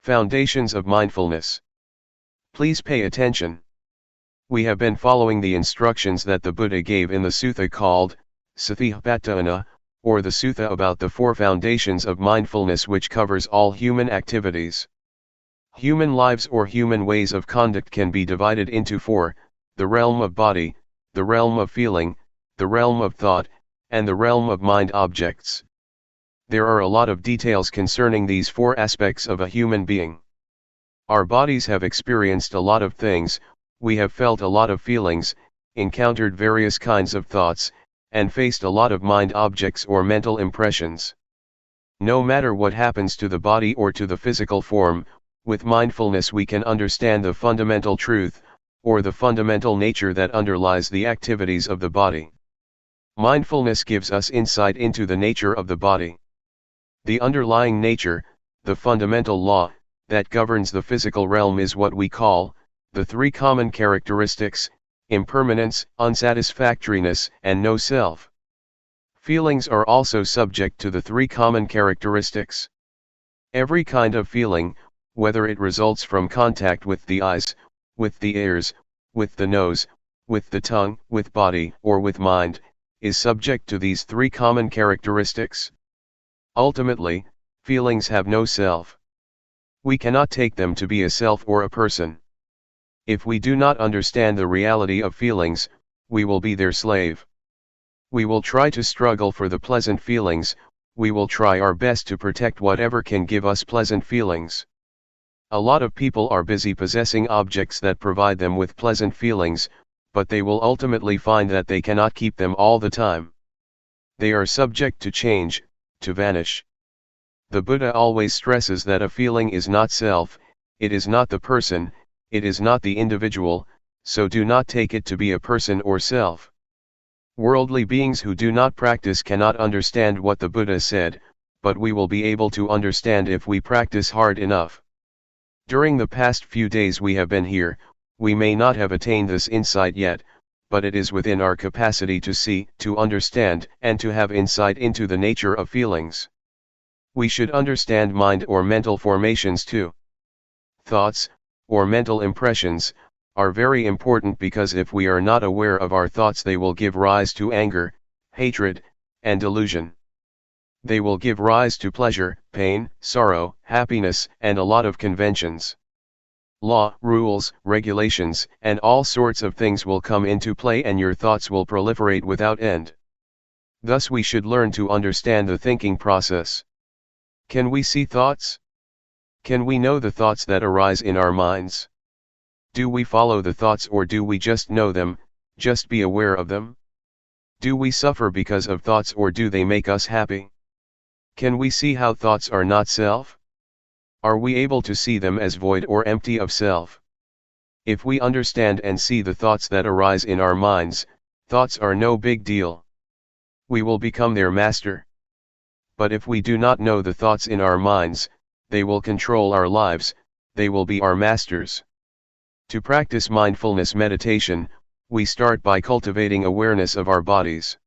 Foundations of Mindfulness. Please pay attention. We have been following the instructions that the Buddha gave in the sutta called Satipatthana, or the sutta about the 4 foundations of mindfulness, which covers all human activities. Human lives or human ways of conduct can be divided into 4, the realm of body, the realm of feeling, the realm of thought, and the realm of mind objects. There are a lot of details concerning these 4 aspects of a human being. Our bodies have experienced a lot of things, we have felt a lot of feelings, encountered various kinds of thoughts, and faced a lot of mind objects or mental impressions. No matter what happens to the body or to the physical form, with mindfulness we can understand the fundamental truth, or the fundamental nature that underlies the activities of the body. Mindfulness gives us insight into the nature of the body. The underlying nature, the fundamental law, that governs the physical realm is what we call, the 3 common characteristics, impermanence, unsatisfactoriness, and no self. Feelings are also subject to the 3 common characteristics. Every kind of feeling, whether it results from contact with the eyes, with the ears, with the nose, with the tongue, with body, or with mind, is subject to these 3 common characteristics. Ultimately, feelings have no self. We cannot take them to be a self or a person. If we do not understand the reality of feelings, we will be their slave. We will try to struggle for the pleasant feelings, we will try our best to protect whatever can give us pleasant feelings. A lot of people are busy possessing objects that provide them with pleasant feelings, but they will ultimately find that they cannot keep them all the time. They are subject to change, to vanish. The Buddha always stresses that a feeling is not self, it is not the person, it is not the individual, so do not take it to be a person or self. Worldly beings who do not practice cannot understand what the Buddha said, but we will be able to understand if we practice hard enough. During the past few days we have been here, we may not have attained this insight yet, but it is within our capacity to see, to understand, and to have insight into the nature of feelings. We should understand mind or mental formations too. Thoughts, or mental impressions, are very important because if we are not aware of our thoughts they will give rise to anger, hatred, and delusion. They will give rise to pleasure, pain, sorrow, happiness, and a lot of conventions. Law, rules, regulations, and all sorts of things will come into play and your thoughts will proliferate without end. Thus we should learn to understand the thinking process. Can we see thoughts? Can we know the thoughts that arise in our minds? Do we follow the thoughts or do we just know them, just be aware of them? Do we suffer because of thoughts or do they make us happy? Can we see how thoughts are not self? Are we able to see them as void or empty of self? If we understand and see the thoughts that arise in our minds, thoughts are no big deal. We will become their master. But if we do not know the thoughts in our minds, they will control our lives, they will be our masters. To practice mindfulness meditation, we start by cultivating awareness of our bodies.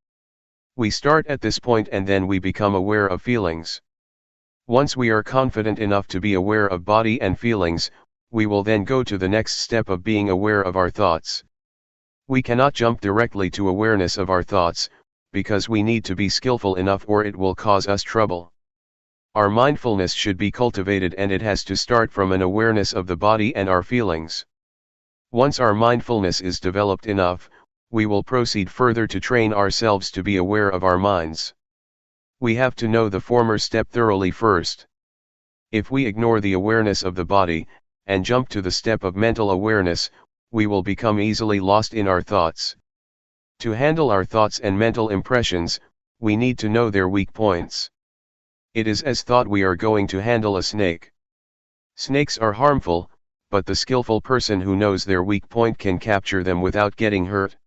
We start at this point and then we become aware of feelings. Once we are confident enough to be aware of body and feelings, we will then go to the next step of being aware of our thoughts. We cannot jump directly to awareness of our thoughts, because we need to be skillful enough or it will cause us trouble. Our mindfulness should be cultivated and it has to start from an awareness of the body and our feelings. Once our mindfulness is developed enough, we will proceed further to train ourselves to be aware of our minds. We have to know the former step thoroughly first. If we ignore the awareness of the body, and jump to the step of mental awareness, we will become easily lost in our thoughts. To handle our thoughts and mental impressions, We need to know their weak points. It is as thought we are going to handle a snake. Snakes are harmful, but the skillful person who knows their weak point can capture them without getting hurt.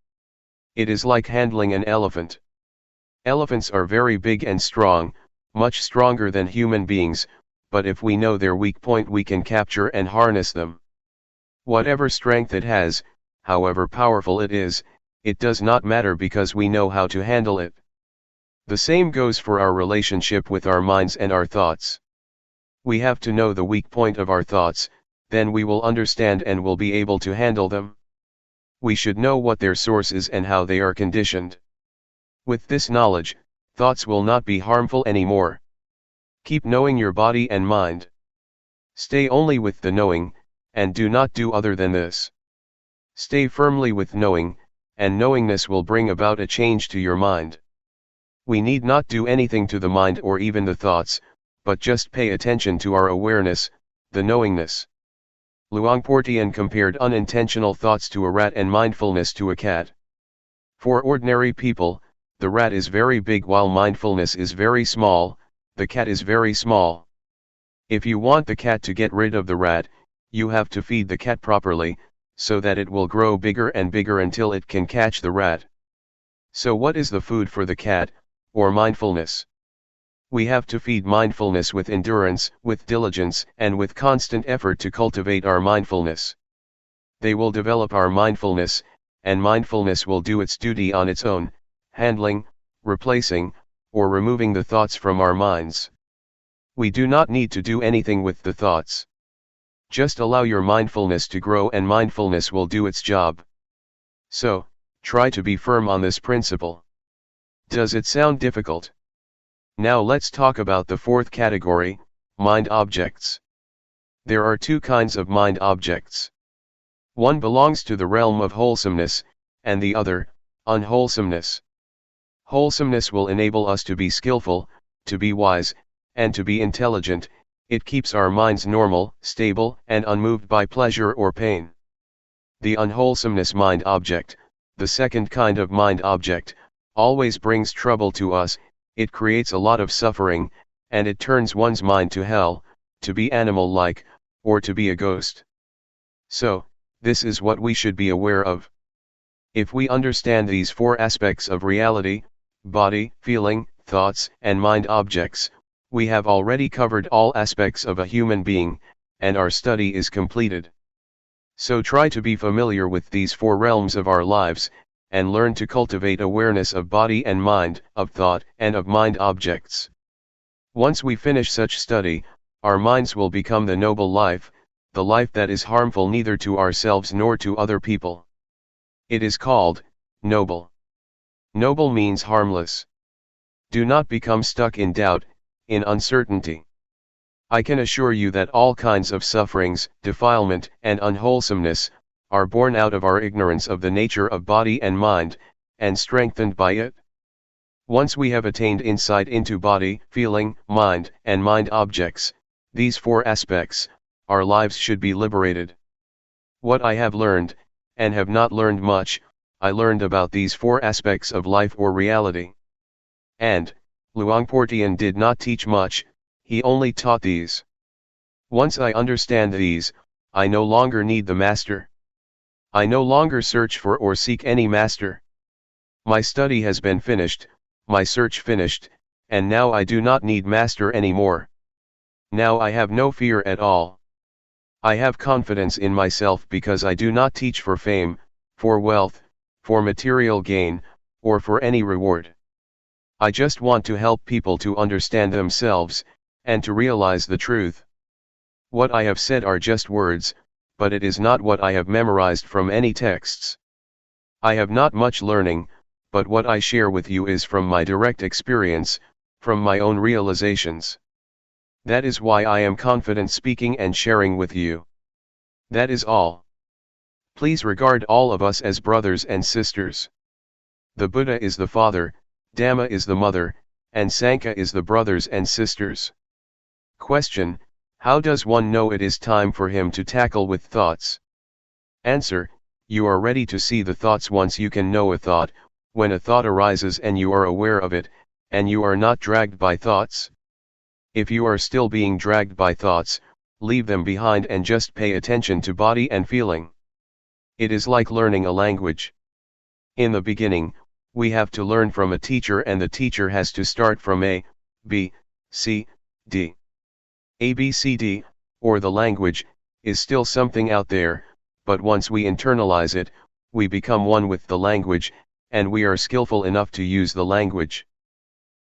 It is like handling an elephant. Elephants are very big and strong, much stronger than human beings, but if we know their weak point we can capture and harness them. Whatever strength it has, however powerful it is, it does not matter because we know how to handle it. The same goes for our relationship with our minds and our thoughts. We have to know the weak point of our thoughts, then we will understand and will be able to handle them. We should know what their source is and how they are conditioned. With this knowledge, thoughts will not be harmful anymore. Keep knowing your body and mind. Stay only with the knowing, and do not do other than this. Stay firmly with knowing, and knowingness will bring about a change to your mind. We need not do anything to the mind or even the thoughts, but just pay attention to our awareness, the knowingness. Luangpor Teean compared unintentional thoughts to a rat and mindfulness to a cat. For ordinary people, the rat is very big while mindfulness is very small, the cat is very small. If you want the cat to get rid of the rat, you have to feed the cat properly, so that it will grow bigger and bigger until it can catch the rat. So what is the food for the cat, or mindfulness? We have to feed mindfulness with endurance, with diligence, and with constant effort to cultivate our mindfulness. They will develop our mindfulness, and mindfulness will do its duty on its own, handling, replacing, or removing the thoughts from our minds. We do not need to do anything with the thoughts. Just allow your mindfulness to grow and mindfulness will do its job. So, try to be firm on this principle. Does it sound difficult? Now let's talk about the fourth category, mind objects. There are two kinds of mind objects. One belongs to the realm of wholesomeness, and the other, unwholesomeness. Wholesomeness will enable us to be skillful, to be wise, and to be intelligent. It keeps our minds normal, stable, and unmoved by pleasure or pain. The unwholesomeness mind object, the second kind of mind object, always brings trouble to us. It creates a lot of suffering, and it turns one's mind to hell, to be animal-like, or to be a ghost. So, this is what we should be aware of. If we understand these four aspects of reality, body, feeling, thoughts, and mind objects, we have already covered all aspects of a human being, and our study is completed. So try to be familiar with these four realms of our lives, and learn to cultivate awareness of body and mind, of thought and of mind objects. Once we finish such study, our minds will become the noble life, the life that is harmful neither to ourselves nor to other people. It is called noble. Noble means harmless. Do not become stuck in doubt, in uncertainty. I can assure you that all kinds of sufferings, defilement, and unwholesomeness are born out of our ignorance of the nature of body and mind, and strengthened by it. Once we have attained insight into body, feeling, mind, and mind objects, these four aspects, our lives should be liberated. What I have learned, and have not learned much, I learned about these four aspects of life or reality. And, Luangpor Teean did not teach much, he only taught these. Once I understand these, I no longer need the master. I no longer search for or seek any master. My study has been finished, my search finished, and now I do not need master anymore. Now I have no fear at all. I have confidence in myself because I do not teach for fame, for wealth, for material gain, or for any reward. I just want to help people to understand themselves, and to realize the truth. What I have said are just words, but it is not what I have memorized from any texts. I have not much learning, but what I share with you is from my direct experience, from my own realizations. That is why I am confident speaking and sharing with you. That is all. Please regard all of us as brothers and sisters. The Buddha is the father, Dhamma is the mother, and Sangha is the brothers and sisters. Question: how does one know it is time for him to tackle with thoughts? Answer: you are ready to see the thoughts once you can know a thought, when a thought arises and you are aware of it, and you are not dragged by thoughts? If you are still being dragged by thoughts, leave them behind and just pay attention to body and feeling. It is like learning a language. In the beginning, we have to learn from a teacher, and the teacher has to start from A, B, C, D. A, B, C, D, or the language, is still something out there, but once we internalize it, we become one with the language, and we are skillful enough to use the language.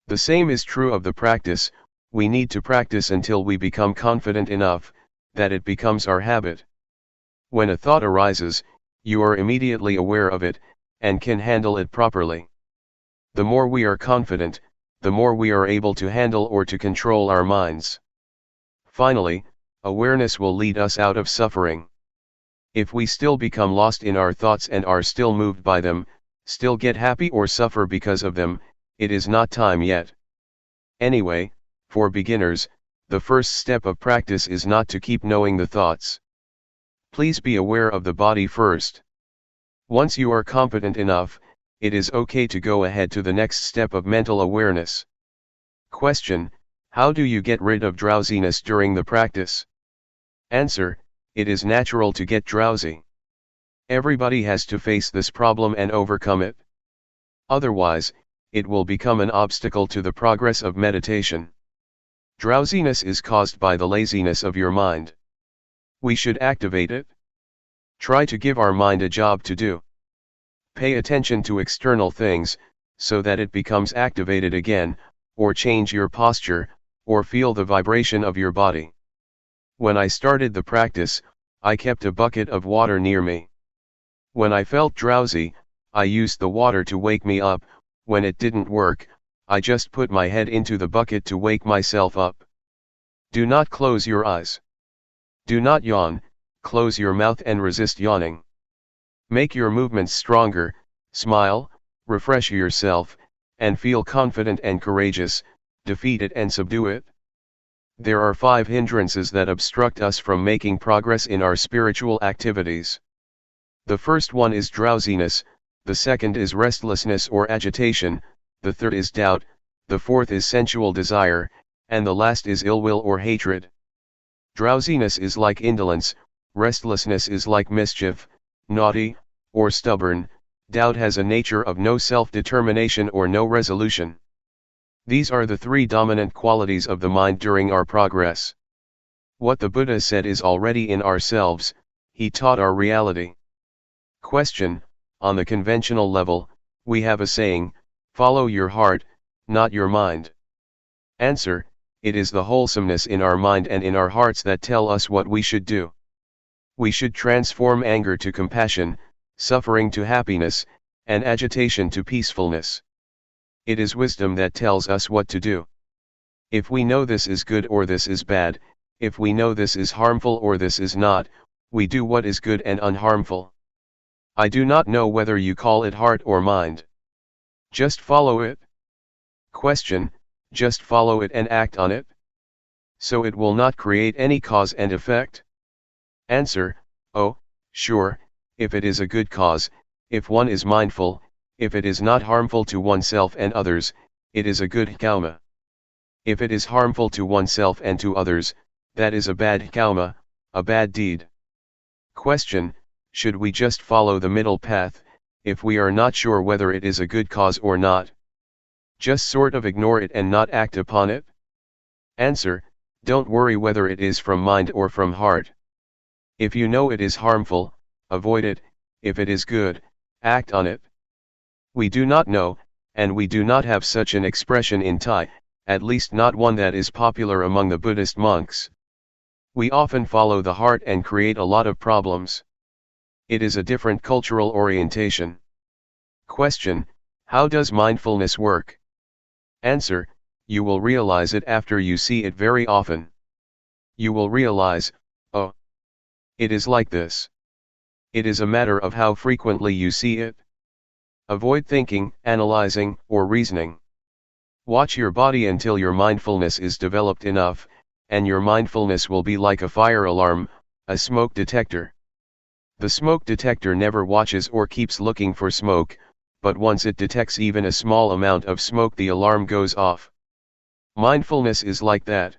The same is true of the practice. We need to practice until we become confident enough that it becomes our habit. When a thought arises, you are immediately aware of it, and can handle it properly. The more we are confident, the more we are able to handle or to control our minds. Finally, awareness will lead us out of suffering. If we still become lost in our thoughts and are still moved by them, still get happy or suffer because of them, it is not time yet. Anyway, for beginners, the first step of practice is not to keep knowing the thoughts. Please be aware of the body first. Once you are competent enough, it is okay to go ahead to the next step of mental awareness. Question: how do you get rid of drowsiness during the practice? Answer: it is natural to get drowsy. Everybody has to face this problem and overcome it. Otherwise, it will become an obstacle to the progress of meditation. Drowsiness is caused by the laziness of your mind. We should activate it. Try to give our mind a job to do. Pay attention to external things, so that it becomes activated again, or change your posture, or feel the vibration of your body. When I started the practice, I kept a bucket of water near me. When I felt drowsy, I used the water to wake me up. When it didn't work, I just put my head into the bucket to wake myself up. Do not close your eyes. Do not yawn, close your mouth and resist yawning. Make your movements stronger, smile, refresh yourself, and feel confident and courageous. Defeat it and subdue it. There are 5 hindrances that obstruct us from making progress in our spiritual activities. The first one is drowsiness, the second is restlessness or agitation, the third is doubt, the fourth is sensual desire, and the last is ill will or hatred. Drowsiness is like indolence, restlessness is like mischief, naughty, or stubborn, doubt has a nature of no self-determination or no resolution. These are the 3 dominant qualities of the mind during our progress. What the Buddha said is already in ourselves. He taught our reality. Question: on the conventional level, we have a saying, follow your heart, not your mind. Answer: it is the wholesomeness in our mind and in our hearts that tell us what we should do. We should transform anger to compassion, suffering to happiness, and agitation to peacefulness. It is wisdom that tells us what to do. If we know this is good or this is bad, if we know this is harmful or this is not, we do what is good and unharmful. I do not know whether you call it heart or mind. Just follow it. Question: just follow it and act on it? So it will not create any cause and effect? Answer: oh, sure, if it is a good cause, if one is mindful, if it is not harmful to oneself and others, it is a good karma. If it is harmful to oneself and to others, that is a bad karma, a bad deed. Question: should we just follow the middle path, if we are not sure whether it is a good cause or not? Just sort of ignore it and not act upon it? Answer: don't worry whether it is from mind or from heart. If you know it is harmful, avoid it. If it is good, act on it. We do not know, and we do not have such an expression in Thai, at least not one that is popular among the Buddhist monks. We often follow the heart and create a lot of problems. It is a different cultural orientation. Question: how does mindfulness work? Answer: you will realize it after you see it very often. You will realize, oh, it is like this. It is a matter of how frequently you see it. Avoid thinking, analyzing, or reasoning. Watch your body until your mindfulness is developed enough, and your mindfulness will be like a fire alarm, a smoke detector. The smoke detector never watches or keeps looking for smoke, but once it detects even a small amount of smoke, the alarm goes off. Mindfulness is like that.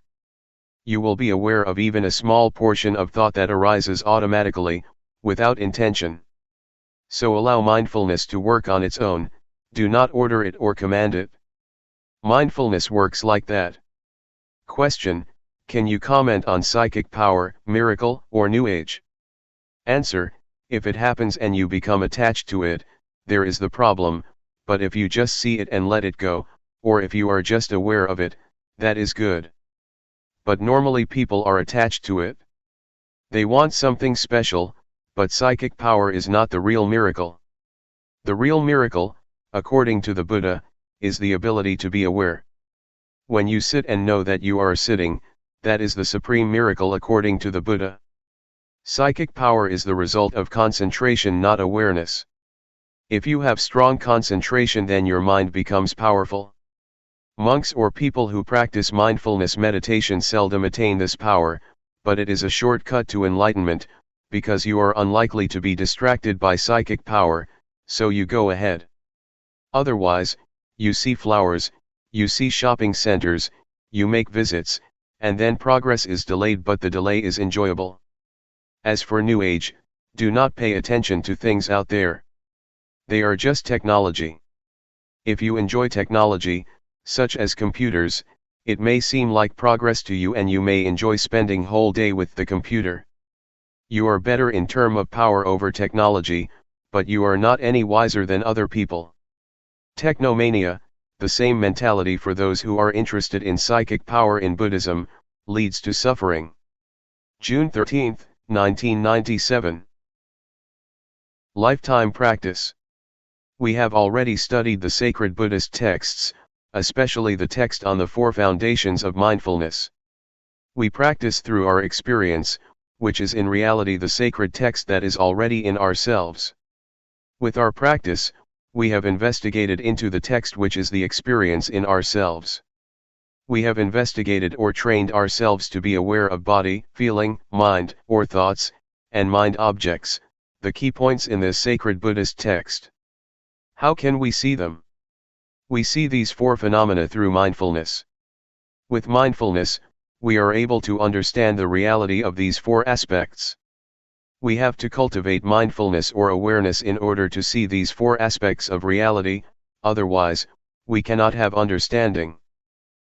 You will be aware of even a small portion of thought that arises automatically, without intention. So allow mindfulness to work on its own, do not order it or command it. Mindfulness works like that. Question: can you comment on psychic power, miracle, or New Age? Answer: if it happens and you become attached to it, there is the problem, but if you just see it and let it go, or if you are just aware of it, that is good. But normally people are attached to it. They want something special, but psychic power is not the real miracle. The real miracle, according to the Buddha, is the ability to be aware. When you sit and know that you are sitting, that is the supreme miracle according to the Buddha. Psychic power is the result of concentration, not awareness. If you have strong concentration, then your mind becomes powerful. Monks or people who practice mindfulness meditation seldom attain this power, but it is a shortcut to enlightenment, because you are unlikely to be distracted by psychic power, so you go ahead. Otherwise, you see flowers, you see shopping centers, you make visits, and then progress is delayed, but the delay is enjoyable. As for New Age, do not pay attention to things out there. They are just technology. If you enjoy technology, such as computers, it may seem like progress to you and you may enjoy spending whole day with the computer. You are better in terms of power over technology, but you are not any wiser than other people. Technomania, the same mentality for those who are interested in psychic power in Buddhism, leads to suffering. June 13, 1997. Lifetime practice. We have already studied the sacred Buddhist texts, especially the text on the 4 foundations of mindfulness. We practice through our experience, which is in reality the sacred text that is already in ourselves. With our practice, we have investigated into the text which is the experience in ourselves. We have investigated or trained ourselves to be aware of body, feeling, mind, or thoughts, and mind objects, the key points in this sacred Buddhist text. How can we see them? We see these 4 phenomena through mindfulness. With mindfulness, we are able to understand the reality of these 4 aspects. We have to cultivate mindfulness or awareness in order to see these 4 aspects of reality, otherwise, we cannot have understanding.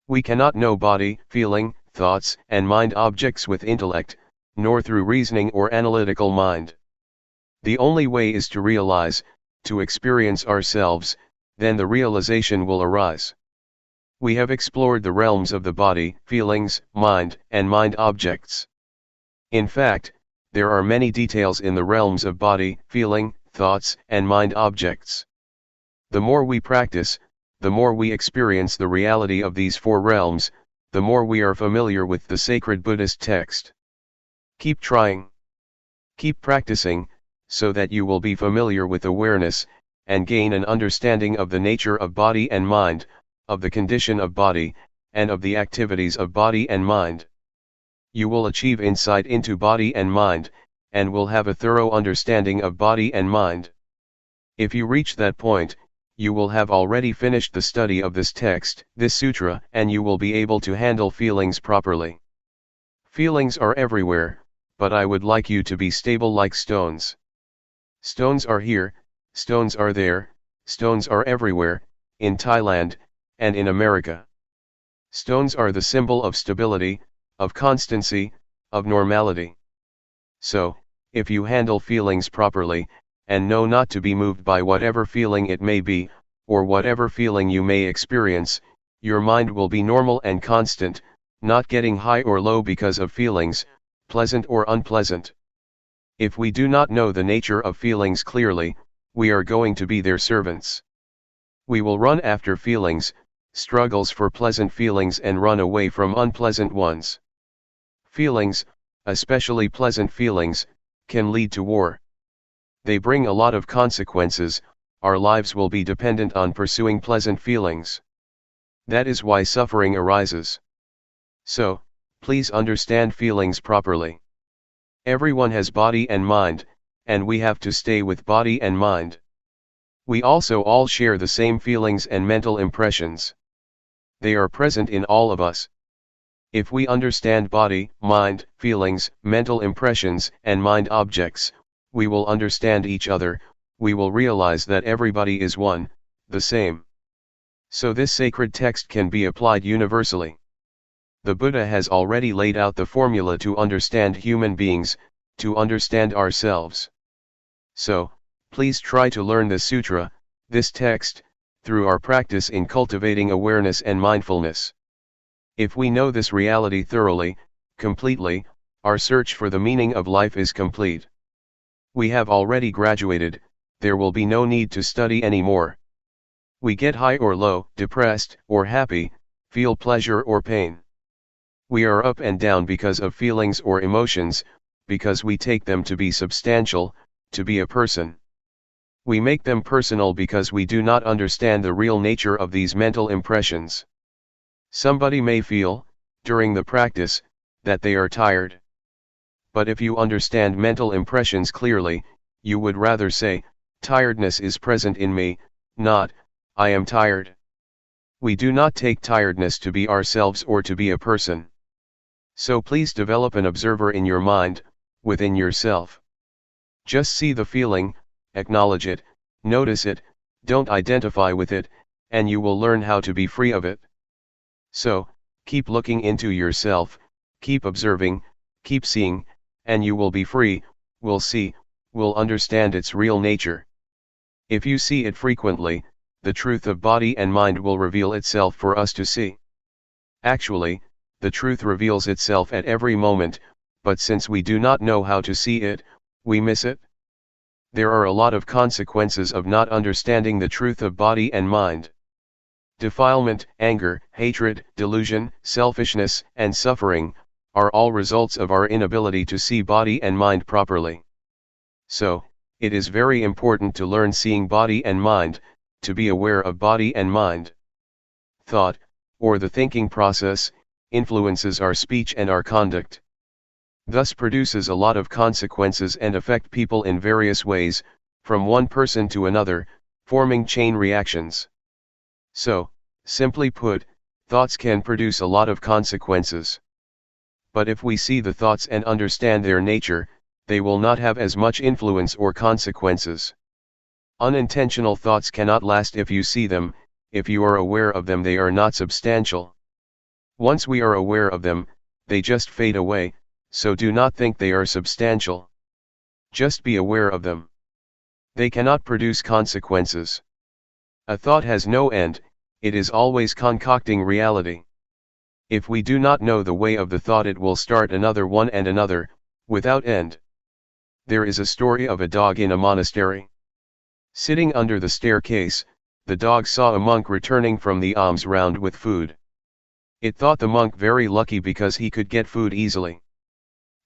We cannot know body, feeling, thoughts, and mind objects with intellect, nor through reasoning or analytical mind. The only way is to realize, to experience ourselves, then the realization will arise. We have explored the realms of the body, feelings, mind, and mind objects. In fact, there are many details in the realms of body, feeling, thoughts, and mind objects. The more we practice, the more we experience the reality of these 4 realms, the more we are familiar with the sacred Buddhist text. Keep trying. Keep practicing, so that you will be familiar with awareness, and gain an understanding of the nature of body and mind, of the condition of body, and of the activities of body and mind. You will achieve insight into body and mind, and will have a thorough understanding of body and mind. If you reach that point, you will have already finished the study of this text, this sutra, and you will be able to handle feelings properly. Feelings are everywhere, but I would like you to be stable like stones. Stones are here, stones are there, stones are everywhere, in Thailand, and in America. Stones are the symbol of stability, of constancy, of normality. So, if you handle feelings properly, and know not to be moved by whatever feeling it may be, or whatever feeling you may experience, your mind will be normal and constant, not getting high or low because of feelings, pleasant or unpleasant. If we do not know the nature of feelings clearly, we are going to be their servants. We will run after feelings, struggles for pleasant feelings and run away from unpleasant ones. Feelings, especially pleasant feelings, can lead to war. They bring a lot of consequences. Our lives will be dependent on pursuing pleasant feelings. That is why suffering arises. So, please understand feelings properly. Everyone has body and mind, and we have to stay with body and mind. We also all share the same feelings and mental impressions. They are present in all of us. If we understand body, mind, feelings, mental impressions, and mind objects, we will understand each other, we will realize that everybody is one, the same. So this sacred text can be applied universally. The Buddha has already laid out the formula to understand human beings, to understand ourselves. So, please try to learn the sutra, this text, through our practice in cultivating awareness and mindfulness. If we know this reality thoroughly, completely, our search for the meaning of life is complete. We have already graduated, there will be no need to study anymore. We get high or low, depressed or happy, feel pleasure or pain. We are up and down because of feelings or emotions, because we take them to be substantial, to be a person. We make them personal because we do not understand the real nature of these mental impressions. Somebody may feel, during the practice, that they are tired. But if you understand mental impressions clearly, you would rather say, tiredness is present in me, not, I am tired. We do not take tiredness to be ourselves or to be a person. So please develop an observer in your mind, within yourself. Just see the feeling, acknowledge it, notice it, don't identify with it, and you will learn how to be free of it. So, keep looking into yourself, keep observing, keep seeing, and you will be free, will see, will understand its real nature. If you see it frequently, the truth of body and mind will reveal itself for us to see. Actually, the truth reveals itself at every moment, but since we do not know how to see it, we miss it. There are a lot of consequences of not understanding the truth of body and mind. Defilement, anger, hatred, delusion, selfishness, and suffering, are all results of our inability to see body and mind properly. So, it is very important to learn seeing body and mind, to be aware of body and mind. Thought, or the thinking process, influences our speech and our conduct. Thus produces a lot of consequences and affect people in various ways, from one person to another, forming chain reactions. So, simply put, thoughts can produce a lot of consequences. But if we see the thoughts and understand their nature, they will not have as much influence or consequences. Unintentional thoughts cannot last if you see them, if you are aware of them they are not substantial. Once we are aware of them, they just fade away, so do not think they are substantial. Just be aware of them. They cannot produce consequences. A thought has no end, it is always concocting reality. If we do not know the way of the thought it will start another one and another, without end. There is a story of a dog in a monastery. Sitting under the staircase, the dog saw a monk returning from the alms round with food. It thought the monk very lucky because he could get food easily.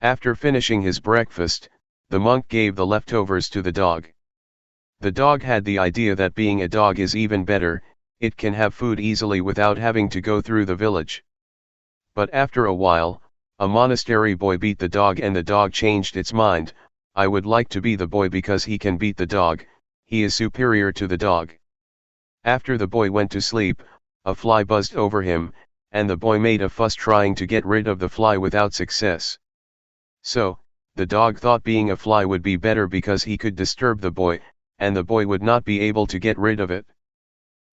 After finishing his breakfast, the monk gave the leftovers to the dog. The dog had the idea that being a dog is even better, it can have food easily without having to go through the village. But after a while, a monastery boy beat the dog and the dog changed its mind, I would like to be the boy because he can beat the dog, he is superior to the dog. After the boy went to sleep, a fly buzzed over him, and the boy made a fuss trying to get rid of the fly without success. So, the dog thought being a fly would be better because he could disturb the boy, and the boy would not be able to get rid of it.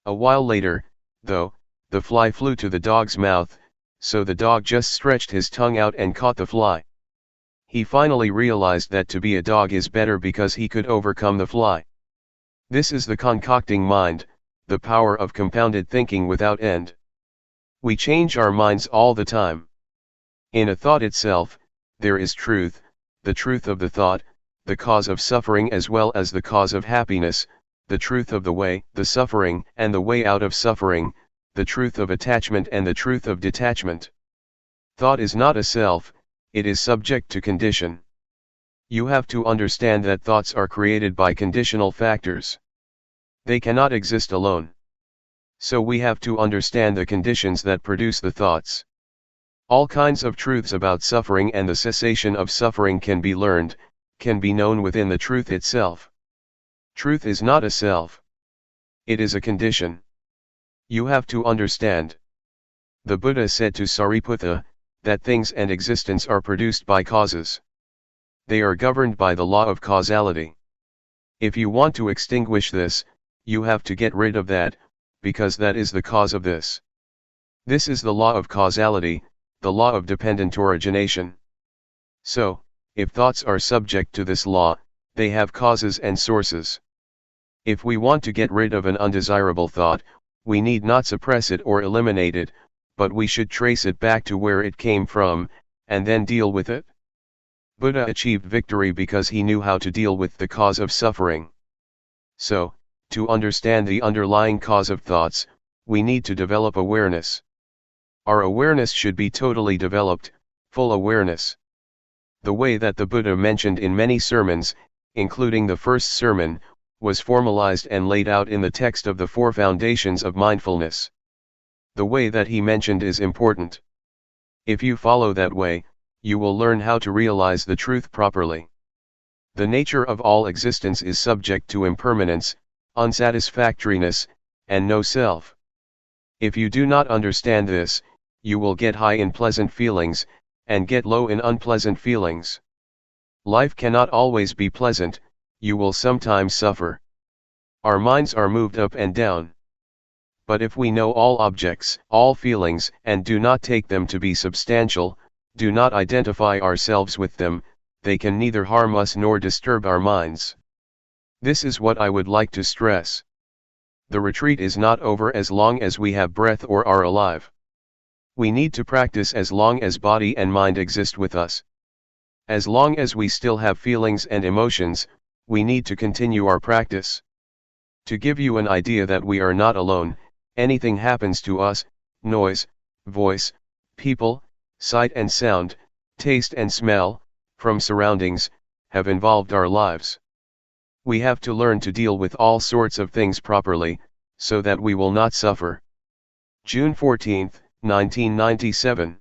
A while later, though, the fly flew to the dog's mouth, so the dog just stretched his tongue out and caught the fly. He finally realized that to be a dog is better because he could overcome the fly. This is the concocting mind, the power of compounded thinking without end. We change our minds all the time. In a thought itself, there is truth, the truth of the thought, the cause of suffering as well as the cause of happiness, the truth of the way, the suffering and the way out of suffering, the truth of attachment and the truth of detachment. Thought is not a self, it is subject to condition. You have to understand that thoughts are created by conditional factors. They cannot exist alone. So we have to understand the conditions that produce the thoughts. All kinds of truths about suffering and the cessation of suffering can be learned, can be known within the truth itself. Truth is not a self. It is a condition. You have to understand. The Buddha said to Sariputta, that things and existence are produced by causes. They are governed by the law of causality. If you want to extinguish this, you have to get rid of that, because that is the cause of this. This is the law of causality, the law of dependent origination. So, if thoughts are subject to this law, they have causes and sources. If we want to get rid of an undesirable thought, we need not suppress it or eliminate it, but we should trace it back to where it came from, and then deal with it. Buddha achieved victory because he knew how to deal with the cause of suffering. So, to understand the underlying cause of thoughts, we need to develop awareness. Our awareness should be totally developed, full awareness. The way that the Buddha mentioned in many sermons, including the first sermon, was formalized and laid out in the text of the Four Foundations of Mindfulness. The way that he mentioned is important. If you follow that way, you will learn how to realize the truth properly. The nature of all existence is subject to impermanence, unsatisfactoriness, and no self. If you do not understand this, you will get high in pleasant feelings, and get low in unpleasant feelings. Life cannot always be pleasant, you will sometimes suffer. Our minds are moved up and down. But if we know all objects, all feelings, and do not take them to be substantial, do not identify ourselves with them, they can neither harm us nor disturb our minds. This is what I would like to stress. The retreat is not over as long as we have breath or are alive. We need to practice as long as body and mind exist with us. As long as we still have feelings and emotions, we need to continue our practice. To give you an idea that we are not alone, anything happens to us, noise, voice, people, sight and sound, taste and smell, from surroundings, have involved our lives. We have to learn to deal with all sorts of things properly, so that we will not suffer. June 14, 1997.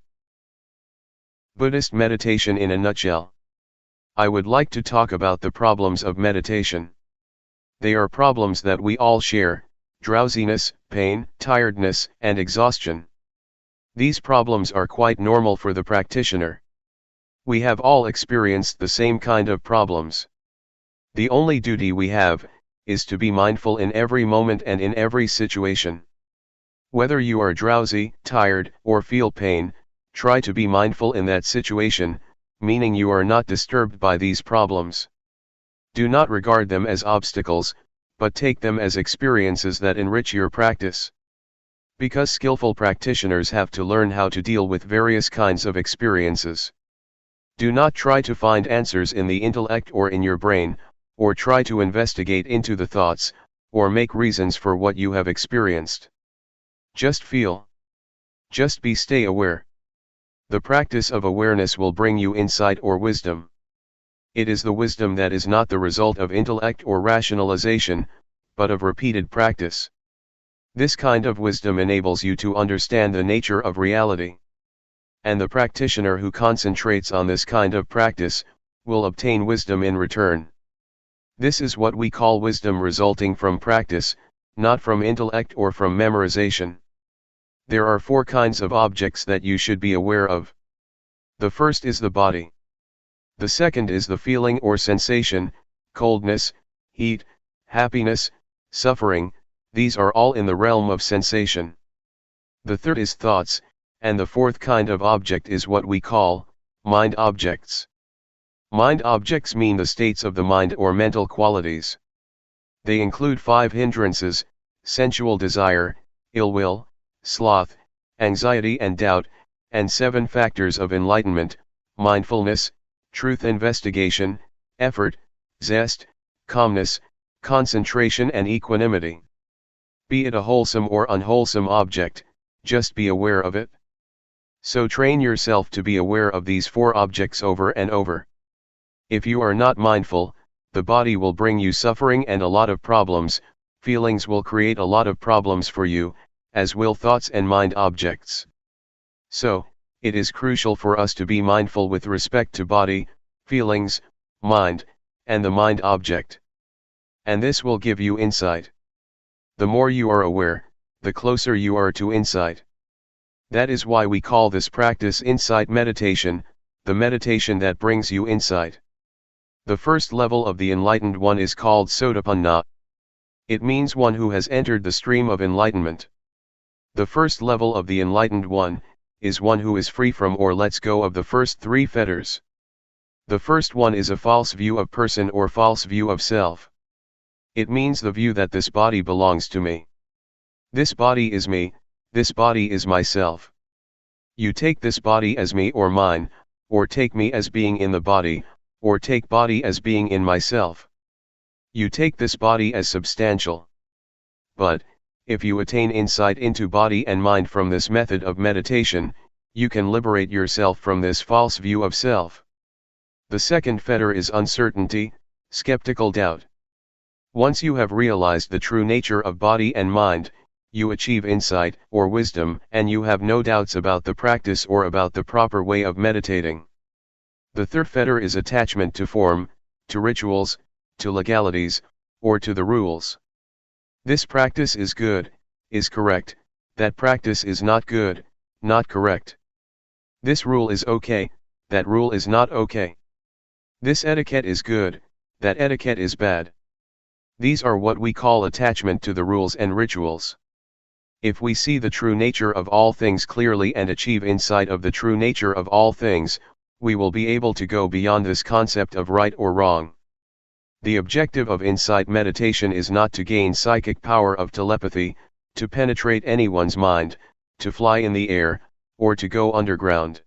Buddhist meditation in a nutshell. I would like to talk about the problems of meditation. They are problems that we all share: drowsiness, pain, tiredness, and exhaustion. These problems are quite normal for the practitioner. We have all experienced the same kind of problems. The only duty we have is to be mindful in every moment and in every situation. Whether you are drowsy, tired, or feel pain, try to be mindful in that situation, meaning you are not disturbed by these problems. Do not regard them as obstacles, but take them as experiences that enrich your practice. Because skillful practitioners have to learn how to deal with various kinds of experiences. Do not try to find answers in the intellect or in your brain, or try to investigate into the thoughts, or make reasons for what you have experienced. Just feel. Just stay aware. The practice of awareness will bring you insight or wisdom. It is the wisdom that is not the result of intellect or rationalization, but of repeated practice. This kind of wisdom enables you to understand the nature of reality. And the practitioner who concentrates on this kind of practice, will obtain wisdom in return. This is what we call wisdom resulting from practice, not from intellect or from memorization. There are four kinds of objects that you should be aware of. The first is the body. The second is the feeling or sensation: coldness, heat, happiness, suffering. These are all in the realm of sensation. The third is thoughts, and the fourth kind of object is what we call mind objects. Mind objects mean the states of the mind or mental qualities. They include 5 hindrances: sensual desire, ill will, sloth, anxiety and doubt, and 7 factors of enlightenment: mindfulness, truth investigation, effort, zest, calmness, concentration and equanimity. Be it a wholesome or unwholesome object, just be aware of it. So train yourself to be aware of these 4 objects over and over. If you are not mindful, the body will bring you suffering and a lot of problems, feelings will create a lot of problems for you, as will thoughts and mind objects. So, it is crucial for us to be mindful with respect to body, feelings, mind, and the mind object. And this will give you insight. The more you are aware, the closer you are to insight. That is why we call this practice insight meditation, the meditation that brings you insight. The first level of the enlightened one is called Sotapanna. It means one who has entered the stream of enlightenment. The first level of the enlightened one is one who is free from or lets go of the first three fetters. The first one is a false view of person or false view of self. It means the view that this body belongs to me. This body is me, this body is myself. You take this body as me or mine, or take me as being in the body, or take body as being in myself. You take this body as substantial. But, if you attain insight into body and mind from this method of meditation, you can liberate yourself from this false view of self. The second fetter is uncertainty, skeptical doubt. Once you have realized the true nature of body and mind, you achieve insight or wisdom, and you have no doubts about the practice or about the proper way of meditating. The third fetter is attachment to form, to rituals, to legalities, or to the rules. This practice is good, is correct, that practice is not good, not correct. This rule is okay, that rule is not okay. This etiquette is good, that etiquette is bad. These are what we call attachment to the rules and rituals. If we see the true nature of all things clearly and achieve insight of the true nature of all things, we will be able to go beyond this concept of right or wrong. The objective of insight meditation is not to gain psychic power of telepathy, to penetrate anyone's mind, to fly in the air, or to go underground.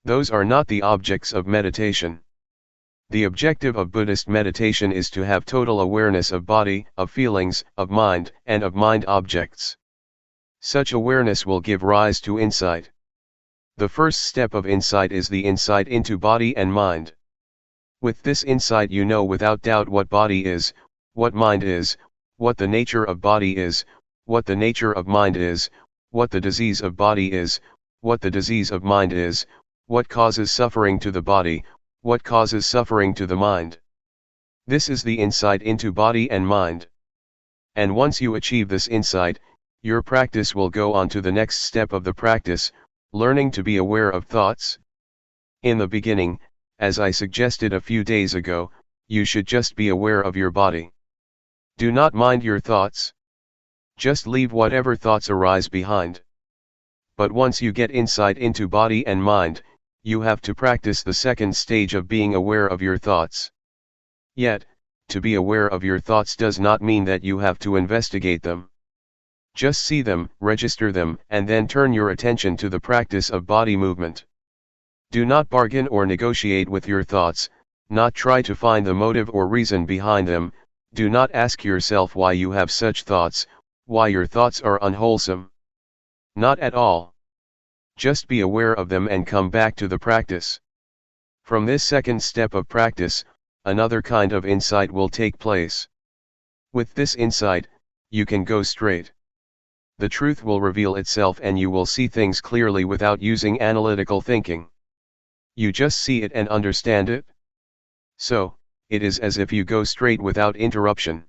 Those are not the objects of meditation. The objective of Buddhist meditation is to have total awareness of body, of feelings, of mind, and of mind objects. Such awareness will give rise to insight. The first step of insight is the insight into body and mind. With this insight you know without doubt what body is, what mind is, what the nature of body is, what the nature of mind is, what the disease of body is, what the disease of mind is, what causes suffering to the body, what causes suffering to the mind. This is the insight into body and mind. And once you achieve this insight, your practice will go on to the next step of the practice, learning to be aware of thoughts. In the beginning, as I suggested a few days ago, you should just be aware of your body. Do not mind your thoughts. Just leave whatever thoughts arise behind. But once you get insight into body and mind, you have to practice the second stage of being aware of your thoughts. Yet, to be aware of your thoughts does not mean that you have to investigate them. Just see them, register them, and then turn your attention to the practice of body movement. Do not bargain or negotiate with your thoughts, not try to find the motive or reason behind them, do not ask yourself why you have such thoughts, why your thoughts are unwholesome. Not at all. Just be aware of them and come back to the practice. From this second step of practice, another kind of insight will take place. With this insight, you can go straight. The truth will reveal itself and you will see things clearly without using analytical thinking. You just see it and understand it. So, it is as if you go straight without interruption.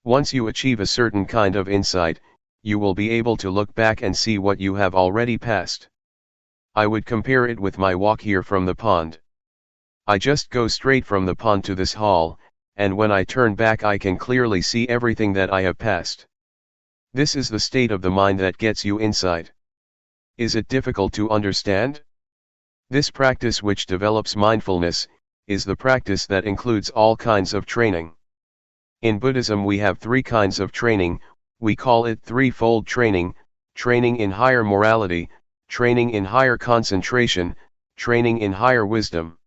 Once you achieve a certain kind of insight, you will be able to look back and see what you have already passed. I would compare it with my walk here from the pond. I just go straight from the pond to this hall, and when I turn back I can clearly see everything that I have passed. This is the state of the mind that gets you insight. Is it difficult to understand? This practice, which develops mindfulness, is the practice that includes all kinds of training. In Buddhism we have three kinds of training. We call it threefold training: training in higher morality, training in higher concentration, training in higher wisdom.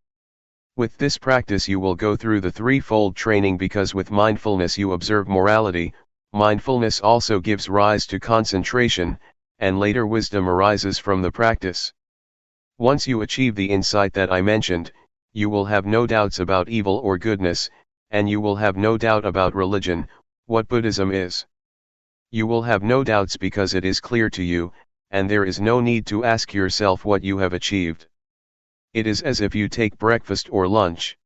With this practice you will go through the threefold training because with mindfulness you observe morality, mindfulness also gives rise to concentration, and later wisdom arises from the practice. Once you achieve the insight that I mentioned, you will have no doubts about evil or goodness, and you will have no doubt about religion, what Buddhism is. You will have no doubts because it is clear to you, and there is no need to ask yourself what you have achieved. It is as if you take breakfast or lunch.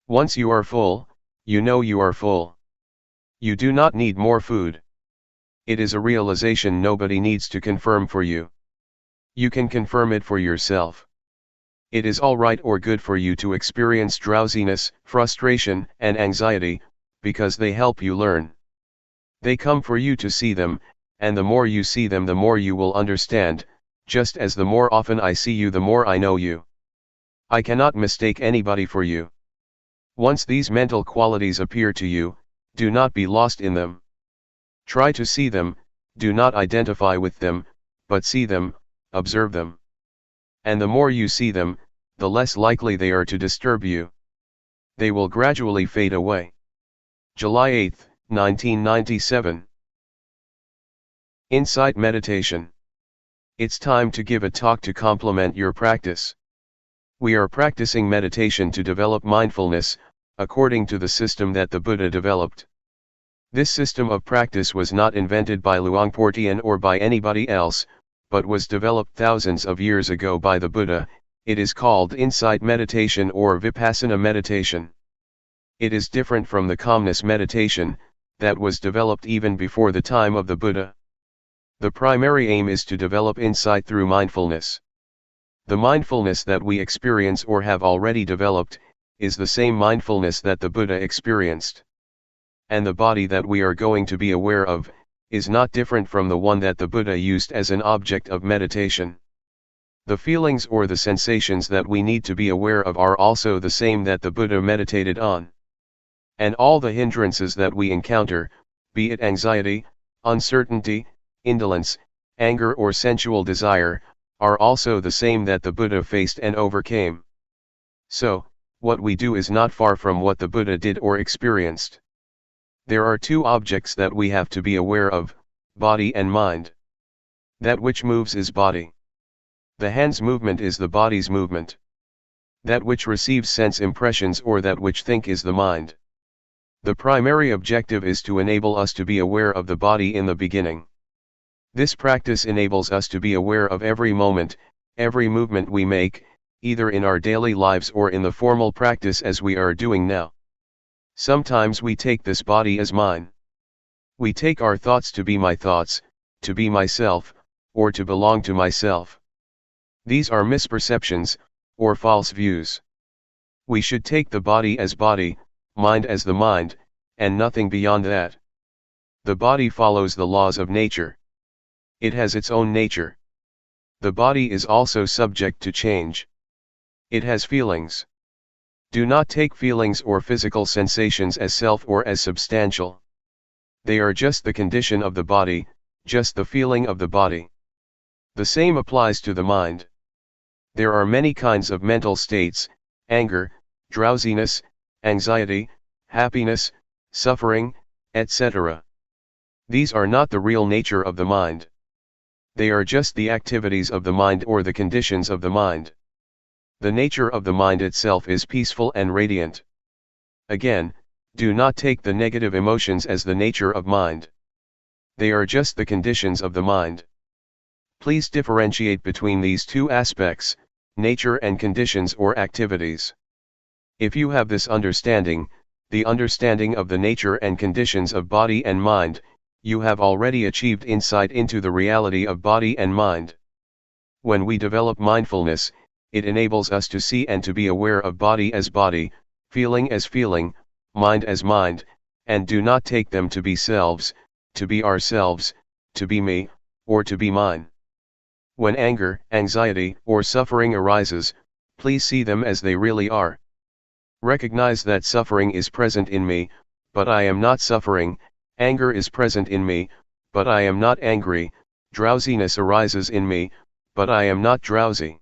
Once you are full, you know you are full. You do not need more food. It is a realization nobody needs to confirm for you. You can confirm it for yourself. It is all right or good for you to experience drowsiness, frustration, and anxiety, because they help you learn. They come for you to see them, and the more you see them the more you will understand, just as the more often I see you the more I know you. I cannot mistake anybody for you. Once these mental qualities appear to you, do not be lost in them. Try to see them, do not identify with them, but see them, observe them. And the more you see them, the less likely they are to disturb you. They will gradually fade away. July 8, 1997. Insight Meditation. It's time to give a talk to complement your practice. We are practicing meditation to develop mindfulness, according to the system that the Buddha developed. This system of practice was not invented by Luangpor Teean or by anybody else, but was developed thousands of years ago by the Buddha. It is called insight meditation or Vipassana meditation. It is different from the calmness meditation, that was developed even before the time of the Buddha. The primary aim is to develop insight through mindfulness. The mindfulness that we experience or have already developed, is the same mindfulness that the Buddha experienced. And the body that we are going to be aware of, is not different from the one that the Buddha used as an object of meditation. The feelings or the sensations that we need to be aware of are also the same that the Buddha meditated on. And all the hindrances that we encounter, be it anxiety, uncertainty, indolence, anger or sensual desire, are also the same that the Buddha faced and overcame. So, what we do is not far from what the Buddha did or experienced. There are two objects that we have to be aware of, body and mind. That which moves is body. The hand's movement is the body's movement. That which receives sense impressions or that which think is the mind. The primary objective is to enable us to be aware of the body in the beginning. This practice enables us to be aware of every moment, every movement we make, either in our daily lives or in the formal practice as we are doing now. Sometimes we take this body as mine. We take our thoughts to be my thoughts, to be myself, or to belong to myself. These are misperceptions, or false views. We should take the body as body, mind as the mind, and nothing beyond that. The body follows the laws of nature. It has its own nature. The body is also subject to change. It has feelings. Do not take feelings or physical sensations as self or as substantial. They are just the condition of the body, just the feeling of the body. The same applies to the mind. There are many kinds of mental states: anger, drowsiness, anxiety, happiness, suffering, etc. These are not the real nature of the mind. They are just the activities of the mind or the conditions of the mind. The nature of the mind itself is peaceful and radiant. Again, do not take the negative emotions as the nature of mind. They are just the conditions of the mind. Please differentiate between these two aspects, nature and conditions or activities. If you have this understanding, the understanding of the nature and conditions of body and mind, you have already achieved insight into the reality of body and mind. When we develop mindfulness, it enables us to see and to be aware of body as body, feeling as feeling, mind as mind, and do not take them to be selves, to be ourselves, to be me, or to be mine. When anger, anxiety, or suffering arises, please see them as they really are. Recognize that suffering is present in me, but I am not suffering. Anger is present in me, but I am not angry. Drowsiness arises in me, but I am not drowsy.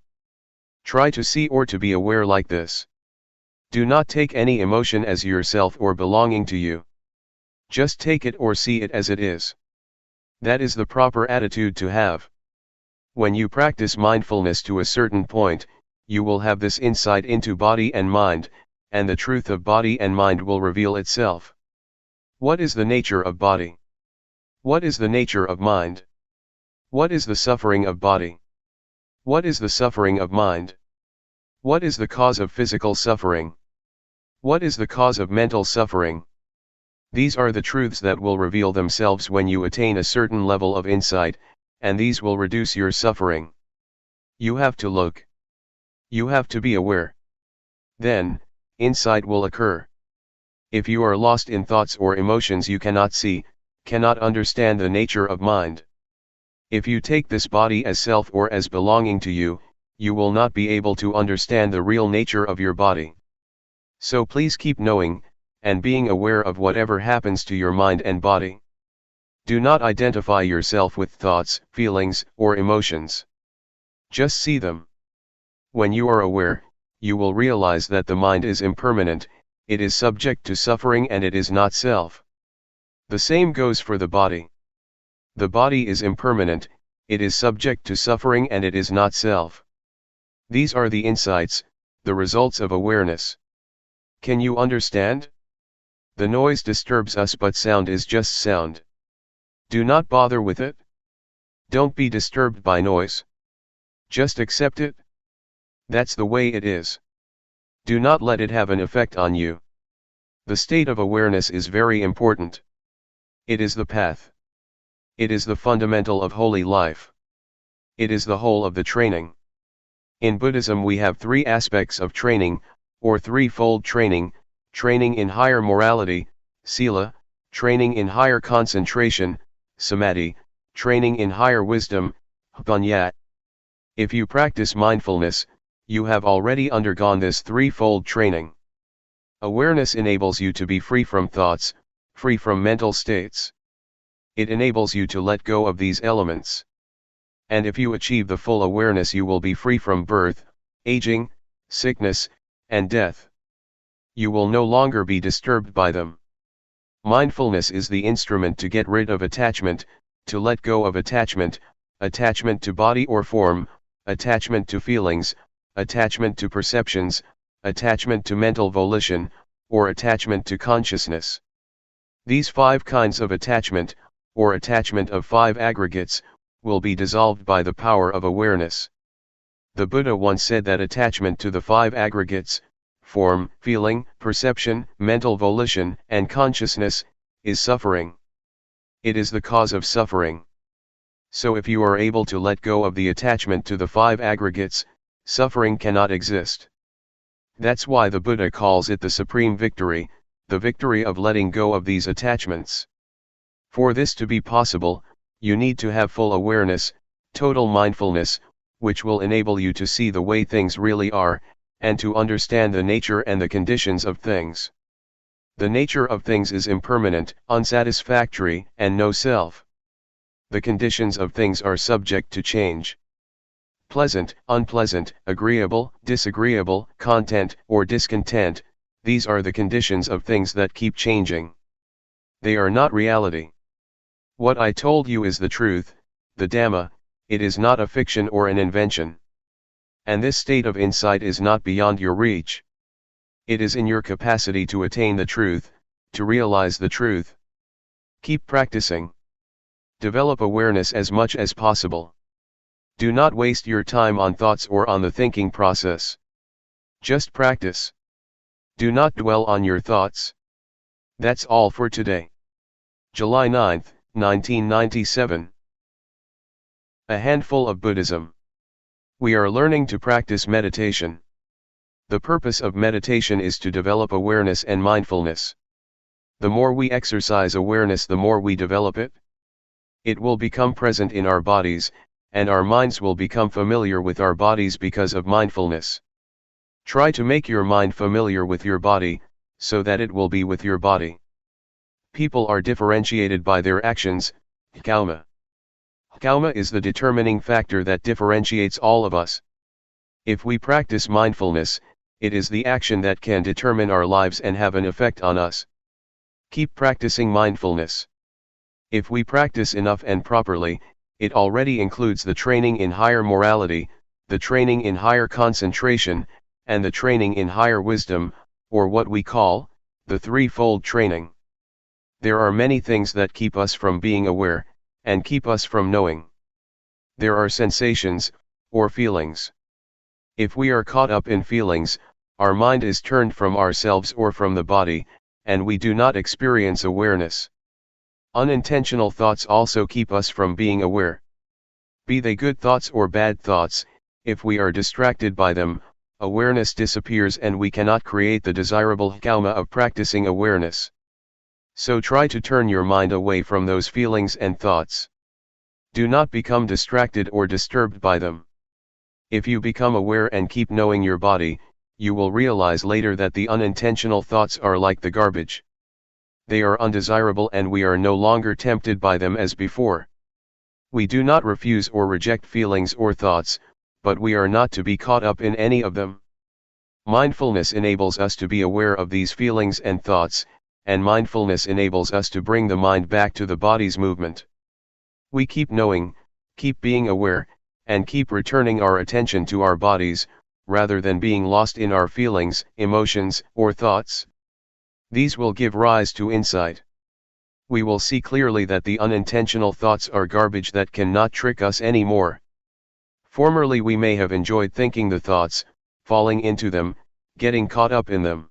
Try to see or to be aware like this. Do not take any emotion as yourself or belonging to you. Just take it or see it as it is. That is the proper attitude to have. When you practice mindfulness to a certain point, you will have this insight into body and mind, and the truth of body and mind will reveal itself. What is the nature of body? What is the nature of mind? What is the suffering of body? What is the suffering of mind? What is the cause of physical suffering? What is the cause of mental suffering? These are the truths that will reveal themselves when you attain a certain level of insight, and these will reduce your suffering. You have to look. You have to be aware. Then, insight will occur. If you are lost in thoughts or emotions, you cannot see, cannot understand the nature of mind. If you take this body as self or as belonging to you, you will not be able to understand the real nature of your body. So please keep knowing, and being aware of whatever happens to your mind and body. Do not identify yourself with thoughts, feelings, or emotions. Just see them. When you are aware, you will realize that the mind is impermanent, it is subject to suffering, and it is not self. The same goes for the body. The body is impermanent, it is subject to suffering, and it is not self. These are the insights, the results of awareness. Can you understand? The noise disturbs us, but sound is just sound. Do not bother with it. Don't be disturbed by noise. Just accept it. That's the way it is. Do not let it have an effect on you. The state of awareness is very important. It is the path. It is the fundamental of holy life. It is the whole of the training. In Buddhism we have three aspects of training, or threefold training: training in higher morality, sila; training in higher concentration, samadhi; training in higher wisdom, panya. If you practice mindfulness, you have already undergone this threefold training. Awareness enables you to be free from thoughts, free from mental states. It enables you to let go of these elements. And if you achieve the full awareness, you will be free from birth, aging, sickness, and death. You will no longer be disturbed by them. Mindfulness is the instrument to get rid of attachment, to let go of attachment, attachment to body or form, attachment to feelings, attachment to perceptions, attachment to mental volition, or attachment to consciousness. These 5 kinds of attachment, or attachment of 5 aggregates, will be dissolved by the power of awareness. The Buddha once said that attachment to the 5 aggregates, form, feeling, perception, mental volition, and consciousness, is suffering. It is the cause of suffering. So if you are able to let go of the attachment to the 5 aggregates, suffering cannot exist. That's why the Buddha calls it the supreme victory, the victory of letting go of these attachments. For this to be possible, you need to have full awareness, total mindfulness, which will enable you to see the way things really are, and to understand the nature and the conditions of things. The nature of things is impermanent, unsatisfactory, and no self. The conditions of things are subject to change. Pleasant, unpleasant, agreeable, disagreeable, content or discontent, these are the conditions of things that keep changing. They are not reality. What I told you is the truth, the Dhamma, it is not a fiction or an invention. And this state of insight is not beyond your reach. It is in your capacity to attain the truth, to realize the truth. Keep practicing. Develop awareness as much as possible. Do not waste your time on thoughts or on the thinking process. Just practice. Do not dwell on your thoughts. That's all for today. July 9, 1997. A handful of Buddhism. We are learning to practice meditation. The purpose of meditation is to develop awareness and mindfulness. The more we exercise awareness, the more we develop it. It will become present in our bodies, and our minds will become familiar with our bodies because of mindfulness. Try to make your mind familiar with your body, so that it will be with your body. People are differentiated by their actions, karma. Karma is the determining factor that differentiates all of us. If we practice mindfulness, it is the action that can determine our lives and have an effect on us. Keep practicing mindfulness. If we practice enough and properly, it already includes the training in higher morality, the training in higher concentration, and the training in higher wisdom, or what we call, the threefold training. There are many things that keep us from being aware, and keep us from knowing. There are sensations, or feelings. If we are caught up in feelings, our mind is turned from ourselves or from the body, and we do not experience awareness. Unintentional thoughts also keep us from being aware. Be they good thoughts or bad thoughts, if we are distracted by them, awareness disappears and we cannot create the desirable karma of practicing awareness. So try to turn your mind away from those feelings and thoughts. Do not become distracted or disturbed by them. If you become aware and keep knowing your body, you will realize later that the unintentional thoughts are like the garbage. They are undesirable and we are no longer tempted by them as before. We do not refuse or reject feelings or thoughts, but we are not to be caught up in any of them. Mindfulness enables us to be aware of these feelings and thoughts, and mindfulness enables us to bring the mind back to the body's movement. We keep knowing, keep being aware, and keep returning our attention to our bodies, rather than being lost in our feelings, emotions, or thoughts. These will give rise to insight. We will see clearly that the unintentional thoughts are garbage that cannot trick us anymore. Formerly we may have enjoyed thinking the thoughts, falling into them, getting caught up in them.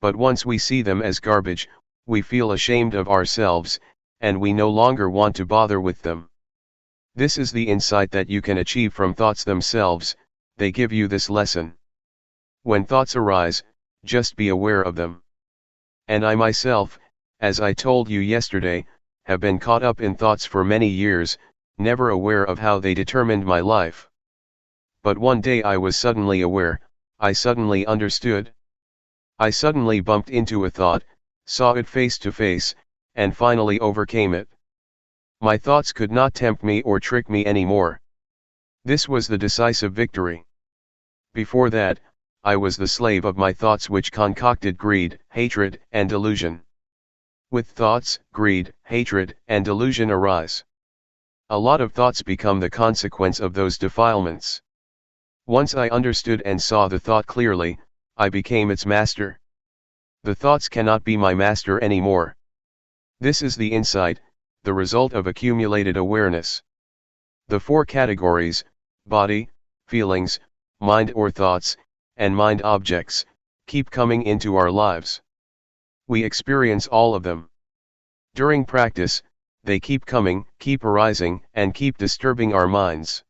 But once we see them as garbage, we feel ashamed of ourselves, and we no longer want to bother with them. This is the insight that you can achieve from thoughts themselves. They give you this lesson. When thoughts arise, just be aware of them. And I myself, as I told you yesterday, have been caught up in thoughts for many years, never aware of how they determined my life. But one day I was suddenly aware, I suddenly understood. I suddenly bumped into a thought, saw it face to face, and finally overcame it. My thoughts could not tempt me or trick me anymore. This was the decisive victory. Before that, I was the slave of my thoughts which concocted greed, hatred, and delusion. With thoughts, greed, hatred, and delusion arise. A lot of thoughts become the consequence of those defilements. Once I understood and saw the thought clearly, I became its master. The thoughts cannot be my master anymore. This is the insight, the result of accumulated awareness. The four categories, body, feelings, mind or thoughts, and mind objects, keep coming into our lives. We experience all of them. During practice, they keep coming, keep arising, and keep disturbing our minds.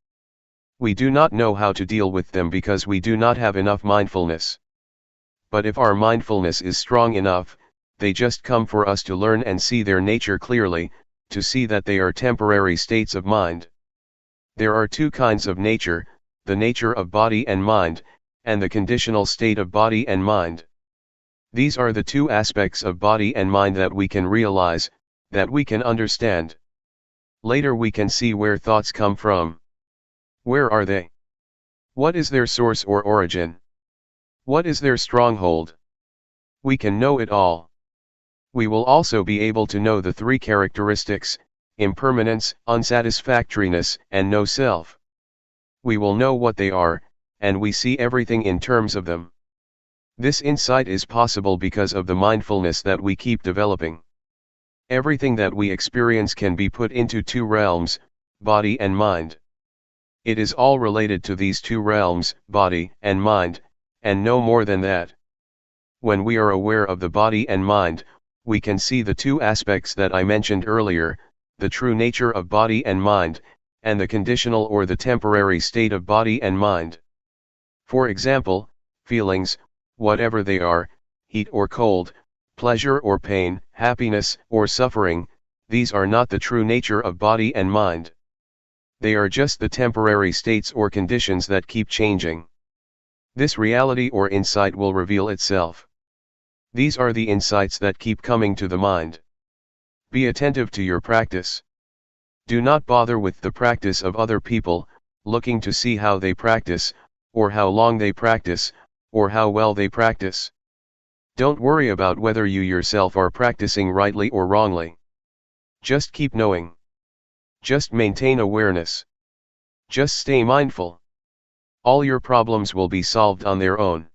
We do not know how to deal with them because we do not have enough mindfulness. But if our mindfulness is strong enough, they just come for us to learn and see their nature clearly, to see that they are temporary states of mind. There are two kinds of nature, the nature of body and mind, and the conditional state of body and mind. These are the two aspects of body and mind that we can realize, that we can understand. Later we can see where thoughts come from. Where are they? What is their source or origin? What is their stronghold? We can know it all. We will also be able to know the three characteristics, impermanence, unsatisfactoriness, and no self. We will know what they are, and we see everything in terms of them. This insight is possible because of the mindfulness that we keep developing. Everything that we experience can be put into two realms, body and mind. It is all related to these two realms, body and mind, and no more than that. When we are aware of the body and mind, we can see the two aspects that I mentioned earlier, the true nature of body and mind, and the conditional or the temporary state of body and mind. For example, feelings, whatever they are, heat or cold, pleasure or pain, happiness or suffering, these are not the true nature of body and mind. They are just the temporary states or conditions that keep changing. This reality or insight will reveal itself. These are the insights that keep coming to the mind. Be attentive to your practice. Do not bother with the practice of other people, looking to see how they practice, or how long they practice, or how well they practice. Don't worry about whether you yourself are practicing rightly or wrongly. Just keep knowing. Just maintain awareness. Just stay mindful. All your problems will be solved on their own.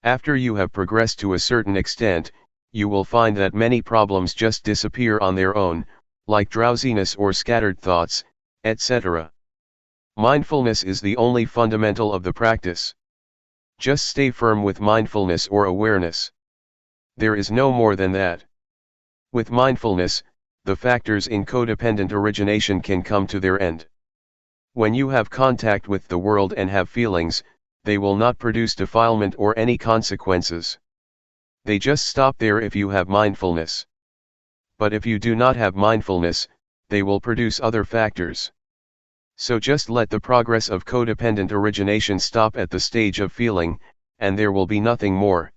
After you have progressed to a certain extent, you will find that many problems just disappear on their own, like drowsiness or scattered thoughts, etc. Mindfulness is the only fundamental of the practice. Just stay firm with mindfulness or awareness. There is no more than that. With mindfulness, the factors in codependent origination can come to their end. When you have contact with the world and have feelings, they will not produce defilement or any consequences. They just stop there if you have mindfulness. But if you do not have mindfulness, they will produce other factors. So just let the progress of codependent origination stop at the stage of feeling, and there will be nothing more.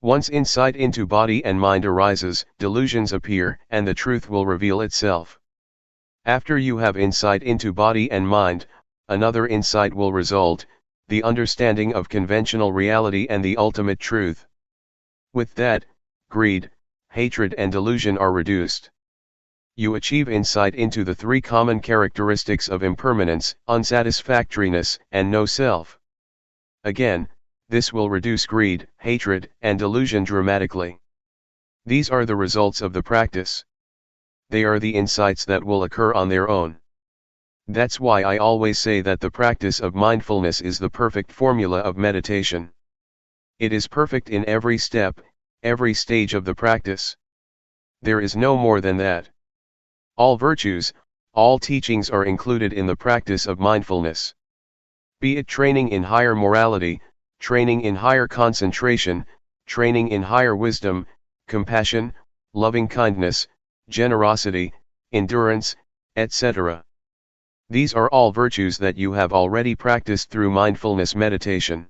Once insight into body and mind arises, delusions appear, and the truth will reveal itself. After you have insight into body and mind, another insight will result, the understanding of conventional reality and the ultimate truth. With that, greed, hatred and delusion are reduced. You achieve insight into the three common characteristics of impermanence, unsatisfactoriness, and no self. Again, this will reduce greed, hatred, and delusion dramatically. These are the results of the practice. They are the insights that will occur on their own. That's why I always say that the practice of mindfulness is the perfect formula of meditation. It is perfect in every step, every stage of the practice. There is no more than that. All virtues, all teachings are included in the practice of mindfulness. Be it training in higher morality, training in higher concentration, training in higher wisdom, compassion, loving kindness, generosity, endurance, etc. These are all virtues that you have already practiced through mindfulness meditation.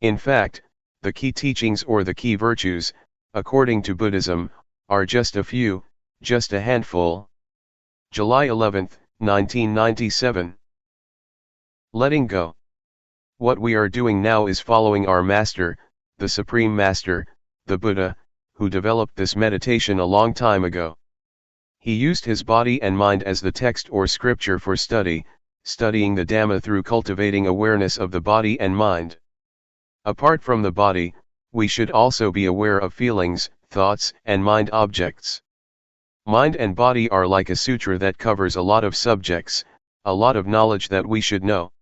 In fact, the key teachings or the key virtues, according to Buddhism, are just a few, just a handful. July 11, 1997. Letting go. What we are doing now is following our Master, the Supreme Master, the Buddha, who developed this meditation a long time ago. He used his body and mind as the text or scripture for studying the Dhamma through cultivating awareness of the body and mind. Apart from the body, we should also be aware of feelings, thoughts, and mind objects. Mind and body are like a sutra that covers a lot of subjects, a lot of knowledge that we should know.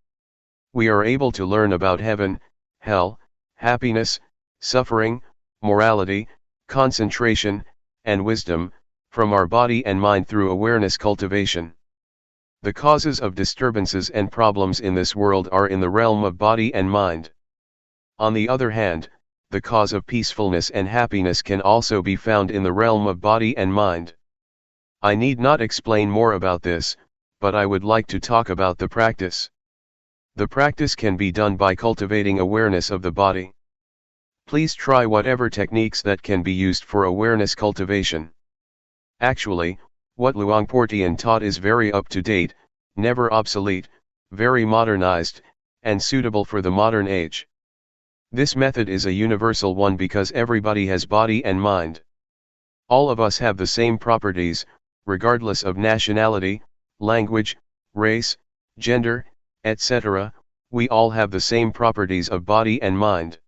We are able to learn about heaven, hell, happiness, suffering, morality, concentration, and wisdom, from our body and mind through awareness cultivation. The causes of disturbances and problems in this world are in the realm of body and mind. On the other hand, the cause of peacefulness and happiness can also be found in the realm of body and mind. I need not explain more about this, but I would like to talk about the practice. The practice can be done by cultivating awareness of the body. Please try whatever techniques that can be used for awareness cultivation. Actually, what Luangpor Teean taught is very up to date, never obsolete, very modernized, and suitable for the modern age. This method is a universal one because everybody has body and mind. All of us have the same properties, regardless of nationality, language, race, gender, etc. We all have the same properties of body and mind.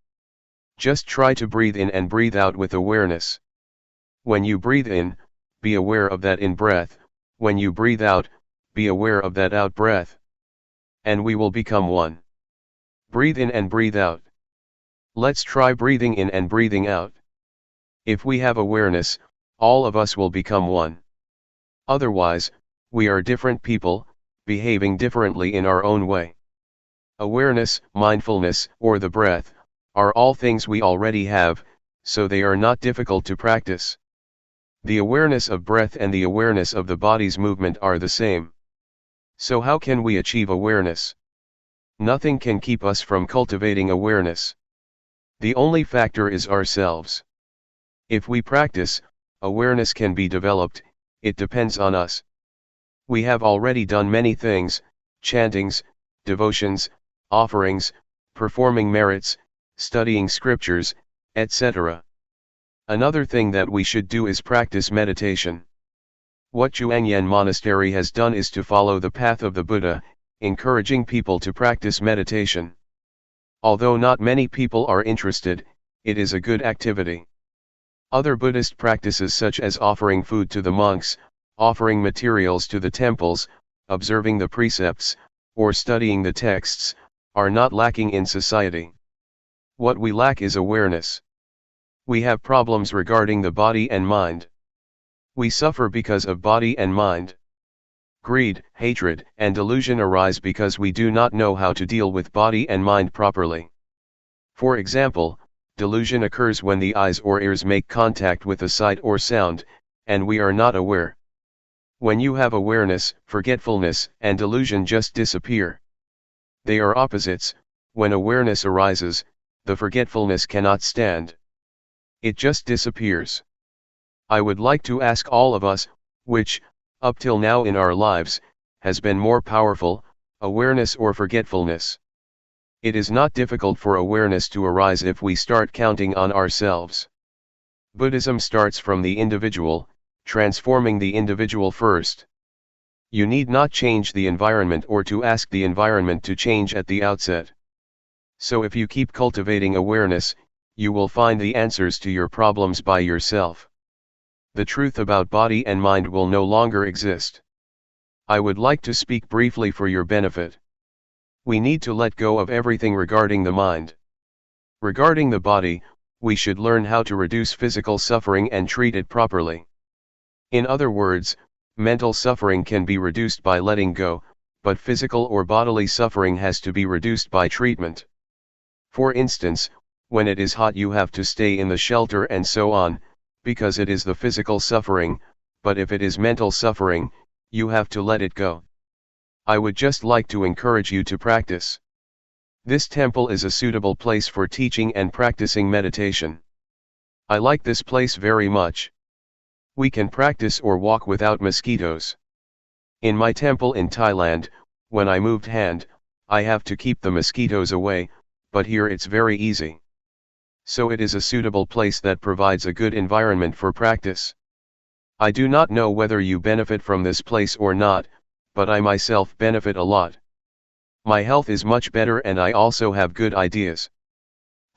Just try to breathe in and breathe out with awareness. When you breathe in, be aware of that in breath, when you breathe out, be aware of that out breath. And we will become one. Breathe in and breathe out. Let's try breathing in and breathing out. If we have awareness, all of us will become one. Otherwise, we are different people, behaving differently in our own way. Awareness, mindfulness, or the breath, are all things we already have, so they are not difficult to practice. The awareness of breath and the awareness of the body's movement are the same. So how can we achieve awareness? Nothing can keep us from cultivating awareness. The only factor is ourselves. If we practice, awareness can be developed, it depends on us. We have already done many things, chantings, devotions, offerings, performing merits, studying scriptures, etc. Another thing that we should do is practice meditation. What Zhuangyan Monastery has done is to follow the path of the Buddha, encouraging people to practice meditation. Although not many people are interested, it is a good activity. Other Buddhist practices such as offering food to the monks, offering materials to the temples, observing the precepts, or studying the texts, are not lacking in society. What we lack is awareness. We have problems regarding the body and mind. We suffer because of body and mind. Greed, hatred, and delusion arise because we do not know how to deal with body and mind properly. For example, delusion occurs when the eyes or ears make contact with a sight or sound, and we are not aware. When you have awareness, forgetfulness and delusion just disappear. They are opposites. When awareness arises, the forgetfulness cannot stand. It just disappears. I would like to ask all of us, which, up till now in our lives, has been more powerful, awareness or forgetfulness? It is not difficult for awareness to arise if we start counting on ourselves. Buddhism starts from the individual, transforming the individual first. You need not change the environment or to ask the environment to change at the outset. So if you keep cultivating awareness, you will find the answers to your problems by yourself. The truth about body and mind will no longer exist. I would like to speak briefly for your benefit. We need to let go of everything regarding the mind. Regarding the body, we should learn how to reduce physical suffering and treat it properly. In other words, mental suffering can be reduced by letting go, but physical or bodily suffering has to be reduced by treatment. For instance, when it is hot you have to stay in the shelter and so on, because it is the physical suffering, but if it is mental suffering, you have to let it go. I would just like to encourage you to practice. This temple is a suitable place for teaching and practicing meditation. I like this place very much. We can practice or walk without mosquitoes. In my temple in Thailand, when I moved hand, I have to keep the mosquitoes away, but here it's very easy. So it is a suitable place that provides a good environment for practice. I do not know whether you benefit from this place or not, but I myself benefit a lot. My health is much better and I also have good ideas.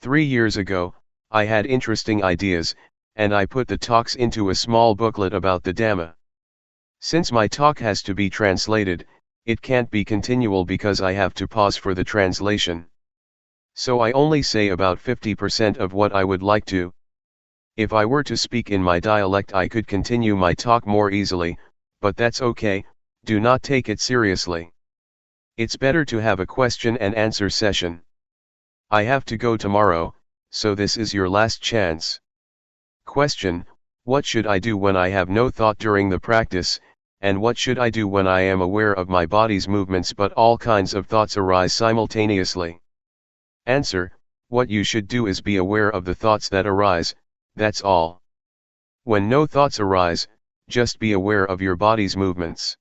3 years ago, I had interesting ideas, and I put the talks into a small booklet about the Dhamma. Since my talk has to be translated, it can't be continual because I have to pause for the translation. So I only say about 50% of what I would like to. If I were to speak in my dialect I could continue my talk more easily, but that's okay, do not take it seriously. It's better to have a question and answer session. I have to go tomorrow, so this is your last chance. Question: what should I do when I have no thought during the practice, and what should I do when I am aware of my body's movements but all kinds of thoughts arise simultaneously? Answer: what you should do is be aware of the thoughts that arise, that's all. When no thoughts arise, just be aware of your body's movements.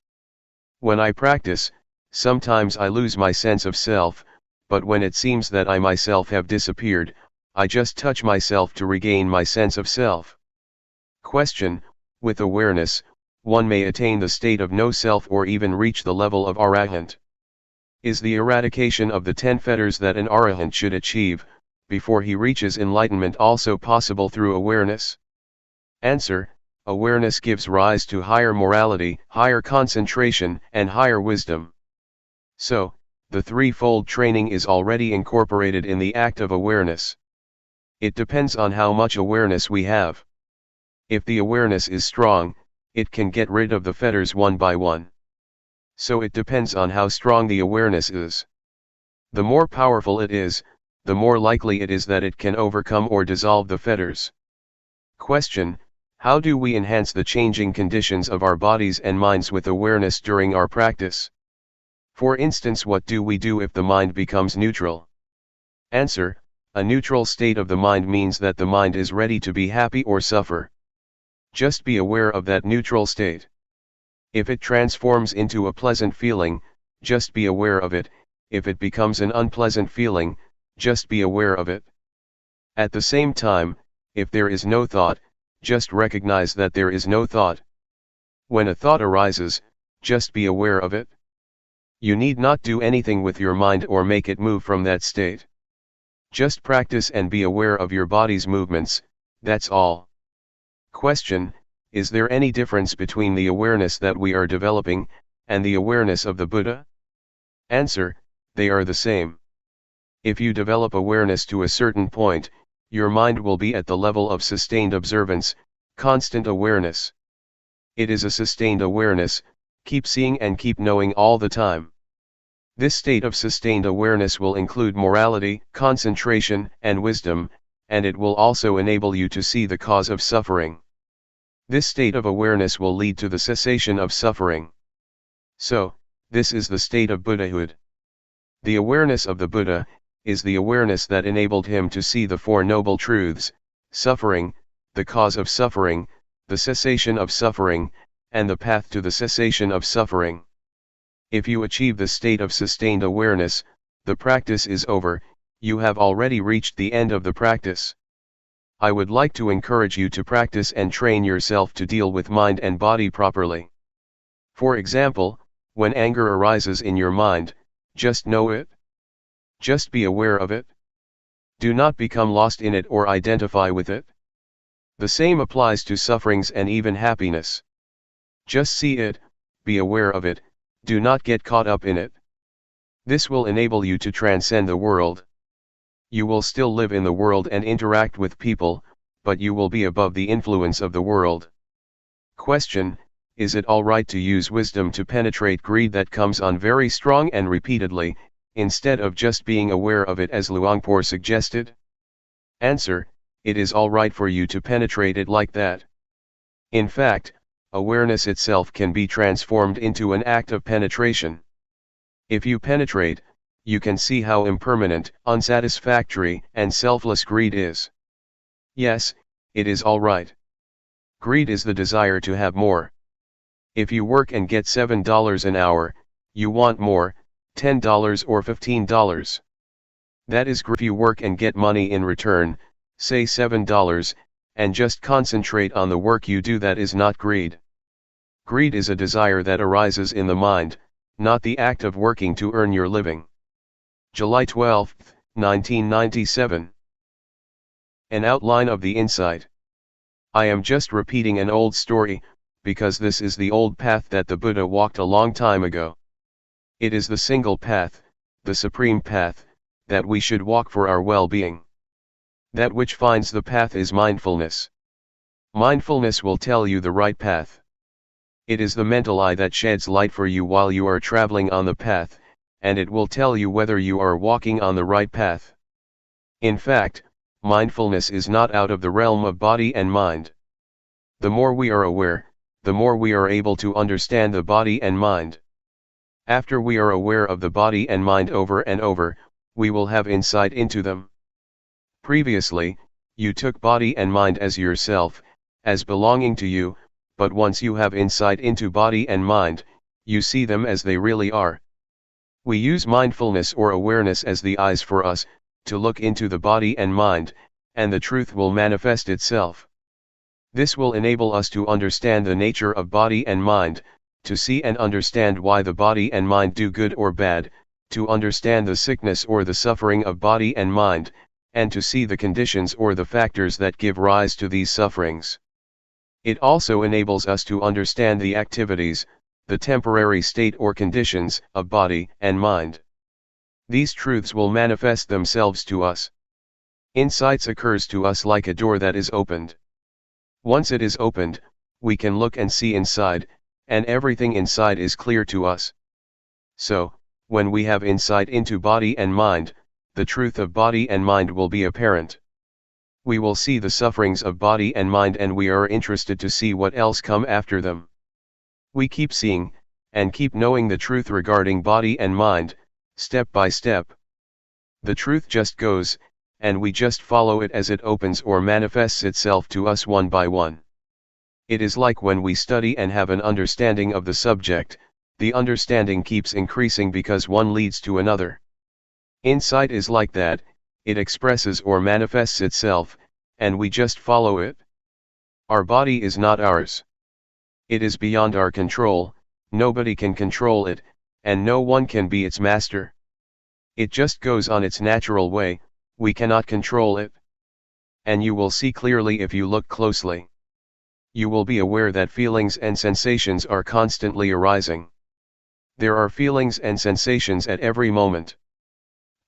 When I practice, sometimes I lose my sense of self, but when it seems that I myself have disappeared, I just touch myself to regain my sense of self. Question: with awareness, one may attain the state of no self or even reach the level of arahant. Is the eradication of the 10 fetters that an arahant should achieve, before he reaches enlightenment also possible through awareness? Answer: awareness gives rise to higher morality, higher concentration, and higher wisdom. So, the threefold training is already incorporated in the act of awareness. It depends on how much awareness we have. If the awareness is strong, it can get rid of the fetters one by one. So it depends on how strong the awareness is. The more powerful it is, the more likely it is that it can overcome or dissolve the fetters. Question: how do we enhance the changing conditions of our bodies and minds with awareness during our practice? For instance, what do we do if the mind becomes neutral? Answer: a neutral state of the mind means that the mind is ready to be happy or suffer. Just be aware of that neutral state. If it transforms into a pleasant feeling, just be aware of it. If it becomes an unpleasant feeling, just be aware of it. At the same time, if there is no thought, just recognize that there is no thought. When a thought arises, just be aware of it. You need not do anything with your mind or make it move from that state. Just practice and be aware of your body's movements, that's all. Question: is there any difference between the awareness that we are developing, and the awareness of the Buddha? Answer: they are the same. If you develop awareness to a certain point, your mind will be at the level of sustained observance, constant awareness. It is a sustained awareness, keep seeing and keep knowing all the time. This state of sustained awareness will include morality, concentration, and wisdom, and it will also enable you to see the cause of suffering. This state of awareness will lead to the cessation of suffering. So, this is the state of Buddhahood. The awareness of the Buddha is the awareness that enabled him to see the Four Noble Truths: suffering, the cause of suffering, the cessation of suffering, and the path to the cessation of suffering. If you achieve the state of sustained awareness, the practice is over, you have already reached the end of the practice. I would like to encourage you to practice and train yourself to deal with mind and body properly. For example, when anger arises in your mind, just know it. Just be aware of it. Do not become lost in it or identify with it. The same applies to sufferings and even happiness. Just see it, be aware of it, do not get caught up in it. This will enable you to transcend the world. You will still live in the world and interact with people, but you will be above the influence of the world. Question: is it alright to use wisdom to penetrate greed that comes on very strong and repeatedly, instead of just being aware of it as Luangpor suggested? Answer: it is alright for you to penetrate it like that. In fact, awareness itself can be transformed into an act of penetration. If you penetrate, you can see how impermanent, unsatisfactory, and selfless greed is. Yes, it is alright. Greed is the desire to have more. If you work and get $7 an hour, you want more, $10 or $15. That is greed. If you work and get money in return, say $7, and just concentrate on the work you do, that is not greed. Greed is a desire that arises in the mind, not the act of working to earn your living. July 12, 1997. An outline of the insight. I am just repeating an old story, because this is the old path that the Buddha walked a long time ago. It is the single path, the supreme path, that we should walk for our well-being. That which finds the path is mindfulness. Mindfulness will tell you the right path. It is the mental eye that sheds light for you while you are traveling on the path, and it will tell you whether you are walking on the right path. In fact, mindfulness is not out of the realm of body and mind. The more we are aware, the more we are able to understand the body and mind. After we are aware of the body and mind over and over, we will have insight into them. Previously, you took body and mind as yourself, as belonging to you, but once you have insight into body and mind, you see them as they really are. We use mindfulness or awareness as the eyes for us, to look into the body and mind, and the truth will manifest itself. This will enable us to understand the nature of body and mind, to see and understand why the body and mind do good or bad, to understand the sickness or the suffering of body and mind, and to see the conditions or the factors that give rise to these sufferings. It also enables us to understand the activities, the temporary state or conditions, of body and mind. These truths will manifest themselves to us. Insights occurs to us like a door that is opened. Once it is opened, we can look and see inside, and everything inside is clear to us. So, when we have insight into body and mind, the truth of body and mind will be apparent. We will see the sufferings of body and mind, and we are interested to see what else come after them. We keep seeing, and keep knowing the truth regarding body and mind, step by step. The truth just goes, and we just follow it as it opens or manifests itself to us one by one. It is like when we study and have an understanding of the subject, the understanding keeps increasing because one leads to another. Insight is like that, it expresses or manifests itself, and we just follow it. Our body is not ours. It is beyond our control, nobody can control it, and no one can be its master. It just goes on its natural way, we cannot control it. And you will see clearly if you look closely. You will be aware that feelings and sensations are constantly arising. There are feelings and sensations at every moment.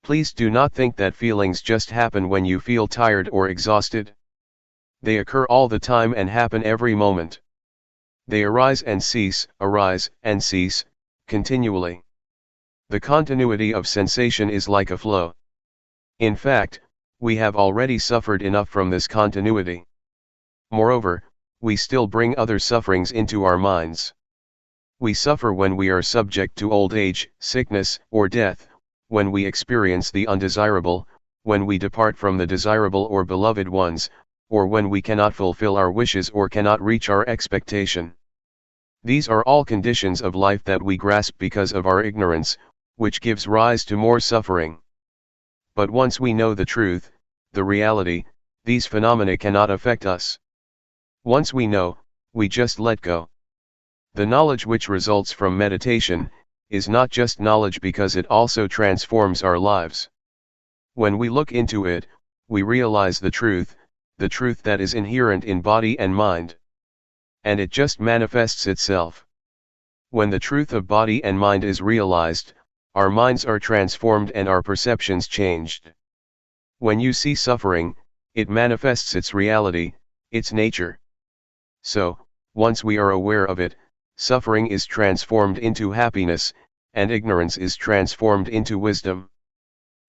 Please do not think that feelings just happen when you feel tired or exhausted. They occur all the time and happen every moment. They arise and cease, continually. The continuity of sensation is like a flow. In fact, we have already suffered enough from this continuity. Moreover, we still bring other sufferings into our minds. We suffer when we are subject to old age, sickness, or death, when we experience the undesirable, when we depart from the desirable or beloved ones, or when we cannot fulfill our wishes or cannot reach our expectation. These are all conditions of life that we grasp because of our ignorance, which gives rise to more suffering. But once we know the truth, the reality, these phenomena cannot affect us. Once we know, we just let go. The knowledge which results from meditation is not just knowledge because it also transforms our lives. When we look into it, we realize the truth that is inherent in body and mind. And it just manifests itself. When the truth of body and mind is realized, our minds are transformed and our perceptions changed. When you see suffering, it manifests its reality, its nature. So, once we are aware of it, suffering is transformed into happiness, and ignorance is transformed into wisdom.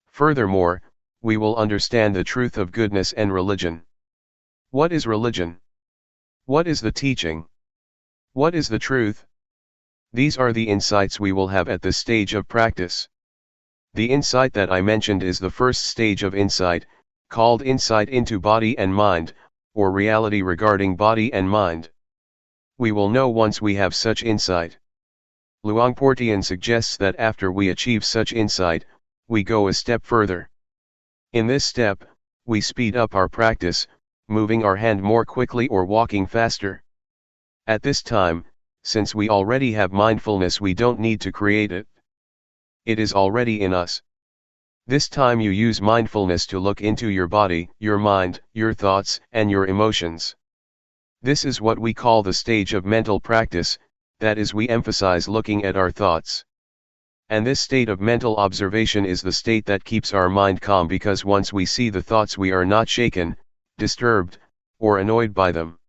Furthermore, we will understand the truth of goodness and religion. What is religion? What is the teaching? What is the truth? These are the insights we will have at this stage of practice. The insight that I mentioned is the first stage of insight, called insight into body and mind, or reality regarding body and mind. We will know once we have such insight. Luangpor Teean suggests that after we achieve such insight, we go a step further. In this step, we speed up our practice, moving our hand more quickly or walking faster. At this time, since we already have mindfulness, we don't need to create it. It is already in us. This time you use mindfulness to look into your body, your mind, your thoughts, and your emotions. This is what we call the stage of mental practice, that is, we emphasize looking at our thoughts. And this state of mental observation is the state that keeps our mind calm, because once we see the thoughts we are not shaken, disturbed, or annoyed by them.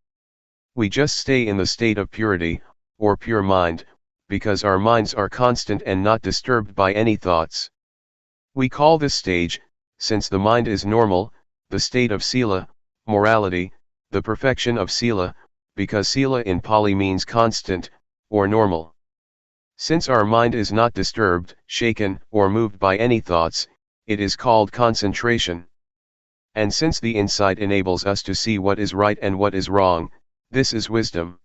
We just stay in the state of purity, or pure mind, because our minds are constant and not disturbed by any thoughts. We call this stage, since the mind is normal, the state of sila, morality, the perfection of sila, because sila in Pali means constant, or normal. Since our mind is not disturbed, shaken, or moved by any thoughts, it is called concentration. And since the insight enables us to see what is right and what is wrong, this is wisdom.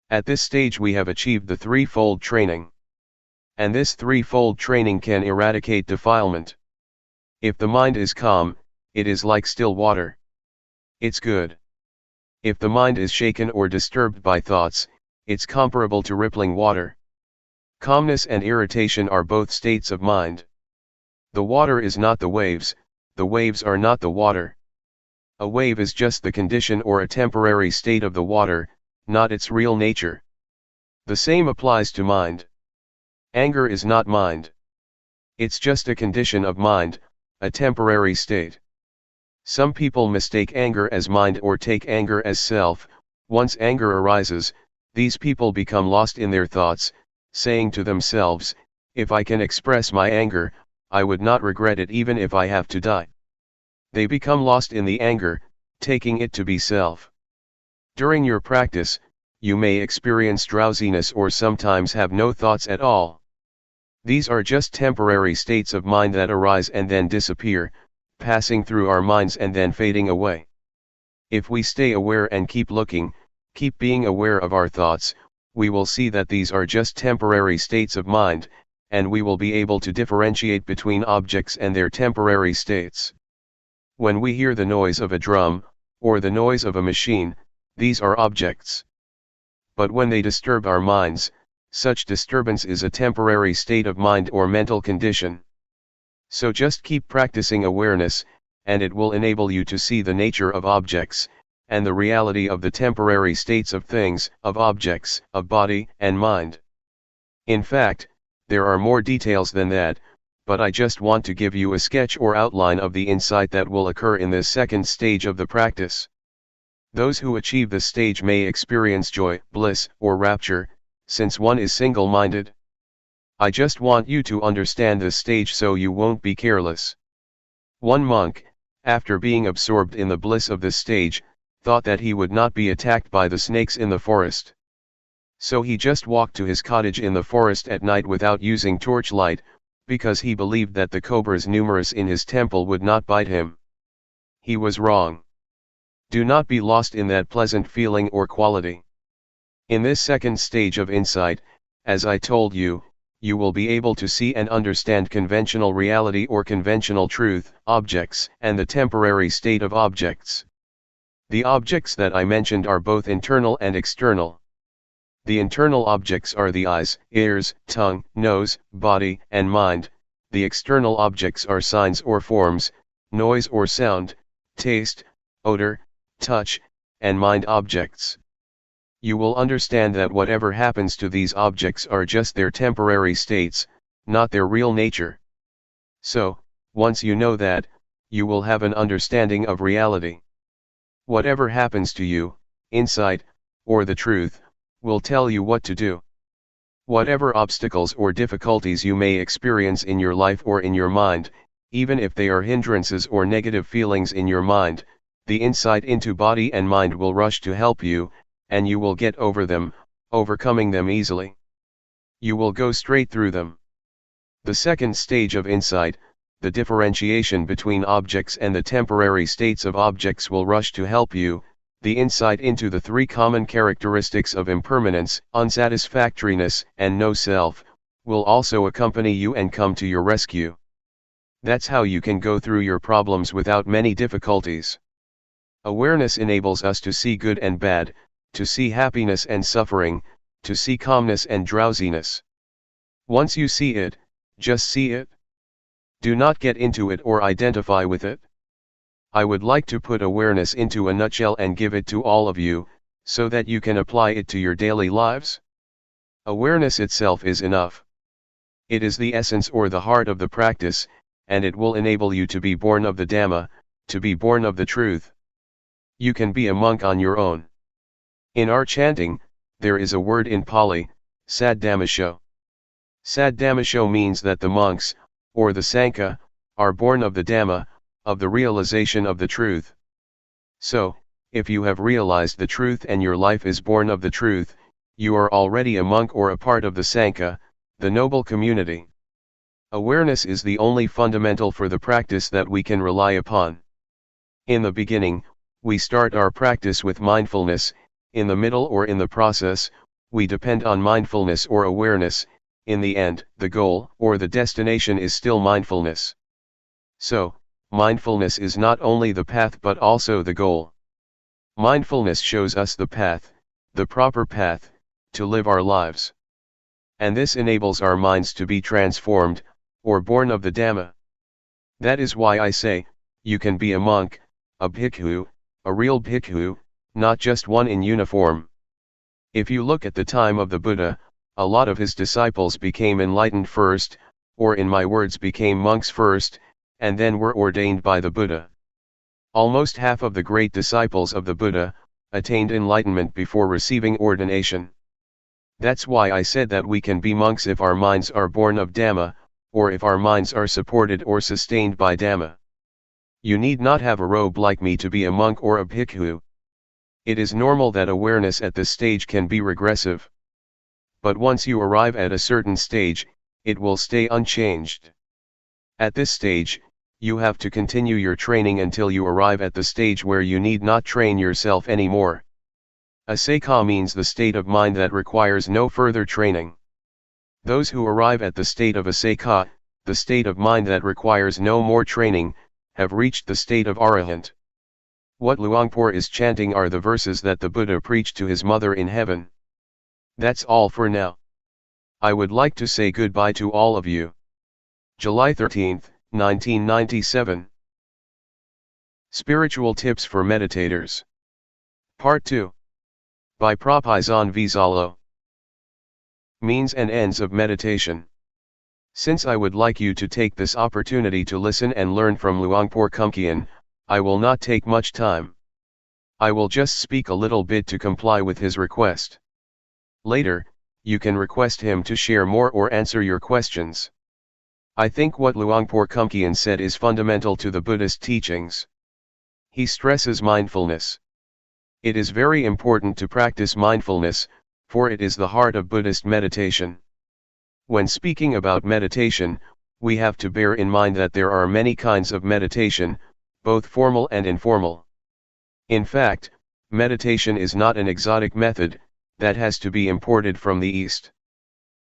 At this stage we have achieved the threefold training. And this threefold training can eradicate defilement. If the mind is calm, it is like still water. It's good. If the mind is shaken or disturbed by thoughts, it's comparable to rippling water. Calmness and irritation are both states of mind. The water is not the waves are not the water. A wave is just the condition or a temporary state of the water, not its real nature. The same applies to mind. Anger is not mind. It's just a condition of mind, a temporary state. Some people mistake anger as mind or take anger as self. Once anger arises, these people become lost in their thoughts, saying to themselves, if I can express my anger, I would not regret it even if I have to die. They become lost in the anger, taking it to be self. During your practice, you may experience drowsiness or sometimes have no thoughts at all. These are just temporary states of mind that arise and then disappear, passing through our minds and then fading away. If we stay aware and keep looking, keep being aware of our thoughts, we will see that these are just temporary states of mind, and we will be able to differentiate between objects and their temporary states. When we hear the noise of a drum, or the noise of a machine, these are objects. But when they disturb our minds, such disturbance is a temporary state of mind or mental condition. So just keep practicing awareness, and it will enable you to see the nature of objects, and the reality of the temporary states of things, of objects, of body and mind. In fact, there are more details than that, but I just want to give you a sketch or outline of the insight that will occur in this second stage of the practice. Those who achieve this stage may experience joy, bliss, or rapture, since one is single-minded. I just want you to understand this stage so you won't be careless. One monk, after being absorbed in the bliss of this stage, thought that he would not be attacked by the snakes in the forest. So he just walked to his cottage in the forest at night without using torchlight, because he believed that the cobras numerous in his temple would not bite him. He was wrong. Do not be lost in that pleasant feeling or quality. In this second stage of insight, as I told you, you will be able to see and understand conventional reality or conventional truth, objects, and the temporary state of objects. The objects that I mentioned are both internal and external. The internal objects are the eyes, ears, tongue, nose, body, and mind. The external objects are signs or forms, noise or sound, taste, odor, touch, and mind objects. You will understand that whatever happens to these objects are just their temporary states, not their real nature. So, once you know that, you will have an understanding of reality. Whatever happens to you, insight, or the truth, will tell you what to do. Whatever obstacles or difficulties you may experience in your life or in your mind, even if they are hindrances or negative feelings in your mind, the insight into body and mind will rush to help you, and you will get over them, overcoming them easily. You will go straight through them. The second stage of insight, the differentiation between objects and the temporary states of objects, will rush to help you. The insight into the three common characteristics of impermanence, unsatisfactoriness, and no self, will also accompany you and come to your rescue. That's how you can go through your problems without many difficulties. Awareness enables us to see good and bad, to see happiness and suffering, to see calmness and drowsiness. Once you see it, just see it. Do not get into it or identify with it. I would like to put awareness into a nutshell and give it to all of you, so that you can apply it to your daily lives. Awareness itself is enough. It is the essence or the heart of the practice, and it will enable you to be born of the Dhamma, to be born of the truth. You can be a monk on your own. In our chanting, there is a word in Pali, Saddhammasho. Saddhammasho means that the monks, or the Sangha, are born of the Dhamma, of the realization of the truth. So, if you have realized the truth and your life is born of the truth, you are already a monk or a part of the Sangha, the noble community. Awareness is the only fundamental for the practice that we can rely upon. In the beginning, we start our practice with mindfulness. In the middle or in the process, we depend on mindfulness or awareness. In the end, the goal or the destination is still mindfulness. So, mindfulness is not only the path but also the goal. Mindfulness shows us the path, the proper path, to live our lives. And this enables our minds to be transformed, or born of the Dhamma. That is why I say, you can be a monk, a bhikkhu, a real bhikkhu, not just one in uniform. If you look at the time of the Buddha, a lot of his disciples became enlightened first, or in my words became monks first, and then were ordained by the Buddha. Almost half of the great disciples of the Buddha attained enlightenment before receiving ordination. That's why I said that we can be monks if our minds are born of Dhamma, or if our minds are supported or sustained by Dhamma. You need not have a robe like me to be a monk or a bhikkhu. It is normal that awareness at this stage can be regressive. But once you arrive at a certain stage, it will stay unchanged. At this stage, you have to continue your training until you arrive at the stage where you need not train yourself anymore. Asakha means the state of mind that requires no further training. Those who arrive at the state of asakha, the state of mind that requires no more training, have reached the state of arahant. What Luangpor is chanting are the verses that the Buddha preached to his mother in heaven. That's all for now. I would like to say goodbye to all of you. July 13, 1997. Spiritual Tips for Meditators. Part 2. By Propizan Vizalo. Means and Ends of Meditation. Since I would like you to take this opportunity to listen and learn from Luangpor Teean, I will not take much time. I will just speak a little bit to comply with his request. Later, you can request him to share more or answer your questions. I think what Luangpor Teean said is fundamental to the Buddhist teachings. He stresses mindfulness. It is very important to practice mindfulness, for it is the heart of Buddhist meditation. When speaking about meditation, we have to bear in mind that there are many kinds of meditation, both formal and informal. In fact, meditation is not an exotic method that has to be imported from the East.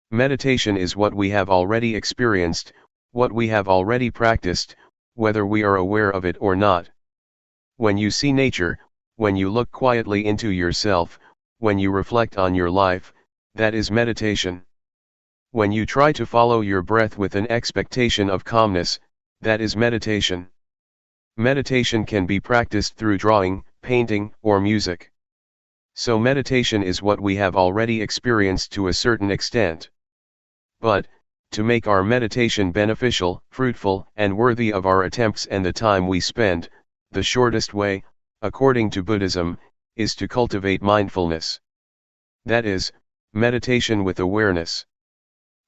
Meditation is what we have already experienced, what we have already practiced, whether we are aware of it or not. When you see nature, when you look quietly into yourself, when you reflect on your life, that is meditation. When you try to follow your breath with an expectation of calmness, that is meditation. Meditation can be practiced through drawing, painting, or music. So meditation is what we have already experienced to a certain extent. But, to make our meditation beneficial, fruitful, and worthy of our attempts and the time we spend, the shortest way, according to Buddhism, is to cultivate mindfulness. That is, meditation with awareness.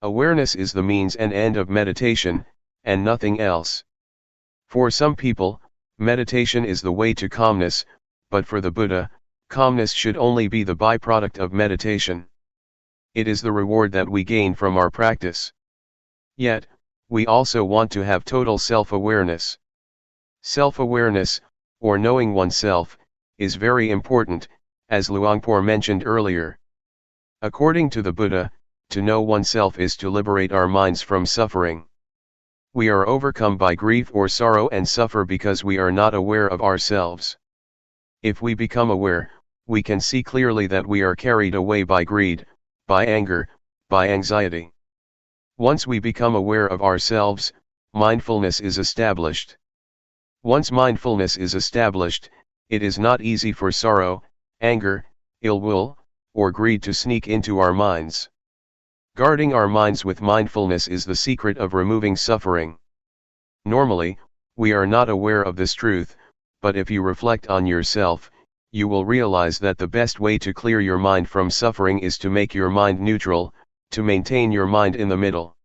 Awareness is the means and end of meditation, and nothing else. For some people, meditation is the way to calmness, but for the Buddha, calmness should only be the byproduct of meditation. It is the reward that we gain from our practice. Yet, we also want to have total self-awareness. Self-awareness, or knowing oneself, is very important, as Luangpor mentioned earlier. According to the Buddha, to know oneself is to liberate our minds from suffering. We are overcome by grief or sorrow and suffer because we are not aware of ourselves. If we become aware, we can see clearly that we are carried away by greed, by anger, by anxiety. Once we become aware of ourselves, mindfulness is established. Once mindfulness is established, it is not easy for sorrow, anger, ill will, or greed to sneak into our minds. Guarding our minds with mindfulness is the secret of removing suffering. Normally, we are not aware of this truth, but if you reflect on yourself, you will realize that the best way to clear your mind from suffering is to make your mind neutral, to maintain your mind in the middle.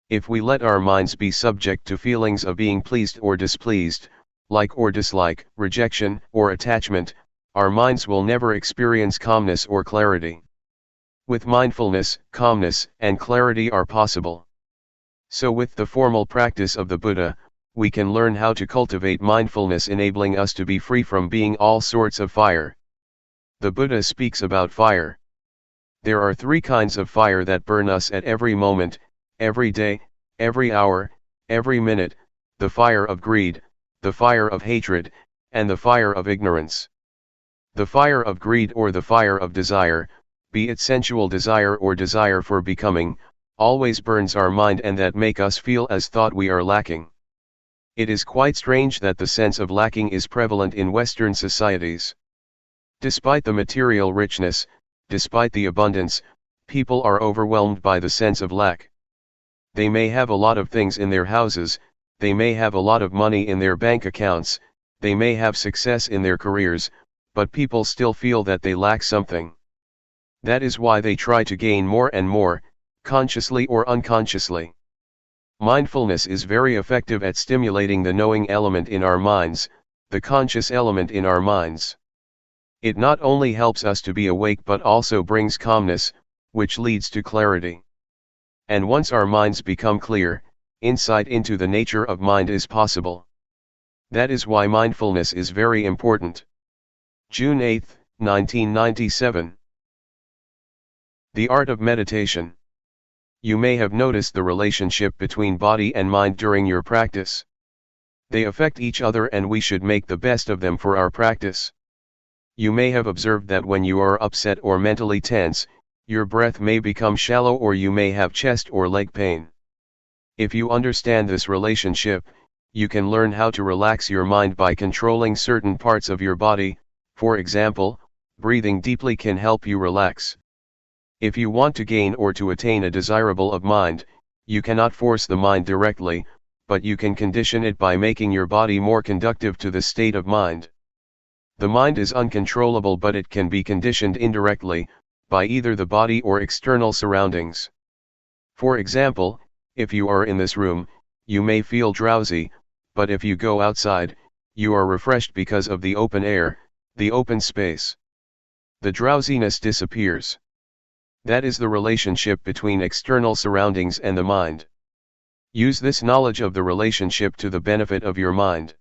If we let our minds be subject to feelings of being pleased or displeased, like or dislike, rejection or attachment, our minds will never experience calmness or clarity. With mindfulness, calmness and clarity are possible. So with the formal practice of the Buddha, we can learn how to cultivate mindfulness, enabling us to be free from being all sorts of fire. The Buddha speaks about fire. There are three kinds of fire that burn us at every moment, every day, every hour, every minute: the fire of greed, the fire of hatred, and the fire of ignorance. The fire of greed or the fire of desire, be it sensual desire or desire for becoming, always burns our mind and that make us feel as thought we are lacking. It is quite strange that the sense of lacking is prevalent in Western societies. Despite the material richness, despite the abundance, people are overwhelmed by the sense of lack. They may have a lot of things in their houses, they may have a lot of money in their bank accounts, they may have success in their careers, but people still feel that they lack something. That is why they try to gain more and more, consciously or unconsciously. Mindfulness is very effective at stimulating the knowing element in our minds, the conscious element in our minds. It not only helps us to be awake but also brings calmness, which leads to clarity. And once our minds become clear, insight into the nature of mind is possible. That is why mindfulness is very important. June 8, 1997. The Art of Meditation. You may have noticed the relationship between body and mind during your practice. They affect each other and we should make the best of them for our practice. You may have observed that when you are upset or mentally tense, your breath may become shallow or you may have chest or leg pain. If you understand this relationship, you can learn how to relax your mind by controlling certain parts of your body. For example, breathing deeply can help you relax. If you want to gain or to attain a desirable of mind, you cannot force the mind directly, but you can condition it by making your body more conducive to the state of mind. The mind is uncontrollable, but it can be conditioned indirectly, by either the body or external surroundings. For example, if you are in this room, you may feel drowsy, but if you go outside, you are refreshed because of the open air, the open space. The drowsiness disappears. That is the relationship between external surroundings and the mind. Use this knowledge of the relationship to the benefit of your mind.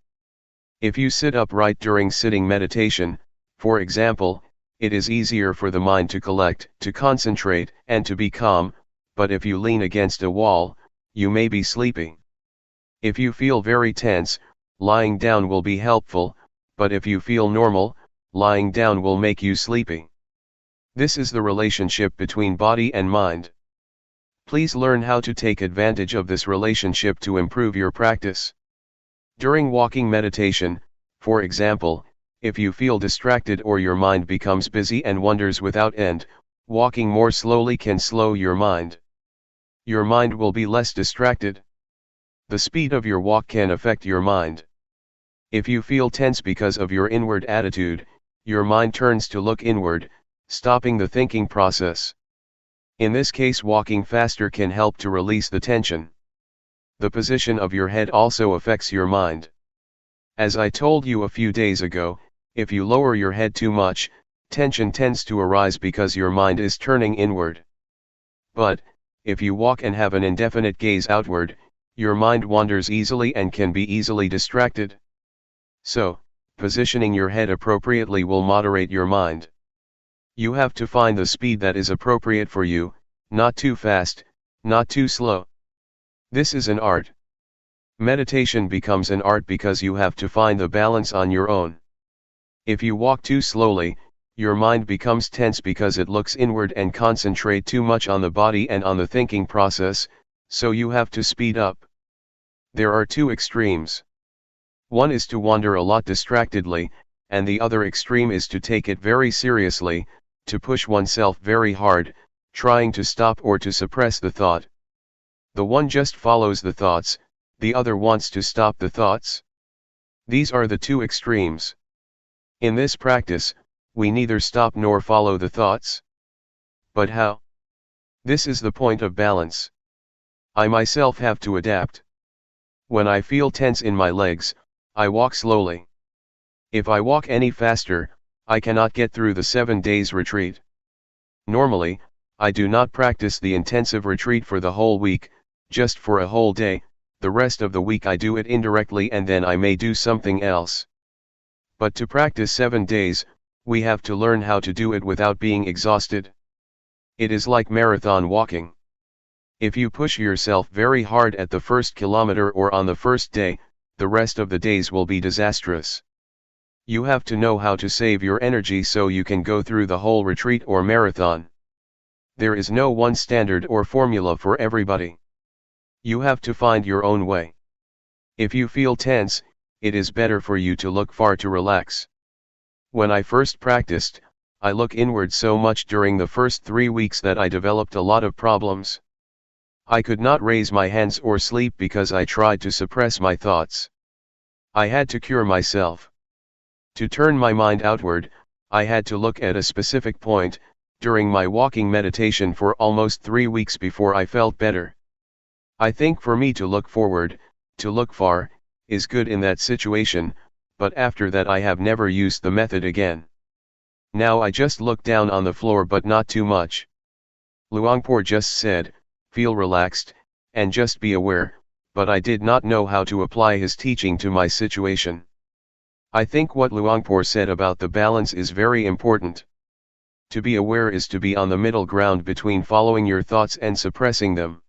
If you sit upright during sitting meditation, for example, it is easier for the mind to collect, to concentrate, and to be calm, but if you lean against a wall, you may be sleepy. If you feel very tense, lying down will be helpful, but if you feel normal, lying down will make you sleepy. This is the relationship between body and mind. Please learn how to take advantage of this relationship to improve your practice. During walking meditation, for example, if you feel distracted or your mind becomes busy and wanders without end, walking more slowly can slow your mind. Your mind will be less distracted. The speed of your walk can affect your mind. If you feel tense because of your inward attitude, your mind turns to look inward, stopping the thinking process. In this case, walking faster can help to release the tension. The position of your head also affects your mind. As I told you a few days ago, if you lower your head too much, tension tends to arise because your mind is turning inward. But, if you walk and have an indefinite gaze outward, your mind wanders easily and can be easily distracted. So, positioning your head appropriately will moderate your mind. You have to find the speed that is appropriate for you, not too fast, not too slow. This is an art. Meditation becomes an art because you have to find the balance on your own. If you walk too slowly, your mind becomes tense because it looks inward and concentrate too much on the body and on the thinking process, so you have to speed up. There are two extremes. One is to wander a lot distractedly, and the other extreme is to take it very seriously, to push oneself very hard, trying to stop or to suppress the thought. The one just follows the thoughts, the other wants to stop the thoughts. These are the two extremes. In this practice, we neither stop nor follow the thoughts. But how? This is the point of balance. I myself have to adapt. When I feel tense in my legs, I walk slowly. If I walk any faster, I cannot get through the 7 days retreat. Normally, I do not practice the intensive retreat for the whole week, just for a whole day. The rest of the week I do it indirectly and then I may do something else. But to practice 7 days, we have to learn how to do it without being exhausted. It is like marathon walking. If you push yourself very hard at the first kilometer or on the first day, the rest of the days will be disastrous. You have to know how to save your energy so you can go through the whole retreat or marathon. There is no one standard or formula for everybody. You have to find your own way. If you feel tense, it is better for you to look far to relax. When I first practiced, I look inward so much during the first 3 weeks that I developed a lot of problems. I could not raise my hands or sleep because I tried to suppress my thoughts. I had to cure myself. To turn my mind outward, I had to look at a specific point, during my walking meditation for almost 3 weeks before I felt better. I think for me to look forward, to look far, is good in that situation, but after that I have never used the method again. Now I just look down on the floor but not too much. Luangpor just said, feel relaxed, and just be aware, but I did not know how to apply his teaching to my situation. I think what Luangpor said about the balance is very important. To be aware is to be on the middle ground between following your thoughts and suppressing them.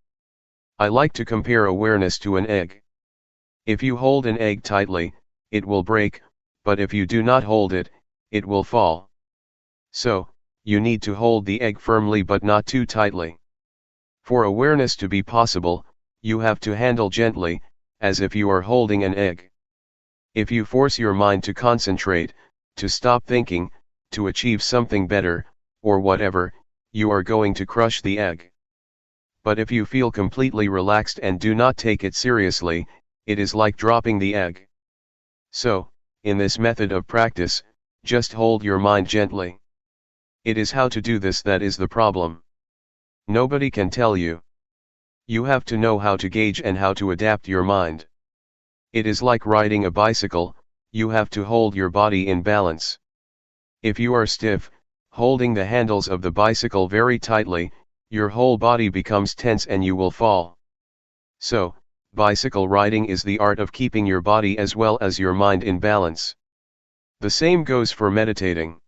I like to compare awareness to an egg. If you hold an egg tightly, it will break, but if you do not hold it, it will fall. So, you need to hold the egg firmly but not too tightly. For awareness to be possible, you have to handle gently, as if you are holding an egg. If you force your mind to concentrate, to stop thinking, to achieve something better, or whatever, you are going to crush the egg. But if you feel completely relaxed and do not take it seriously, it is like dropping the egg. So, in this method of practice, just hold your mind gently. It is how to do this that is the problem. Nobody can tell you. You have to know how to gauge and how to adapt your mind. It is like riding a bicycle, you have to hold your body in balance. If you are stiff, holding the handles of the bicycle very tightly, your whole body becomes tense and you will fall. So, bicycle riding is the art of keeping your body as well as your mind in balance. The same goes for meditating.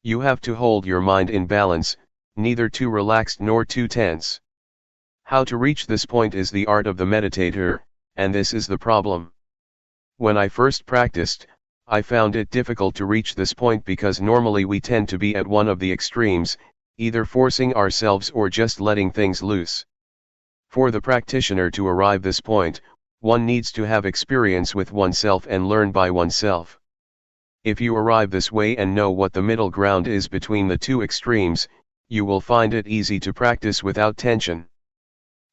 You have to hold your mind in balance, neither too relaxed nor too tense. How to reach this point is the art of the meditator, and this is the problem. When I first practiced, I found it difficult to reach this point because normally we tend to be at one of the extremes, either forcing ourselves or just letting things loose. For the practitioner to arrive this point, one needs to have experience with oneself and learn by oneself. If you arrive this way and know what the middle ground is between the two extremes, you will find it easy to practice without tension.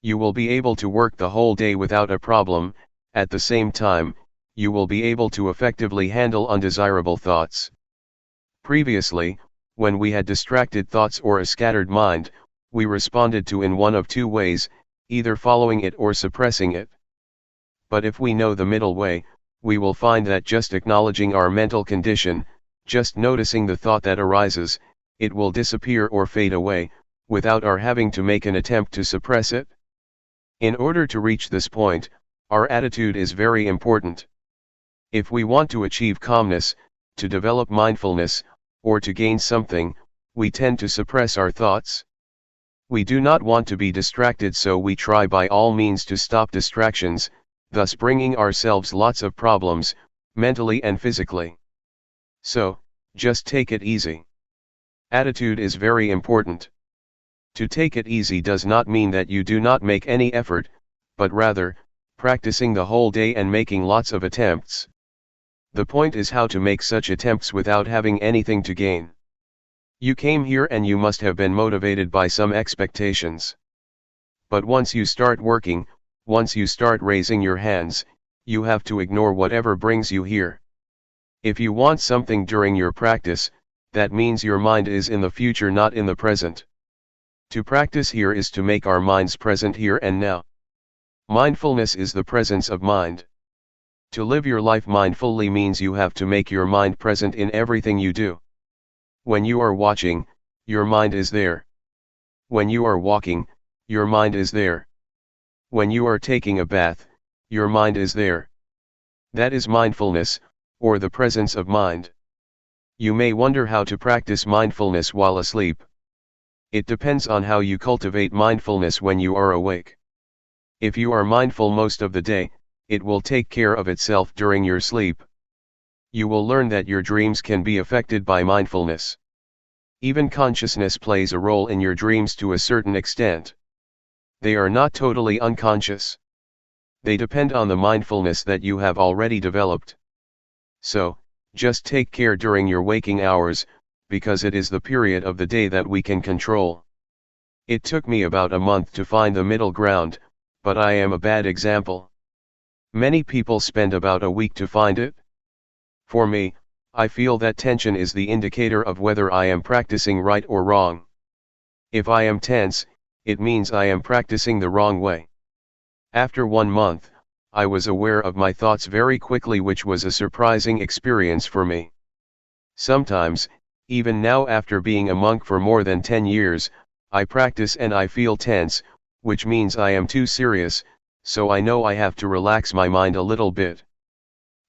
You will be able to work the whole day without a problem. At the same time, you will be able to effectively handle undesirable thoughts. Previously, when we had distracted thoughts or a scattered mind, we responded to in one of two ways, either following it or suppressing it. But if we know the middle way, we will find that just acknowledging our mental condition, just noticing the thought that arises, it will disappear or fade away, without our having to make an attempt to suppress it. In order to reach this point, our attitude is very important. If we want to achieve calmness, to develop mindfulness, or to gain something, we tend to suppress our thoughts. We do not want to be distracted, so we try by all means to stop distractions, thus bringing ourselves lots of problems, mentally and physically. So, just take it easy. Attitude is very important. To take it easy does not mean that you do not make any effort, but rather, practicing the whole day and making lots of attempts. The point is how to make such attempts without having anything to gain. You came here and you must have been motivated by some expectations. But once you start working, once you start raising your hands, you have to ignore whatever brings you here. If you want something during your practice, that means your mind is in the future, not in the present. To practice here is to make our minds present here and now. Mindfulness is the presence of mind. To live your life mindfully means you have to make your mind present in everything you do. When you are watching, your mind is there. When you are walking, your mind is there. When you are taking a bath, your mind is there. That is mindfulness, or the presence of mind. You may wonder how to practice mindfulness while asleep. It depends on how you cultivate mindfulness when you are awake. If you are mindful most of the day, it will take care of itself during your sleep. You will learn that your dreams can be affected by mindfulness. Even consciousness plays a role in your dreams to a certain extent. They are not totally unconscious. They depend on the mindfulness that you have already developed. So, just take care during your waking hours, because it is the period of the day that we can control. It took me about a month to find the middle ground, but I am a bad example. Many people spend about a week to find it. For me, I feel that tension is the indicator of whether I am practicing right or wrong. If I am tense, it means I am practicing the wrong way. After 1 month, I was aware of my thoughts very quickly, which was a surprising experience for me. Sometimes, even now after being a monk for more than 10 years, I practice and I feel tense, which means I am too serious, so I know I have to relax my mind a little bit.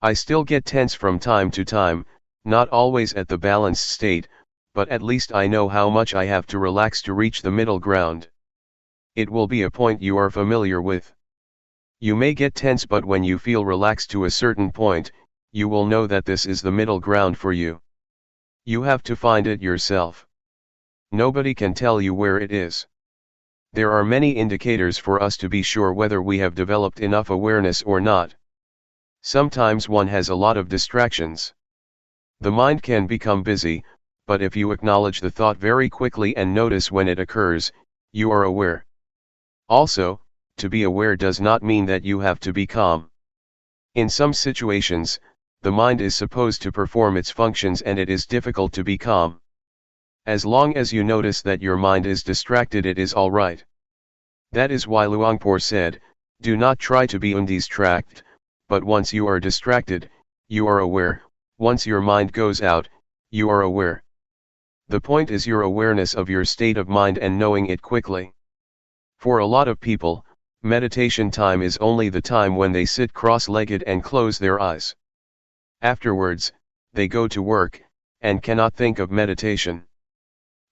I still get tense from time to time, not always at the balanced state, but at least I know how much I have to relax to reach the middle ground. It will be a point you are familiar with. You may get tense, but when you feel relaxed to a certain point, you will know that this is the middle ground for you. You have to find it yourself. Nobody can tell you where it is. There are many indicators for us to be sure whether we have developed enough awareness or not. Sometimes one has a lot of distractions. The mind can become busy, but if you acknowledge the thought very quickly and notice when it occurs, you are aware. Also, to be aware does not mean that you have to be calm. In some situations, the mind is supposed to perform its functions and it is difficult to be calm. As long as you notice that your mind is distracted, it is all right. That is why Luangpor said, do not try to be undistracted, but once you are distracted, you are aware. Once your mind goes out, you are aware. The point is your awareness of your state of mind and knowing it quickly. For a lot of people, meditation time is only the time when they sit cross-legged and close their eyes. Afterwards, they go to work, and cannot think of meditation.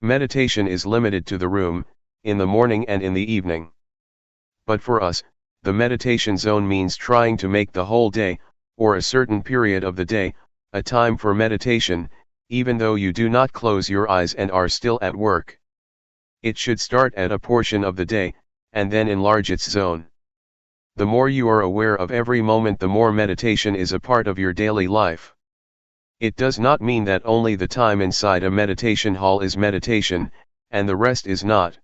Meditation is limited to the room, in the morning and in the evening. But for us, the meditation zone means trying to make the whole day, or a certain period of the day, a time for meditation, even though you do not close your eyes and are still at work. It should start at a portion of the day, and then enlarge its zone. The more you are aware of every moment, the more meditation is a part of your daily life. It does not mean that only the time inside a meditation hall is meditation, and the rest is not.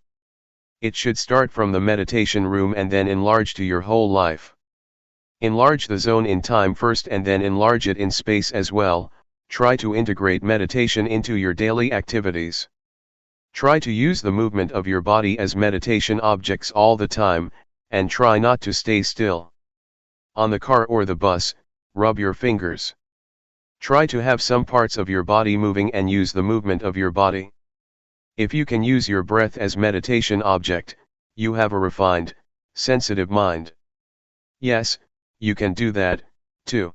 It should start from the meditation room and then enlarge to your whole life. Enlarge the zone in time first and then enlarge it in space as well. Try to integrate meditation into your daily activities. Try to use the movement of your body as meditation objects all the time, and try not to stay still. On the car or the bus, rub your fingers. Try to have some parts of your body moving and use the movement of your body. If you can use your breath as meditation object, you have a refined, sensitive mind. Yes, you can do that, too.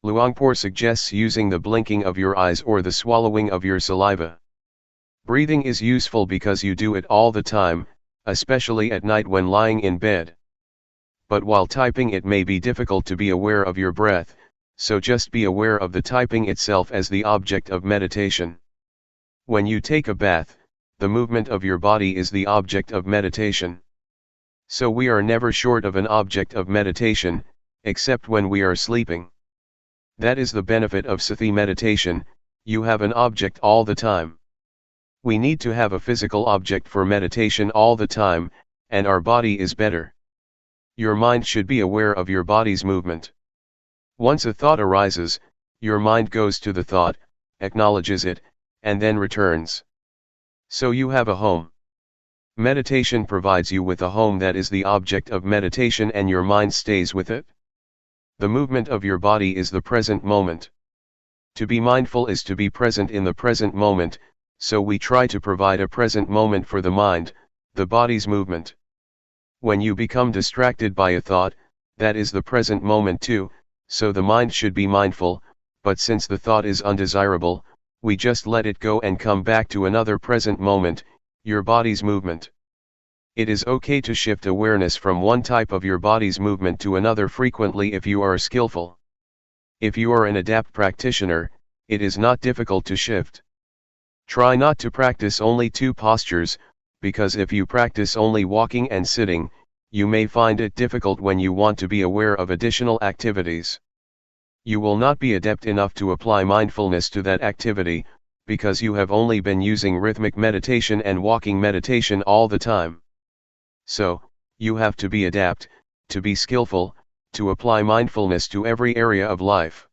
Luangpor suggests using the blinking of your eyes or the swallowing of your saliva. Breathing is useful because you do it all the time, especially at night when lying in bed. But while typing, it may be difficult to be aware of your breath, so just be aware of the typing itself as the object of meditation. When you take a bath, the movement of your body is the object of meditation. So we are never short of an object of meditation, except when we are sleeping. That is the benefit of Sati meditation, you have an object all the time. We need to have a physical object for meditation all the time, and our body is better. Your mind should be aware of your body's movement. Once a thought arises, your mind goes to the thought, acknowledges it, and then returns. So you have a home. Meditation provides you with a home that is the object of meditation and your mind stays with it. The movement of your body is the present moment. To be mindful is to be present in the present moment, so we try to provide a present moment for the mind, the body's movement. When you become distracted by a thought, that is the present moment too, so the mind should be mindful, but since the thought is undesirable, we just let it go and come back to another present moment, your body's movement. It is okay to shift awareness from one type of your body's movement to another frequently if you are skillful. If you are an adept practitioner, it is not difficult to shift. Try not to practice only two postures, because if you practice only walking and sitting, you may find it difficult when you want to be aware of additional activities. You will not be adept enough to apply mindfulness to that activity, because you have only been using rhythmic meditation and walking meditation all the time. So, you have to be adept, to be skillful, to apply mindfulness to every area of life.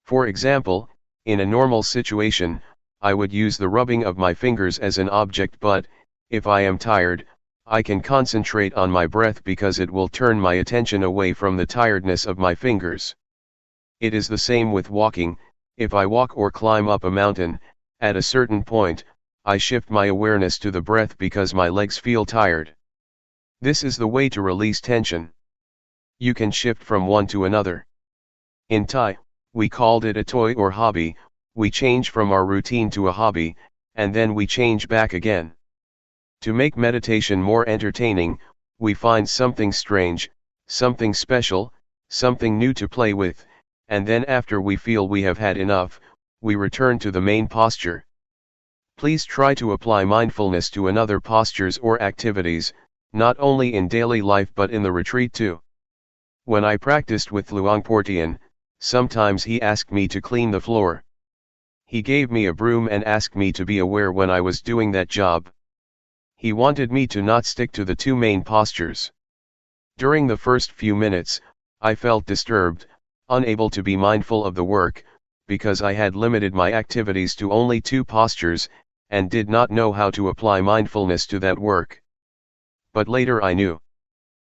For example, in a normal situation, I would use the rubbing of my fingers as an object, but, if I am tired, I can concentrate on my breath because it will turn my attention away from the tiredness of my fingers. It is the same with walking. If I walk or climb up a mountain, at a certain point, I shift my awareness to the breath because my legs feel tired. This is the way to release tension. You can shift from one to another. In Thai, we called it a toy or hobby. We change from our routine to a hobby, and then we change back again. To make meditation more entertaining, we find something strange, something special, something new to play with, and then after we feel we have had enough, we return to the main posture. Please try to apply mindfulness to another postures or activities, not only in daily life but in the retreat too. When I practiced with Luangpor Teean, sometimes he asked me to clean the floor. He gave me a broom and asked me to be aware when I was doing that job. He wanted me to not stick to the two main postures. During the first few minutes, I felt disturbed, unable to be mindful of the work, because I had limited my activities to only two postures, and did not know how to apply mindfulness to that work. But later I knew.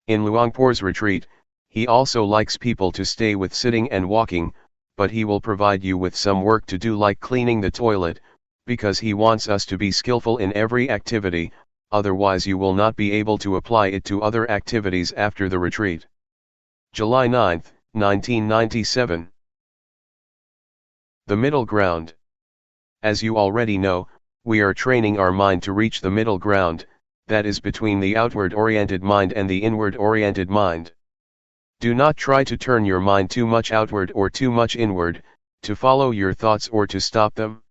In Luangpor's retreat, he also likes people to stay with sitting and walking, but he will provide you with some work to do like cleaning the toilet, because he wants us to be skillful in every activity, otherwise you will not be able to apply it to other activities after the retreat. July 9, 1997. The middle ground. As you already know, we are training our mind to reach the middle ground, that is between the outward-oriented mind and the inward-oriented mind. Do not try to turn your mind too much outward or too much inward, to follow your thoughts or to stop them.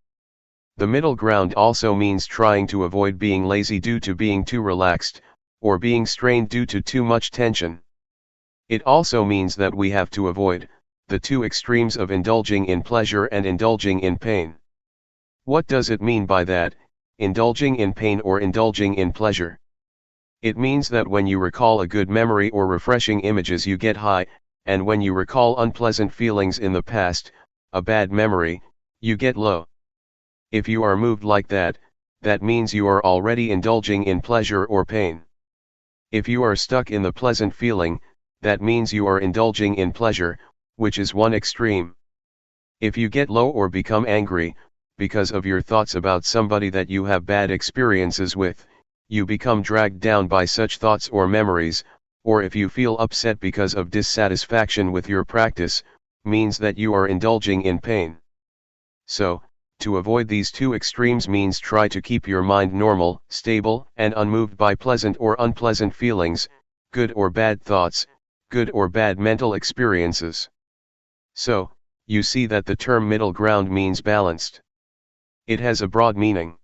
The middle ground also means trying to avoid being lazy due to being too relaxed, or being strained due to too much tension. It also means that we have to avoid the two extremes of indulging in pleasure and indulging in pain. What does it mean by that, indulging in pain or indulging in pleasure? It means that when you recall a good memory or refreshing images you get high, and when you recall unpleasant feelings in the past, a bad memory, you get low. If you are moved like that, that means you are already indulging in pleasure or pain. If you are stuck in the pleasant feeling, that means you are indulging in pleasure, which is one extreme. If you get low or become angry, because of your thoughts about somebody that you have bad experiences with, you become dragged down by such thoughts or memories, or if you feel upset because of dissatisfaction with your practice, means that you are indulging in pain. So, to avoid these two extremes means try to keep your mind normal, stable, and unmoved by pleasant or unpleasant feelings, good or bad thoughts, good or bad mental experiences. So, you see that the term middle ground means balanced. It has a broad meaning.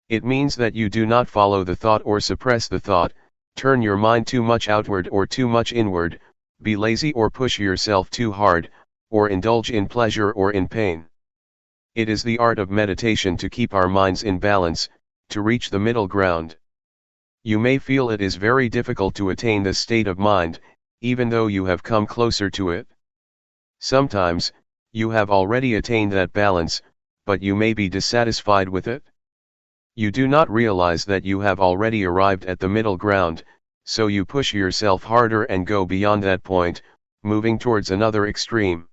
It means that you do not follow the thought or suppress the thought, turn your mind too much outward or too much inward, be lazy or push yourself too hard, or indulge in pleasure or in pain. It is the art of meditation to keep our minds in balance, to reach the middle ground. You may feel it is very difficult to attain this state of mind, even though you have come closer to it. Sometimes, you have already attained that balance, but you may be dissatisfied with it. You do not realize that you have already arrived at the middle ground, so you push yourself harder and go beyond that point, moving towards another extreme.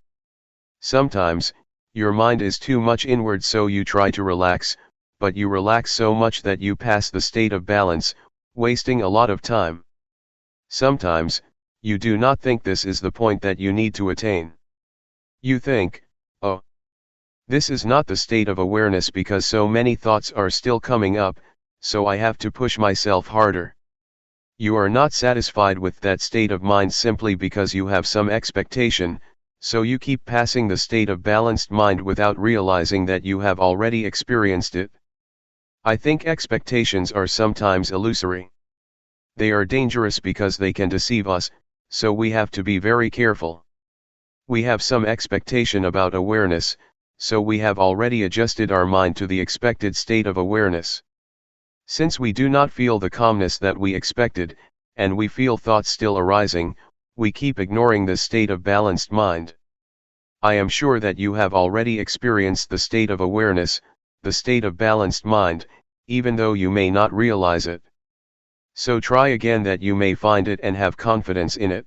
Sometimes, your mind is too much inward so you try to relax, but you relax so much that you pass the state of balance, wasting a lot of time. Sometimes, you do not think this is the point that you need to attain. You think, oh, this is not the state of awareness because so many thoughts are still coming up, so I have to push myself harder. You are not satisfied with that state of mind simply because you have some expectation, so you keep passing the state of balanced mind without realizing that you have already experienced it. I think expectations are sometimes illusory. They are dangerous because they can deceive us, so we have to be very careful. We have some expectation about awareness, so we have already adjusted our mind to the expected state of awareness. Since we do not feel the calmness that we expected, and we feel thoughts still arising, we keep ignoring this state of balanced mind. I am sure that you have already experienced the state of awareness, the state of balanced mind, even though you may not realize it. So try again that you may find it and have confidence in it.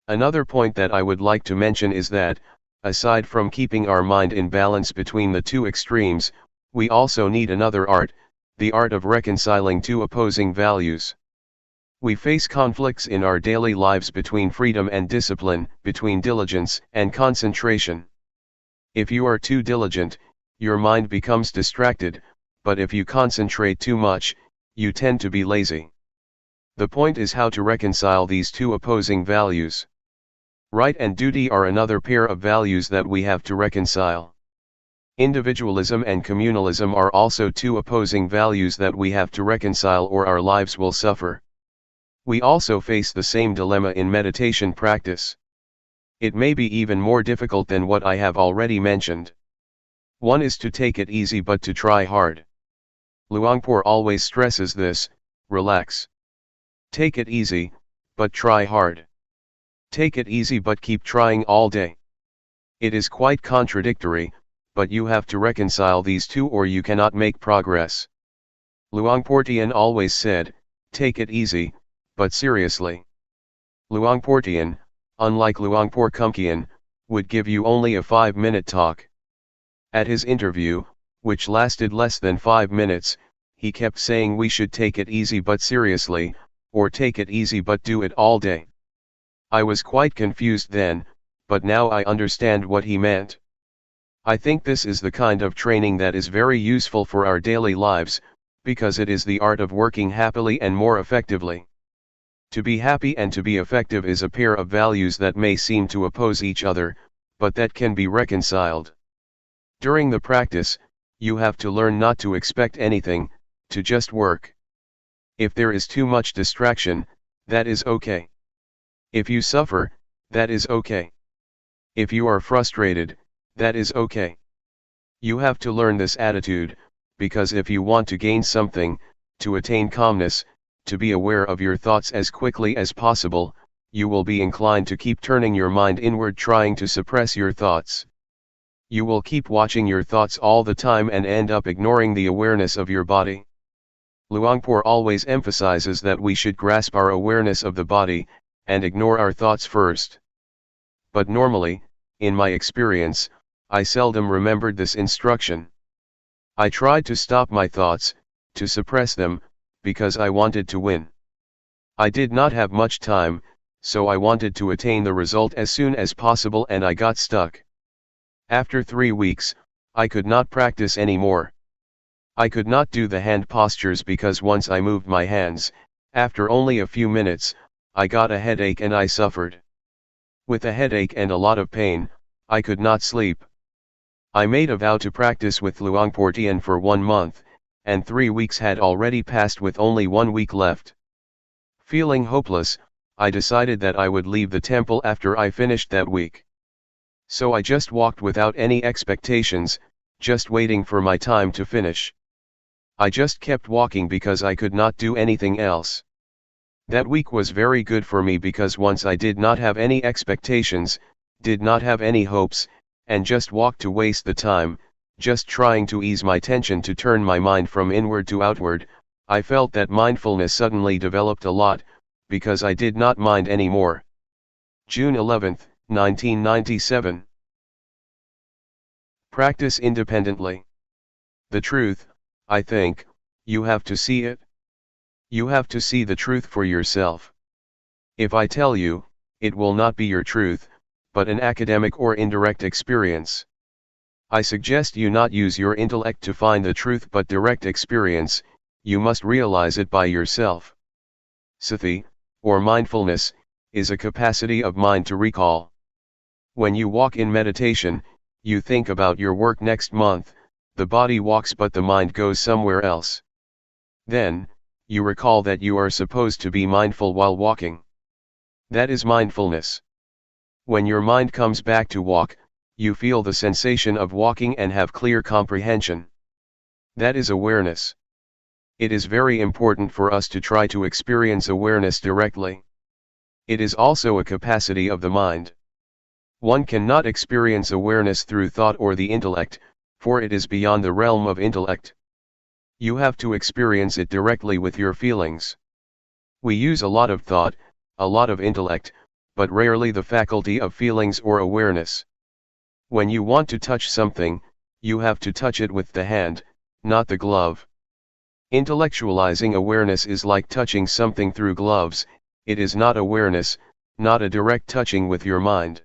Another point that I would like to mention is that, aside from keeping our mind in balance between the two extremes, we also need another art, the art of reconciling two opposing values. We face conflicts in our daily lives between freedom and discipline, between diligence and concentration. If you are too diligent, your mind becomes distracted, but if you concentrate too much, you tend to be lazy. The point is how to reconcile these two opposing values. Right and duty are another pair of values that we have to reconcile. Individualism and communalism are also two opposing values that we have to reconcile or our lives will suffer. We also face the same dilemma in meditation practice. It may be even more difficult than what I have already mentioned. One is to take it easy but to try hard. Luangpor always stresses this: relax. Take it easy, but try hard. Take it easy but keep trying all day. It is quite contradictory, but you have to reconcile these two or you cannot make progress. Luangpor Teean always said, take it easy, but seriously. Luangpor Teean, unlike Luangpor Teean, would give you only a 5-minute talk. At his interview, which lasted less than 5 minutes, he kept saying we should take it easy but seriously, or take it easy but do it all day. I was quite confused then, but now I understand what he meant. I think this is the kind of training that is very useful for our daily lives, because it is the art of working happily and more effectively. To be happy and to be effective is a pair of values that may seem to oppose each other, but that can be reconciled. During the practice, you have to learn not to expect anything, to just work. If there is too much distraction, that is okay. If you suffer, that is okay. If you are frustrated, that is okay. You have to learn this attitude, because if you want to gain something, to attain calmness, to be aware of your thoughts as quickly as possible, you will be inclined to keep turning your mind inward trying to suppress your thoughts. You will keep watching your thoughts all the time and end up ignoring the awareness of your body. Luangpor always emphasizes that we should grasp our awareness of the body, and ignore our thoughts first. But normally, in my experience, I seldom remembered this instruction. I tried to stop my thoughts, to suppress them, because I wanted to win. I did not have much time, so I wanted to attain the result as soon as possible and I got stuck. After 3 weeks, I could not practice anymore. I could not do the hand postures because once I moved my hands, after only a few minutes, I got a headache and I suffered. With a headache and a lot of pain, I could not sleep. I made a vow to practice with Luangpor Teean for 1 month, and 3 weeks had already passed with only 1 week left. Feeling hopeless, I decided that I would leave the temple after I finished that week. So I just walked without any expectations, just waiting for my time to finish. I just kept walking because I could not do anything else. That week was very good for me because once I did not have any expectations, did not have any hopes, and just walked to waste the time, just trying to ease my tension to turn my mind from inward to outward, I felt that mindfulness suddenly developed a lot, because I did not mind anymore. June 11, 1997. Practice independently. The truth, I think, you have to see it. You have to see the truth for yourself. If I tell you, it will not be your truth, but an academic or indirect experience. I suggest you not use your intellect to find the truth but direct experience, you must realize it by yourself. Sati, or mindfulness, is a capacity of mind to recall. When you walk in meditation, you think about your work next month, the body walks but the mind goes somewhere else. Then, you recall that you are supposed to be mindful while walking. That is mindfulness. When your mind comes back to walk, you feel the sensation of walking and have clear comprehension. That is awareness. It is very important for us to try to experience awareness directly. It is also a capacity of the mind. One cannot experience awareness through thought or the intellect, for it is beyond the realm of intellect. You have to experience it directly with your feelings. We use a lot of thought, a lot of intellect, but rarely the faculty of feelings or awareness. When you want to touch something, you have to touch it with the hand, not the glove. Intellectualizing awareness is like touching something through gloves, it is not awareness, not a direct touching with your mind.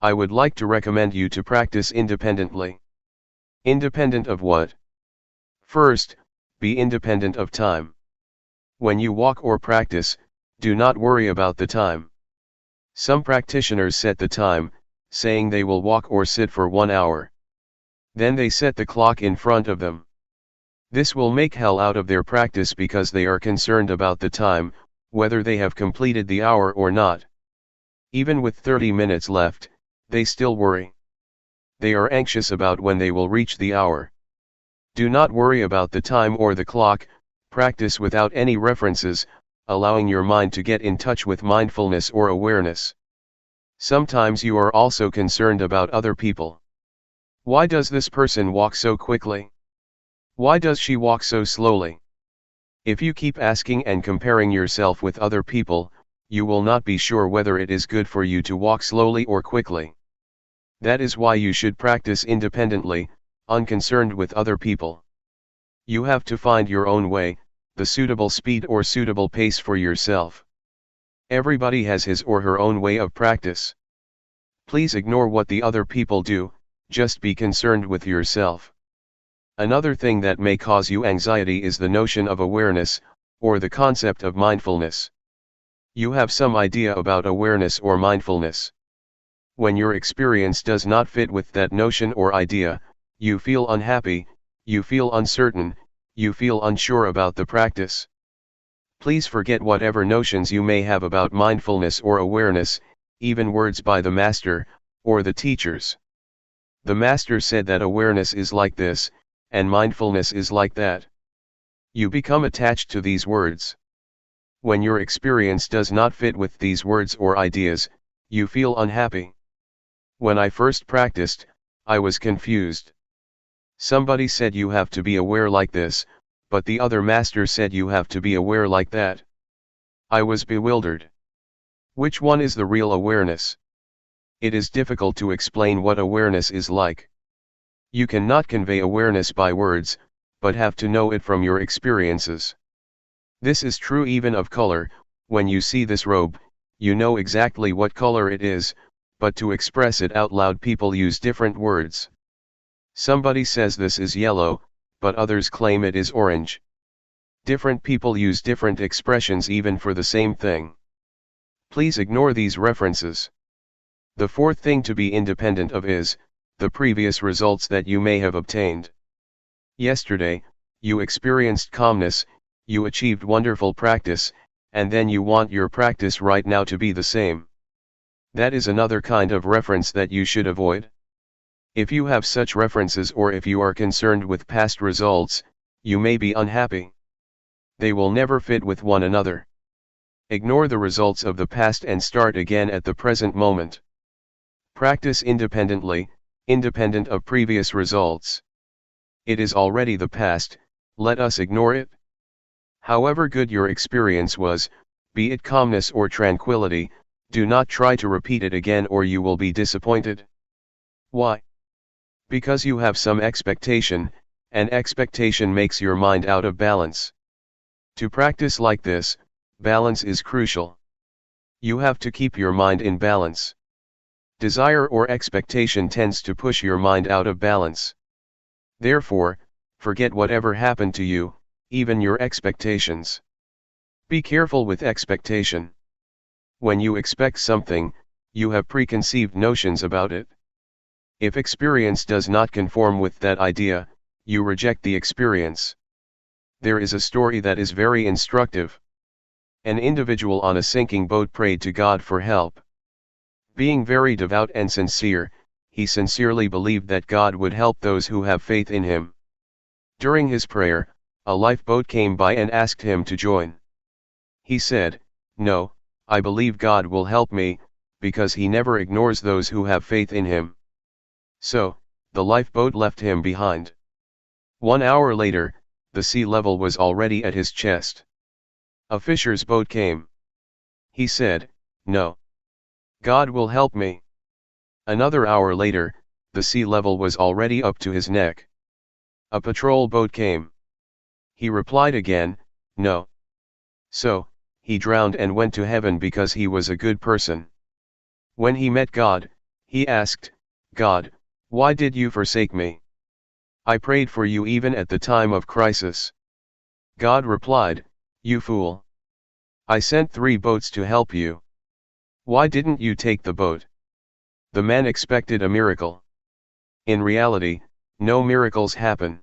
I would like to recommend you to practice independently. Independent of what? First, be independent of time. When you walk or practice, do not worry about the time. Some practitioners set the time, saying they will walk or sit for 1 hour. Then they set the clock in front of them. This will make hell out of their practice because they are concerned about the time, whether they have completed the hour or not. Even with 30 minutes left, they still worry. They are anxious about when they will reach the hour. Do not worry about the time or the clock, practice without any references, allowing your mind to get in touch with mindfulness or awareness. Sometimes you are also concerned about other people. Why does this person walk so quickly? Why does she walk so slowly? If you keep asking and comparing yourself with other people, you will not be sure whether it is good for you to walk slowly or quickly. That is why you should practice independently, unconcerned with other people. You have to find your own way, the suitable speed or suitable pace for yourself. Everybody has his or her own way of practice. Please ignore what the other people do, just be concerned with yourself. Another thing that may cause you anxiety is the notion of awareness, or the concept of mindfulness. You have some idea about awareness or mindfulness. When your experience does not fit with that notion or idea, you feel unhappy, you feel uncertain, you feel unsure about the practice. Please forget whatever notions you may have about mindfulness or awareness, even words by the master, or the teachers. The master said that awareness is like this, and mindfulness is like that. You become attached to these words. When your experience does not fit with these words or ideas, you feel unhappy. When I first practiced, I was confused. Somebody said you have to be aware like this, but the other master said you have to be aware like that. I was bewildered. Which one is the real awareness? It is difficult to explain what awareness is like. You cannot convey awareness by words, but have to know it from your experiences. This is true even of color. When you see this robe, you know exactly what color it is, but to express it out loud people use different words. Somebody says this is yellow, but others claim it is orange. Different people use different expressions even for the same thing. Please ignore these references. The fourth thing to be independent of is the previous results that you may have obtained. Yesterday, you experienced calmness, you achieved wonderful practice, and then you want your practice right now to be the same. That is another kind of reference that you should avoid. If you have such references or if you are concerned with past results, you may be unhappy. They will never fit with one another. Ignore the results of the past and start again at the present moment. Practice independently, independent of previous results. It is already the past, let us ignore it. However good your experience was, be it calmness or tranquility, do not try to repeat it again or you will be disappointed. Why? Because you have some expectation, and expectation makes your mind out of balance. To practice like this, balance is crucial. You have to keep your mind in balance. Desire or expectation tends to push your mind out of balance. Therefore, forget whatever happened to you, even your expectations. Be careful with expectation. When you expect something, you have preconceived notions about it. If experience does not conform with that idea, you reject the experience. There is a story that is very instructive. An individual on a sinking boat prayed to God for help. Being very devout and sincere, he sincerely believed that God would help those who have faith in him. During his prayer, a lifeboat came by and asked him to join. He said, "No, I believe God will help me, because he never ignores those who have faith in him." So, the lifeboat left him behind. 1 hour later, the sea level was already at his chest. A fisher's boat came. He said, "No. God will help me." Another hour later, the sea level was already up to his neck. A patrol boat came. He replied again, "No." So, he drowned and went to heaven because he was a good person. When he met God, he asked, "God, why did you forsake me? I prayed for you even at the time of crisis." God replied, "You fool. I sent 3 boats to help you. Why didn't you take the boat?" The man expected a miracle. In reality, no miracles happen.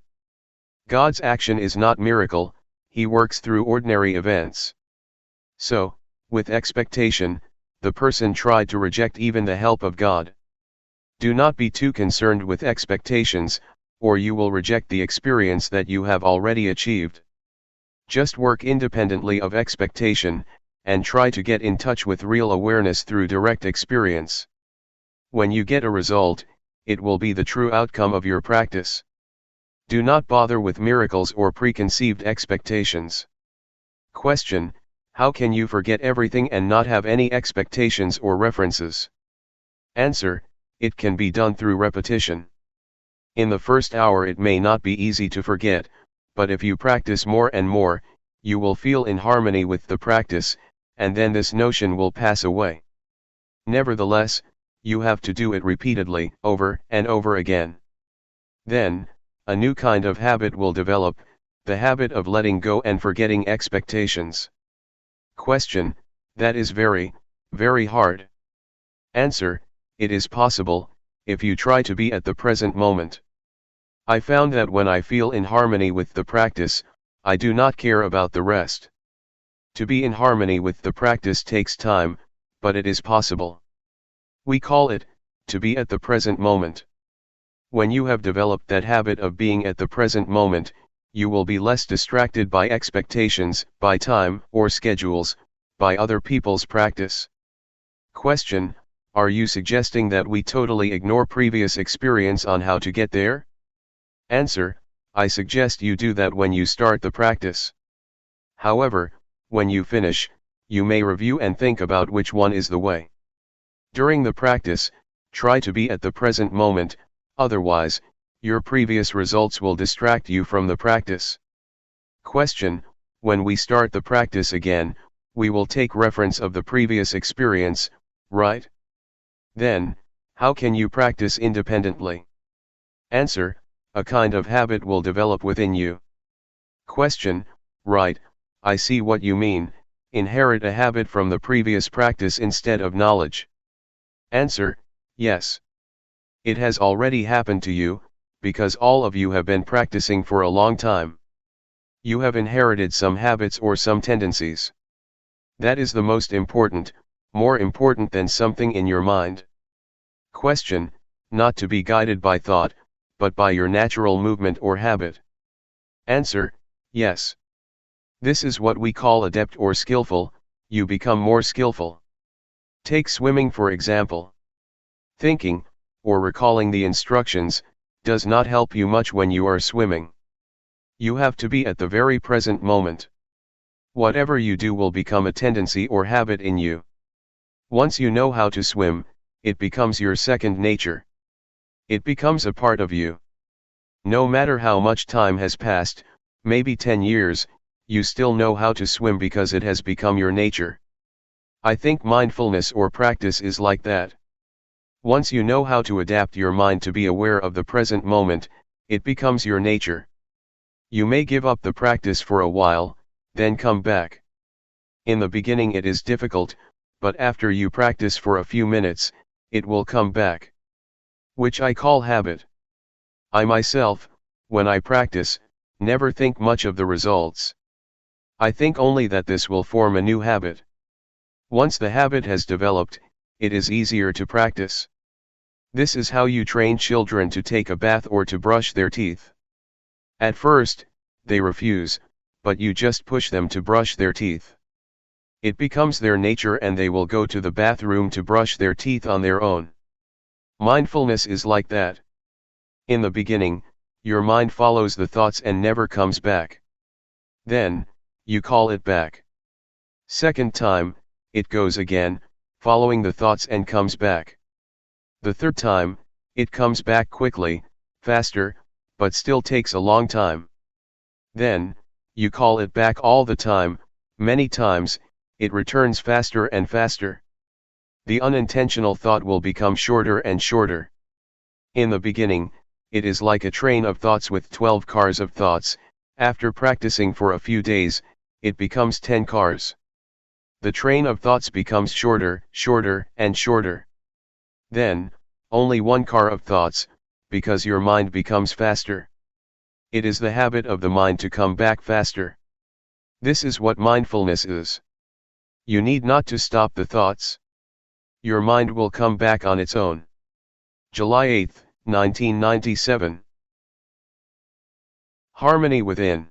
God's action is not miracle, he works through ordinary events. So, with expectation, the person tried to reject even the help of God. Do not be too concerned with expectations, or you will reject the experience that you have already achieved. Just work independently of expectation, and try to get in touch with real awareness through direct experience. When you get a result, it will be the true outcome of your practice. Do not bother with miracles or preconceived expectations. Question: how can you forget everything and not have any expectations or references? Answer: it can be done through repetition. In the first hour it may not be easy to forget, but if you practice more and more, you will feel in harmony with the practice, and then this notion will pass away. Nevertheless, you have to do it repeatedly, over and over again. Then, a new kind of habit will develop, the habit of letting go and forgetting expectations. Question: that is very, very hard. Answer: it is possible, if you try to be at the present moment. I found that when I feel in harmony with the practice, I do not care about the rest. To be in harmony with the practice takes time, but it is possible. We call it, to be at the present moment. When you have developed that habit of being at the present moment, you will be less distracted by expectations, by time or schedules, by other people's practice. Question: are you suggesting that we totally ignore previous experience on how to get there? Answer: I suggest you do that when you start the practice. However, when you finish, you may review and think about which one is the way. During the practice, try to be at the present moment, otherwise, your previous results will distract you from the practice. Question: when we start the practice again, we will take reference of the previous experience, right? Then, how can you practice independently? Answer: a kind of habit will develop within you. Question: right, I see what you mean, inherit a habit from the previous practice instead of knowledge. Answer: yes. It has already happened to you, because all of you have been practicing for a long time. You have inherited some habits or some tendencies. That is the most important, more important than something in your mind. Question: not to be guided by thought, but by your natural movement or habit. Answer: yes. This is what we call adept or skillful. You become more skillful. Take swimming for example. Thinking, or recalling the instructions, does not help you much when you are swimming. You have to be at the very present moment. Whatever you do will become a tendency or habit in you. Once you know how to swim, it becomes your second nature. It becomes a part of you. No matter how much time has passed, maybe 10 years, you still know how to swim because it has become your nature. I think mindfulness or practice is like that. Once you know how to adapt your mind to be aware of the present moment, it becomes your nature. You may give up the practice for a while, then come back. In the beginning it is difficult, but after you practice for a few minutes, it will come back. Which I call habit. I myself, when I practice, never think much of the results. I think only that this will form a new habit. Once the habit has developed, it is easier to practice. This is how you train children to take a bath or to brush their teeth. At first, they refuse, but you just push them to brush their teeth. It becomes their nature and they will go to the bathroom to brush their teeth on their own. Mindfulness is like that. In the beginning, your mind follows the thoughts and never comes back. Then, you call it back. Second time, it goes again, following the thoughts and comes back. The third time, it comes back quickly, faster, but still takes a long time. Then, you call it back all the time, many times, it returns faster and faster. The unintentional thought will become shorter and shorter. In the beginning, it is like a train of thoughts with 12 cars of thoughts. After practicing for a few days, it becomes 10 cars. The train of thoughts becomes shorter, shorter, and shorter. Then, only one car of thoughts, because your mind becomes faster. It is the habit of the mind to come back faster. This is what mindfulness is. You need not to stop the thoughts. Your mind will come back on its own. July 8, 1997. Harmony within.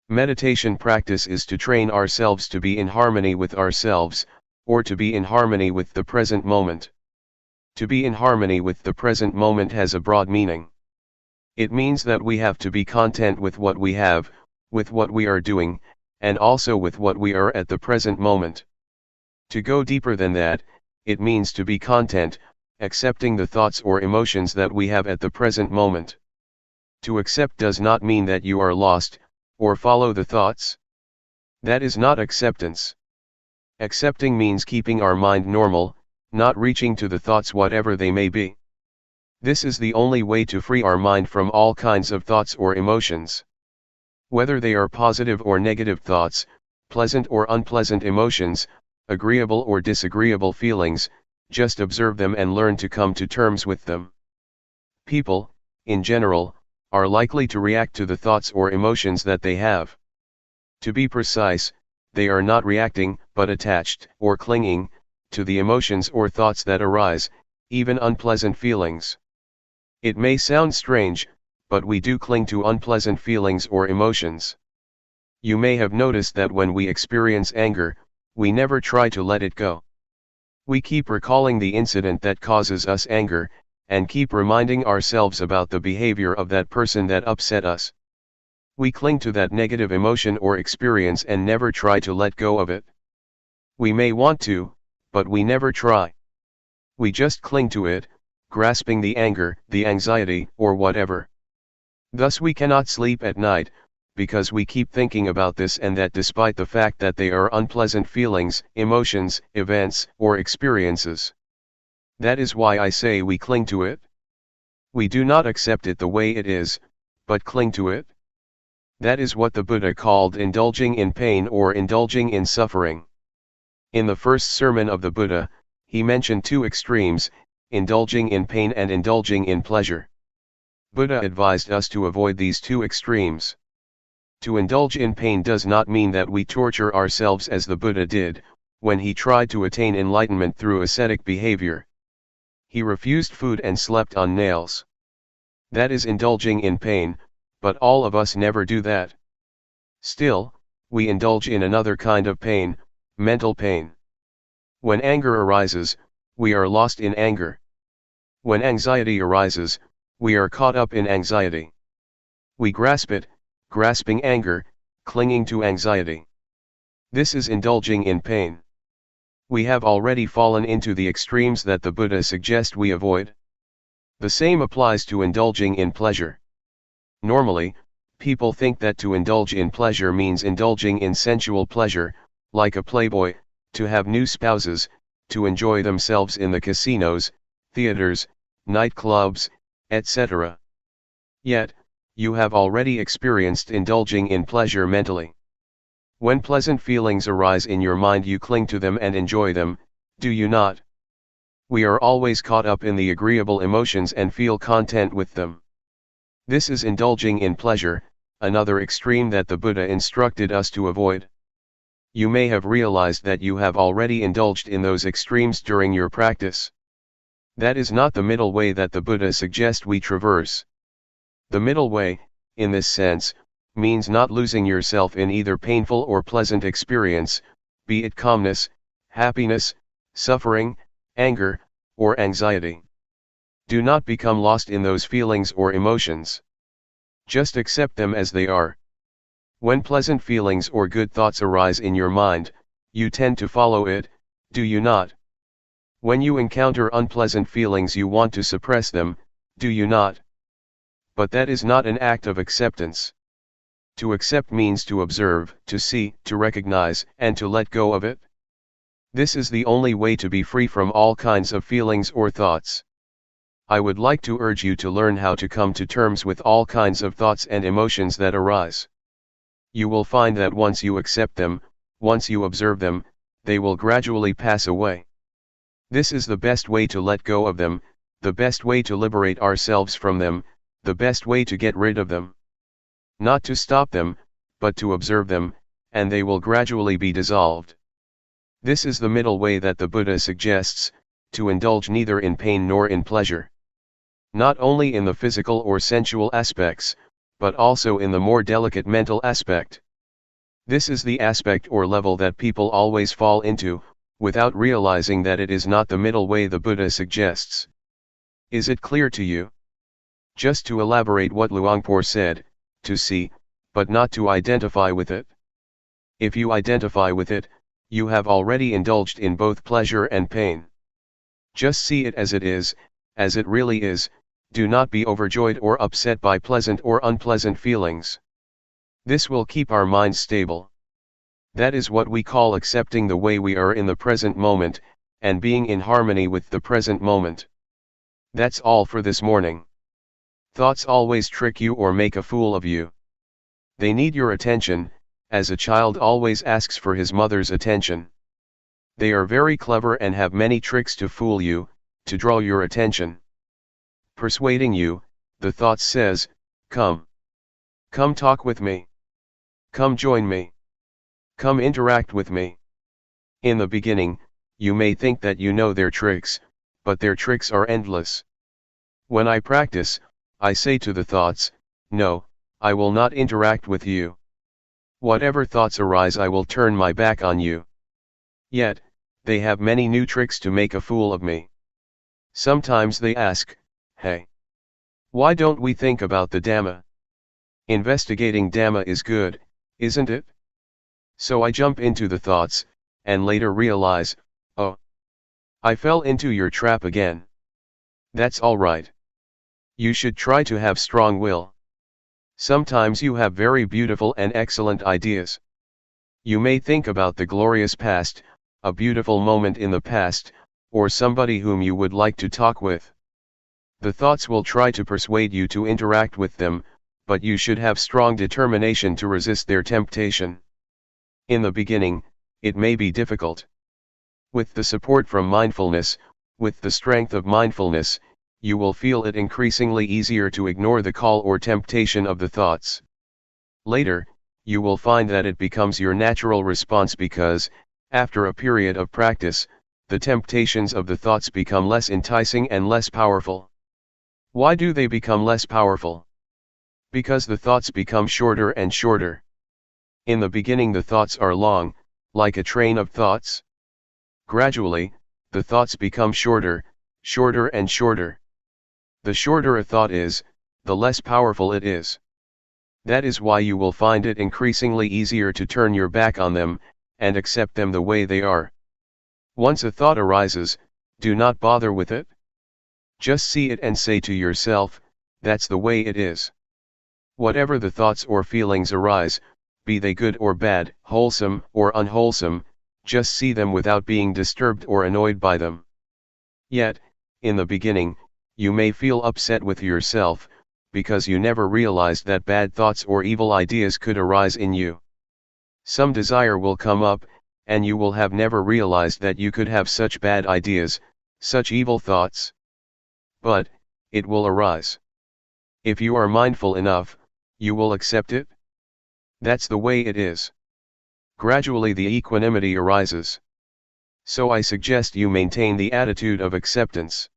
Meditation practice is to train ourselves to be in harmony with ourselves, or to be in harmony with the present moment. To be in harmony with the present moment has a broad meaning. It means that we have to be content with what we have, with what we are doing, and also with what we are at the present moment. To go deeper than that, it means to be content, accepting the thoughts or emotions that we have at the present moment. To accept does not mean that you are lost, or follow the thoughts. That is not acceptance. Accepting means keeping our mind normal, not reaching to the thoughts whatever they may be. This is the only way to free our mind from all kinds of thoughts or emotions. Whether they are positive or negative thoughts, pleasant or unpleasant emotions, agreeable or disagreeable feelings, just observe them and learn to come to terms with them. People, in general, are likely to react to the thoughts or emotions that they have. To be precise, they are not reacting, but attached, or clinging, to the emotions or thoughts that arise, even unpleasant feelings. It may sound strange, but we do cling to unpleasant feelings or emotions. You may have noticed that when we experience anger, we never try to let it go. We keep recalling the incident that causes us anger, and keep reminding ourselves about the behavior of that person that upset us. We cling to that negative emotion or experience and never try to let go of it. We may want to, but we never try. We just cling to it, grasping the anger, the anxiety, or whatever. Thus we cannot sleep at night, because we keep thinking about this and that despite the fact that they are unpleasant feelings, emotions, events, or experiences. That is why I say we cling to it. We do not accept it the way it is, but cling to it. That is what the Buddha called indulging in pain or indulging in suffering. In the first sermon of the Buddha, he mentioned two extremes, indulging in pain and indulging in pleasure. Buddha advised us to avoid these two extremes. To indulge in pain does not mean that we torture ourselves as the Buddha did, when he tried to attain enlightenment through ascetic behavior. He refused food and slept on nails. That is indulging in pain, but all of us never do that. Still, we indulge in another kind of pain, mental pain. When anger arises, we are lost in anger. When anxiety arises, we are caught up in anxiety. We grasp it, grasping anger, clinging to anxiety. This is indulging in pain. We have already fallen into the extremes that the Buddha suggests we avoid. The same applies to indulging in pleasure. Normally, people think that to indulge in pleasure means indulging in sensual pleasure, like a playboy, to have new spouses, to enjoy themselves in the casinos, theaters, nightclubs, etc. Yet, you have already experienced indulging in pleasure mentally. When pleasant feelings arise in your mind, you cling to them and enjoy them, do you not? We are always caught up in the agreeable emotions and feel content with them. This is indulging in pleasure, another extreme that the Buddha instructed us to avoid. You may have realized that you have already indulged in those extremes during your practice. That is not the middle way that the Buddha suggests we traverse. The middle way, in this sense, means not losing yourself in either painful or pleasant experience, be it calmness, happiness, suffering, anger, or anxiety. Do not become lost in those feelings or emotions. Just accept them as they are. When pleasant feelings or good thoughts arise in your mind, you tend to follow it, do you not? When you encounter unpleasant feelings, you want to suppress them, do you not? But that is not an act of acceptance. To accept means to observe, to see, to recognize, and to let go of it. This is the only way to be free from all kinds of feelings or thoughts. I would like to urge you to learn how to come to terms with all kinds of thoughts and emotions that arise. You will find that once you accept them, once you observe them, they will gradually pass away. This is the best way to let go of them, the best way to liberate ourselves from them, the best way to get rid of them. Not to stop them, but to observe them, and they will gradually be dissolved. This is the middle way that the Buddha suggests, to indulge neither in pain nor in pleasure. Not only in the physical or sensual aspects, but also in the more delicate mental aspect. This is the aspect or level that people always fall into, without realizing that it is not the middle way the Buddha suggests. Is it clear to you? Just to elaborate what Luangpor said, to see, but not to identify with it. If you identify with it, you have already indulged in both pleasure and pain. Just see it as it really is, do not be overjoyed or upset by pleasant or unpleasant feelings. This will keep our minds stable. That is what we call accepting the way we are in the present moment, and being in harmony with the present moment. That's all for this morning. Thoughts always trick you or make a fool of you. They need your attention, as a child always asks for his mother's attention. They are very clever and have many tricks to fool you, to draw your attention. Persuading you, the thought says, come. Come talk with me. Come join me. Come interact with me. In the beginning, you may think that you know their tricks, but their tricks are endless. When I practice, I say to the thoughts, no, I will not interact with you. Whatever thoughts arise, I will turn my back on you. Yet, they have many new tricks to make a fool of me. Sometimes they ask, hey, why don't we think about the Dhamma? Investigating Dhamma is good, isn't it? So I jump into the thoughts, and later realize, oh, I fell into your trap again. That's all right. You should try to have strong will. Sometimes you have very beautiful and excellent ideas. You may think about the glorious past, a beautiful moment in the past, or somebody whom you would like to talk with. The thoughts will try to persuade you to interact with them, but you should have strong determination to resist their temptation. In the beginning, it may be difficult. With the support from mindfulness, with the strength of mindfulness, you will feel it increasingly easier to ignore the call or temptation of the thoughts. Later, you will find that it becomes your natural response because, after a period of practice, the temptations of the thoughts become less enticing and less powerful. Why do they become less powerful? Because the thoughts become shorter and shorter. In the beginning the thoughts are long, like a train of thoughts. Gradually, the thoughts become shorter, shorter and shorter. The shorter a thought is, the less powerful it is. That is why you will find it increasingly easier to turn your back on them, and accept them the way they are. Once a thought arises, do not bother with it. Just see it and say to yourself, that's the way it is. Whatever the thoughts or feelings arise, be they good or bad, wholesome or unwholesome, just see them without being disturbed or annoyed by them. Yet, in the beginning, you may feel upset with yourself, because you never realized that bad thoughts or evil ideas could arise in you. Some desire will come up, and you will have never realized that you could have such bad ideas, such evil thoughts. But, it will arise. If you are mindful enough, you will accept it. That's the way it is. Gradually the equanimity arises. So I suggest you maintain the attitude of acceptance.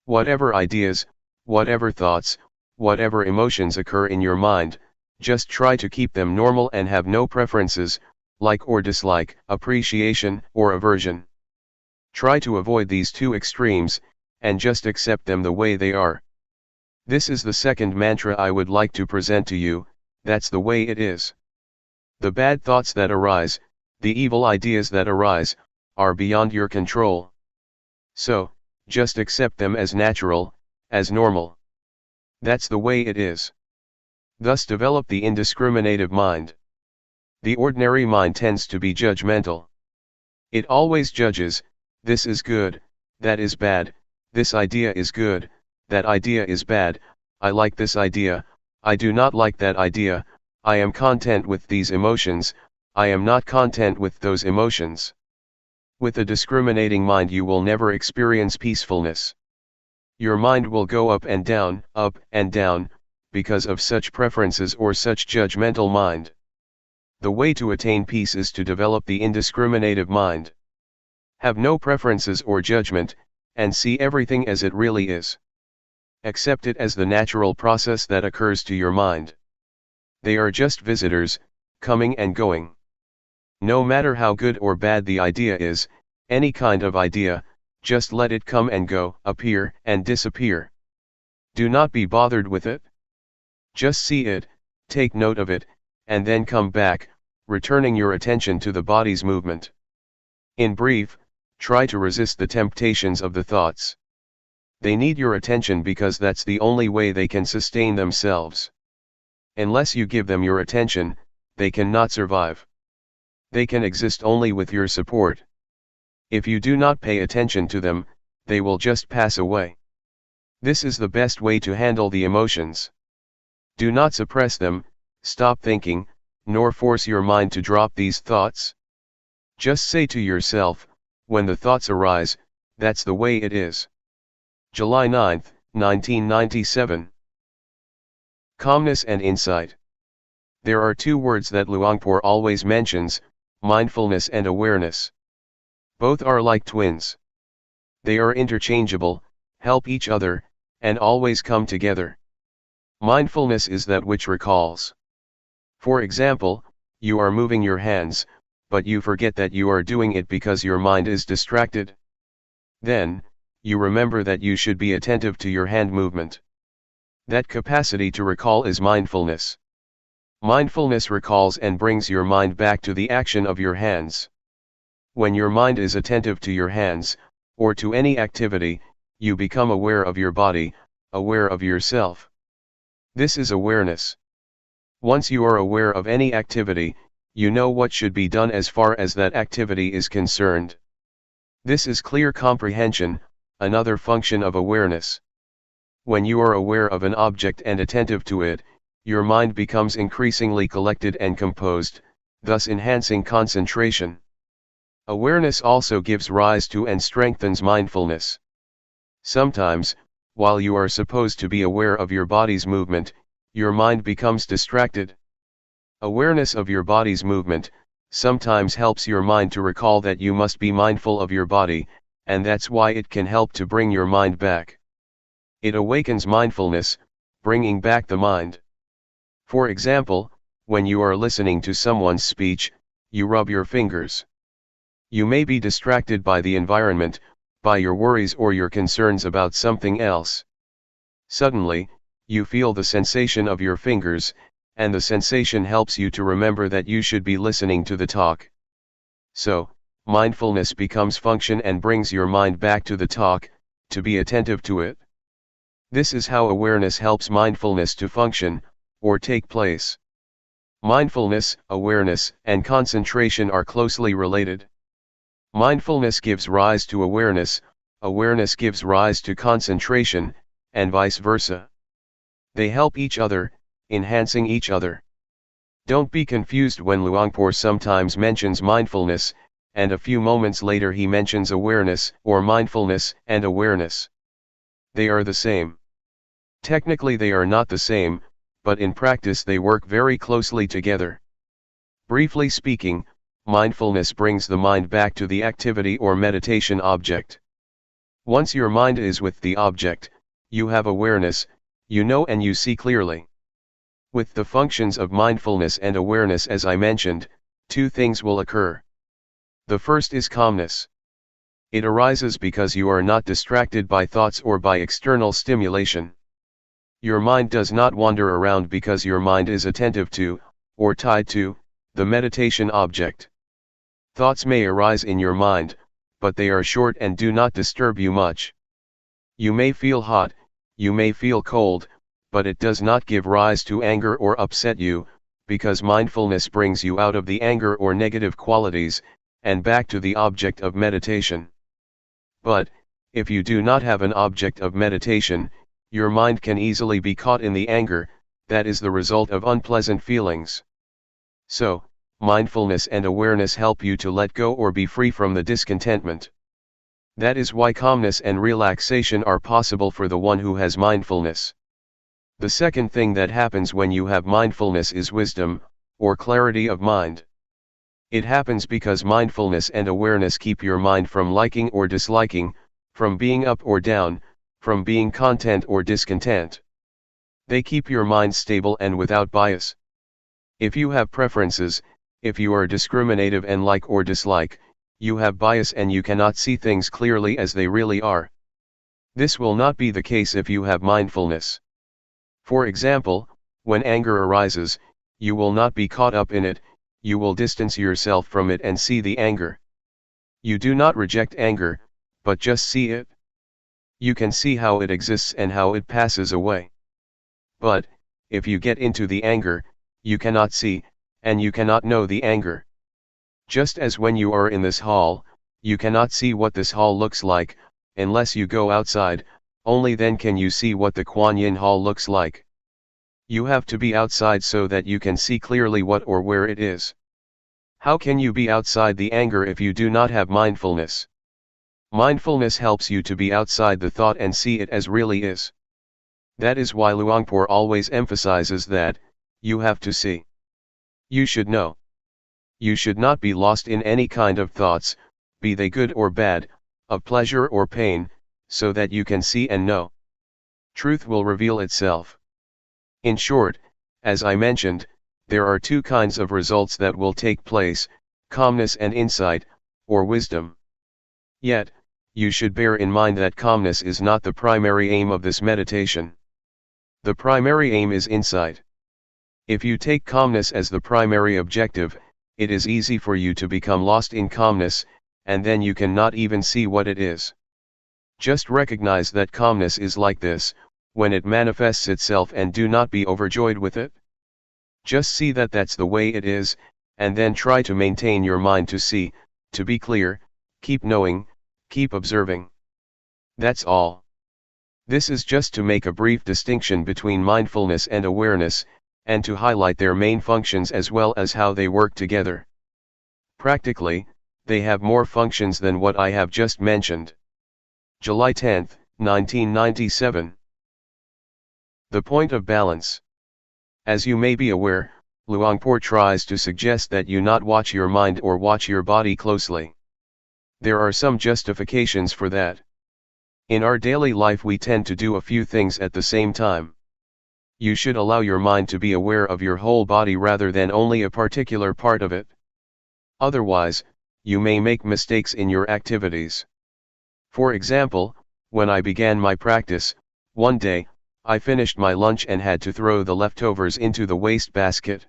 Whatever ideas, whatever thoughts, whatever emotions occur in your mind, just try to keep them normal and have no preferences, like or dislike, appreciation or aversion. Try to avoid these two extremes, and just accept them the way they are. This is the second mantra I would like to present to you, that's the way it is. The bad thoughts that arise, the evil ideas that arise, are beyond your control. So, just accept them as natural, as normal. That's the way it is. Thus develop the indiscriminative mind. The ordinary mind tends to be judgmental. It always judges, this is good, that is bad, this idea is good, that idea is bad, I like this idea, I do not like that idea, I am content with these emotions, I am not content with those emotions. With a discriminating mind you will never experience peacefulness. Your mind will go up and down, because of such preferences or such judgmental mind. The way to attain peace is to develop the indiscriminative mind. Have no preferences or judgment, and see everything as it really is. Accept it as the natural process that occurs to your mind. They are just visitors, coming and going. No matter how good or bad the idea is, any kind of idea, just let it come and go, appear and disappear. Do not be bothered with it. Just see it, take note of it, and then come back, returning your attention to the body's movement. In brief, try to resist the temptations of the thoughts. They need your attention because that's the only way they can sustain themselves. Unless you give them your attention, they cannot survive. They can exist only with your support. If you do not pay attention to them, they will just pass away. This is the best way to handle the emotions. Do not suppress them, stop thinking, nor force your mind to drop these thoughts. Just say to yourself, when the thoughts arise, that's the way it is. July 9, 1997. Calmness and insight. There are two words that Luangpor always mentions, mindfulness and awareness. Both are like twins. They are interchangeable, help each other, and always come together. Mindfulness is that which recalls. For example, you are moving your hands, but you forget that you are doing it because your mind is distracted. Then, you remember that you should be attentive to your hand movement. That capacity to recall is mindfulness. Mindfulness recalls and brings your mind back to the action of your hands. When your mind is attentive to your hands, or to any activity, you become aware of your body, aware of yourself. This is awareness. Once you are aware of any activity, you know what should be done as far as that activity is concerned. This is clear comprehension, another function of awareness. When you are aware of an object and attentive to it, your mind becomes increasingly collected and composed, thus enhancing concentration. Awareness also gives rise to and strengthens mindfulness. Sometimes, while you are supposed to be aware of your body's movement, your mind becomes distracted. Awareness of your body's movement sometimes helps your mind to recall that you must be mindful of your body, and that's why it can help to bring your mind back. It awakens mindfulness, bringing back the mind. For example, when you are listening to someone's speech, you rub your fingers. You may be distracted by the environment, by your worries or your concerns about something else. Suddenly, you feel the sensation of your fingers, and the sensation helps you to remember that you should be listening to the talk. So, mindfulness becomes function and brings your mind back to the talk, to be attentive to it. This is how awareness helps mindfulness to function, or take place. Mindfulness, awareness, and concentration are closely related. Mindfulness gives rise to awareness, awareness gives rise to concentration, and vice versa. They help each other, enhancing each other. Don't be confused when Luangpor sometimes mentions mindfulness, and a few moments later he mentions awareness or mindfulness and awareness. They are the same. Technically they are not the same, but in practice they work very closely together. Briefly speaking, mindfulness brings the mind back to the activity or meditation object. Once your mind is with the object, you have awareness, you know and you see clearly. With the functions of mindfulness and awareness as I mentioned, two things will occur. The first is calmness. It arises because you are not distracted by thoughts or by external stimulation. Your mind does not wander around because your mind is attentive to, or tied to, the meditation object. Thoughts may arise in your mind, but they are short and do not disturb you much. You may feel hot, you may feel cold, but it does not give rise to anger or upset you, because mindfulness brings you out of the anger or negative qualities, and back to the object of meditation. But, if you do not have an object of meditation, your mind can easily be caught in the anger, that is the result of unpleasant feelings. So, mindfulness and awareness help you to let go or be free from the discontentment. That is why calmness and relaxation are possible for the one who has mindfulness. The second thing that happens when you have mindfulness is wisdom, or clarity of mind. It happens because mindfulness and awareness keep your mind from liking or disliking, from being up or down, from being content or discontent. They keep your mind stable and without bias. If you have preferences, if you are discriminative and like or dislike, you have bias and you cannot see things clearly as they really are. This will not be the case if you have mindfulness. For example, when anger arises, you will not be caught up in it, you will distance yourself from it and see the anger. You do not reject anger, but just see it. You can see how it exists and how it passes away. But, if you get into the anger, you cannot see, and you cannot know the anger. Just as when you are in this hall, you cannot see what this hall looks like, unless you go outside, only then can you see what the Kuan Yin hall looks like. You have to be outside so that you can see clearly what or where it is. How can you be outside the anger if you do not have mindfulness? Mindfulness helps you to be outside the thought and see it as really is. That is why Luangpor always emphasizes that, you have to see. You should know. You should not be lost in any kind of thoughts, be they good or bad, of pleasure or pain, so that you can see and know. Truth will reveal itself. In short, as I mentioned, there are two kinds of results that will take place, calmness and insight, or wisdom. Yet, you should bear in mind that calmness is not the primary aim of this meditation. The primary aim is insight. If you take calmness as the primary objective, it is easy for you to become lost in calmness, and then you cannot even see what it is. Just recognize that calmness is like this, when it manifests itself, and do not be overjoyed with it. Just see that that's the way it is, and then try to maintain your mind to see, to be clear, keep knowing, keep observing. That's all. This is just to make a brief distinction between mindfulness and awareness, and to highlight their main functions as well as how they work together. Practically, they have more functions than what I have just mentioned. July 10, 1997. The point of balance. As you may be aware, Luangpor tries to suggest that you not watch your mind or watch your body closely. There are some justifications for that. In our daily life we tend to do a few things at the same time. You should allow your mind to be aware of your whole body rather than only a particular part of it. Otherwise, you may make mistakes in your activities. For example, when I began my practice, one day, I finished my lunch and had to throw the leftovers into the waste basket.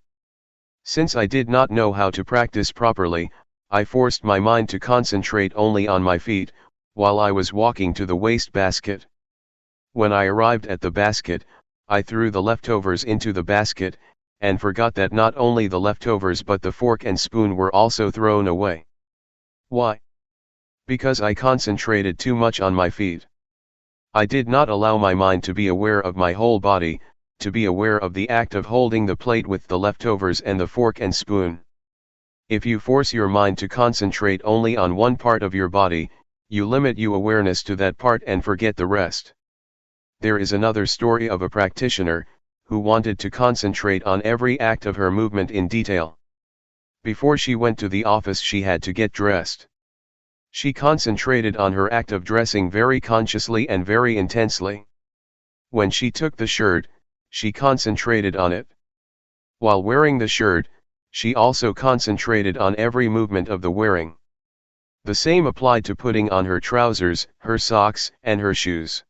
Since I did not know how to practice properly, I forced my mind to concentrate only on my feet, while I was walking to the waste basket. When I arrived at the basket, I threw the leftovers into the basket, and forgot that not only the leftovers but the fork and spoon were also thrown away. Why? Because I concentrated too much on my feet. I did not allow my mind to be aware of my whole body, to be aware of the act of holding the plate with the leftovers and the fork and spoon. If you force your mind to concentrate only on one part of your body, you limit your awareness to that part and forget the rest. There is another story of a practitioner, who wanted to concentrate on every act of her movement in detail. Before she went to the office she had to get dressed. She concentrated on her act of dressing very consciously and very intensely. When she took the shirt, she concentrated on it. While wearing the shirt, she also concentrated on every movement of the wearing. The same applied to putting on her trousers, her socks, and her shoes.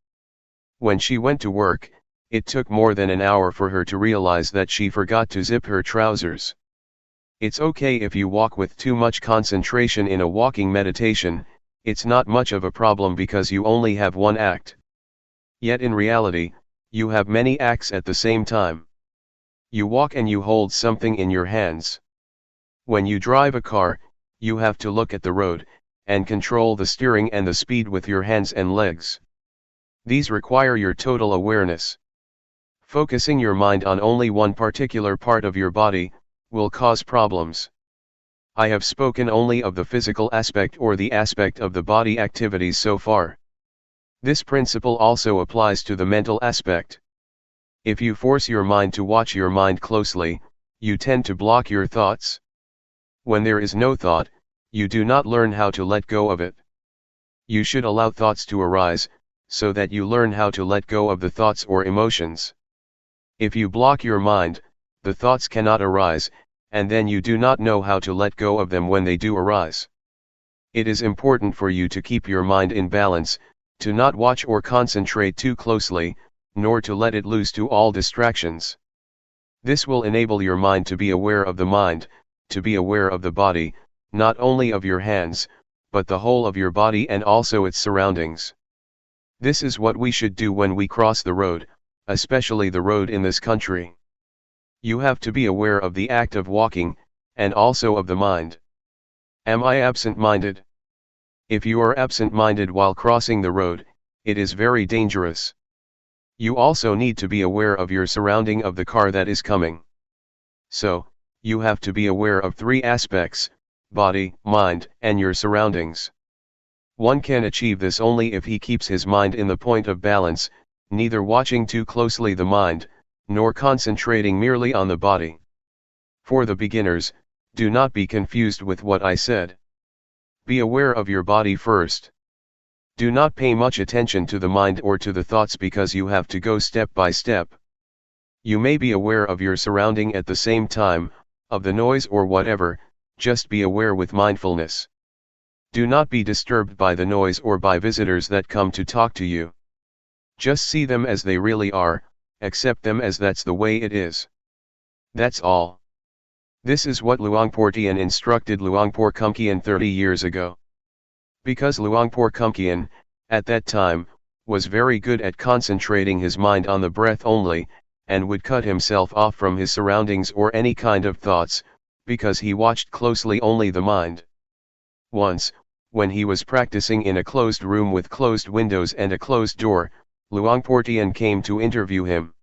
When she went to work, it took more than an hour for her to realize that she forgot to zip her trousers. It's okay if you walk with too much concentration in a walking meditation, it's not much of a problem because you only have one act. Yet in reality, you have many acts at the same time. You walk and you hold something in your hands. When you drive a car, you have to look at the road, and control the steering and the speed with your hands and legs. These require your total awareness. Focusing your mind on only one particular part of your body will cause problems. I have spoken only of the physical aspect or the aspect of the body activities so far. This principle also applies to the mental aspect. If you force your mind to watch your mind closely, you tend to block your thoughts. When there is no thought, you do not learn how to let go of it. You should allow thoughts to arise, so that you learn how to let go of the thoughts or emotions. If you block your mind, the thoughts cannot arise, and then you do not know how to let go of them when they do arise. It is important for you to keep your mind in balance, to not watch or concentrate too closely, nor to let it loose to all distractions. This will enable your mind to be aware of the mind, to be aware of the body, not only of your hands, but the whole of your body and also its surroundings. This is what we should do when we cross the road, especially the road in this country. You have to be aware of the act of walking, and also of the mind. Am I absent-minded? If you are absent-minded while crossing the road, it is very dangerous. You also need to be aware of your surrounding of the car that is coming. So, you have to be aware of three aspects: body, mind, and your surroundings. One can achieve this only if he keeps his mind in the point of balance, neither watching too closely the mind, nor concentrating merely on the body. For the beginners, do not be confused with what I said. Be aware of your body first. Do not pay much attention to the mind or to the thoughts because you have to go step by step. You may be aware of your surrounding at the same time, of the noise or whatever, just be aware with mindfulness. Do not be disturbed by the noise or by visitors that come to talk to you. Just see them as they really are, accept them as that's the way it is. That's all. This is what Luangpor Teean instructed Luangpor Teean 30 years ago. Because Luangpor Teean, at that time, was very good at concentrating his mind on the breath only, and would cut himself off from his surroundings or any kind of thoughts, because he watched closely only the mind. Once, when he was practicing in a closed room with closed windows and a closed door, Luangpor Teean came to interview him.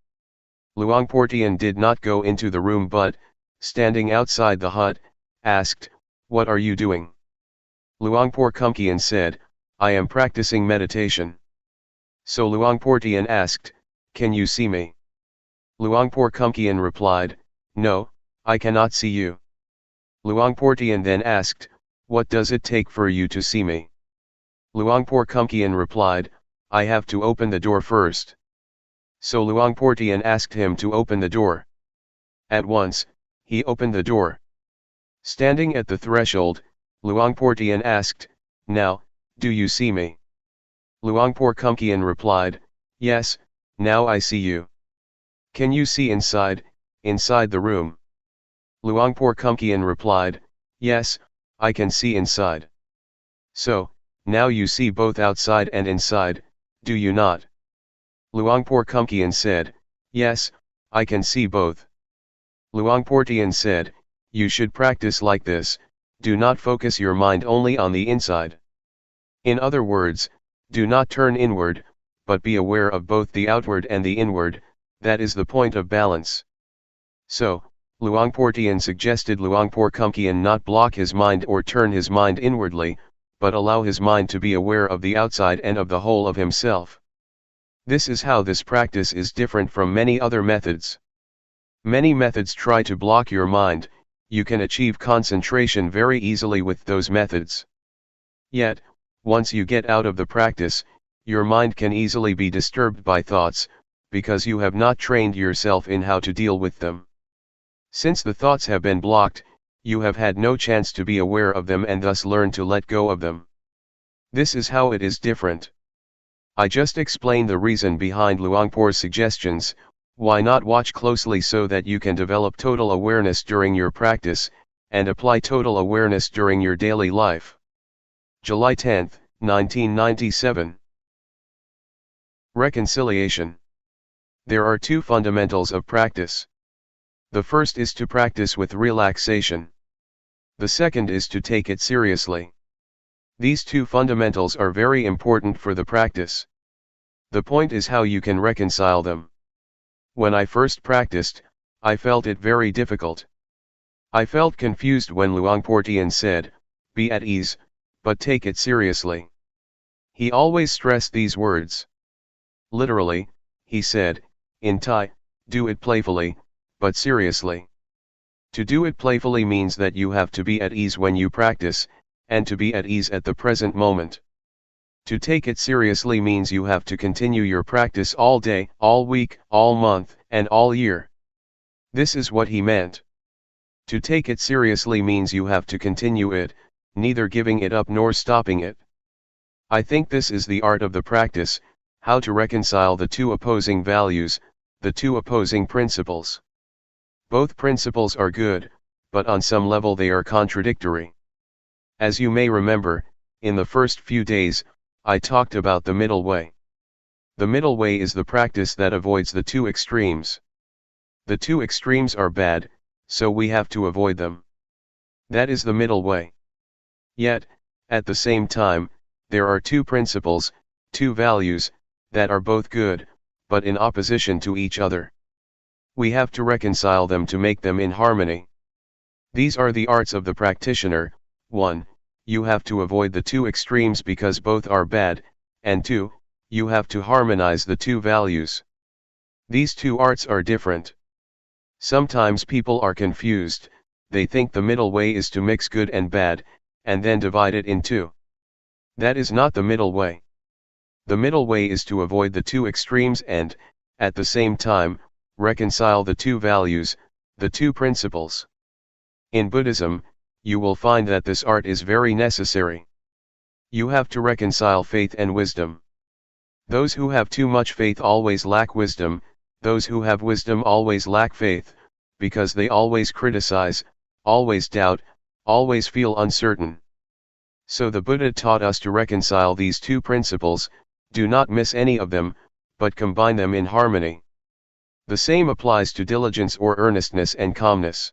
Luangpor Teean did not go into the room but, standing outside the hut, asked, "What are you doing?" Luangpor Teean said, "I am practicing meditation." So Luangpor Teean asked, "Can you see me?" Luangpor Teean replied, "No, I cannot see you." Luangpor Teean then asked, "What does it take for you to see me?" Luangpor Teean replied, "I have to open the door first." So Luangpor Teean asked him to open the door. At once, he opened the door. Standing at the threshold, Luangpor Teean asked, "Now, do you see me?" Luangpor Teean replied, "Yes, now I see you." "Can you see inside the room?" Luangpor Teean replied, "Yes, I can see inside." "So, now you see both outside and inside, do you not?" Luangpor Teean said, "Yes, I can see both." Luangpor Teean said, "You should practice like this, do not focus your mind only on the inside. In other words, do not turn inward, but be aware of both the outward and the inward, that is the point of balance." So, Luangpor Teean suggested Luangpor Teean not block his mind or turn his mind inwardly, but allow his mind to be aware of the outside and of the whole of himself. This is how this practice is different from many other methods. Many methods try to block your mind. You can achieve concentration very easily with those methods. Yet, once you get out of the practice, your mind can easily be disturbed by thoughts, because you have not trained yourself in how to deal with them. Since the thoughts have been blocked, you have had no chance to be aware of them and thus learn to let go of them. This is how it is different. I just explained the reason behind Luangpor's suggestions. Why not watch closely so that you can develop total awareness during your practice, and apply total awareness during your daily life. July 10, 1997. Reconciliation. There are two fundamentals of practice. The first is to practice with relaxation. The second is to take it seriously. These two fundamentals are very important for the practice. The point is how you can reconcile them. When I first practiced, I felt it very difficult. I felt confused when Luangpor Teean said, "Be at ease, but take it seriously." He always stressed these words. Literally, he said, in Thai, "Do it playfully, but seriously." To do it playfully means that you have to be at ease when you practice, and to be at ease at the present moment. To take it seriously means you have to continue your practice all day, all week, all month, and all year. This is what he meant. To take it seriously means you have to continue it, neither giving it up nor stopping it. I think this is the art of the practice, how to reconcile the two opposing values, the two opposing principles. Both principles are good, but on some level they are contradictory. As you may remember, in the first few days, I talked about the middle way. The middle way is the practice that avoids the two extremes. The two extremes are bad, so we have to avoid them. That is the middle way. Yet, at the same time, there are two principles, two values, that are both good, but in opposition to each other. We have to reconcile them to make them in harmony. These are the arts of the practitioner. 1. You have to avoid the two extremes because both are bad, and 2. You have to harmonize the two values. These two arts are different. Sometimes people are confused, they think the middle way is to mix good and bad, and then divide it in two. That is not the middle way. The middle way is to avoid the two extremes and, at the same time, reconcile the two values, the two principles. In Buddhism, you will find that this art is very necessary. You have to reconcile faith and wisdom. Those who have too much faith always lack wisdom, those who have wisdom always lack faith, because they always criticize, always doubt, always feel uncertain. So the Buddha taught us to reconcile these two principles, do not miss any of them, but combine them in harmony. The same applies to diligence or earnestness and calmness.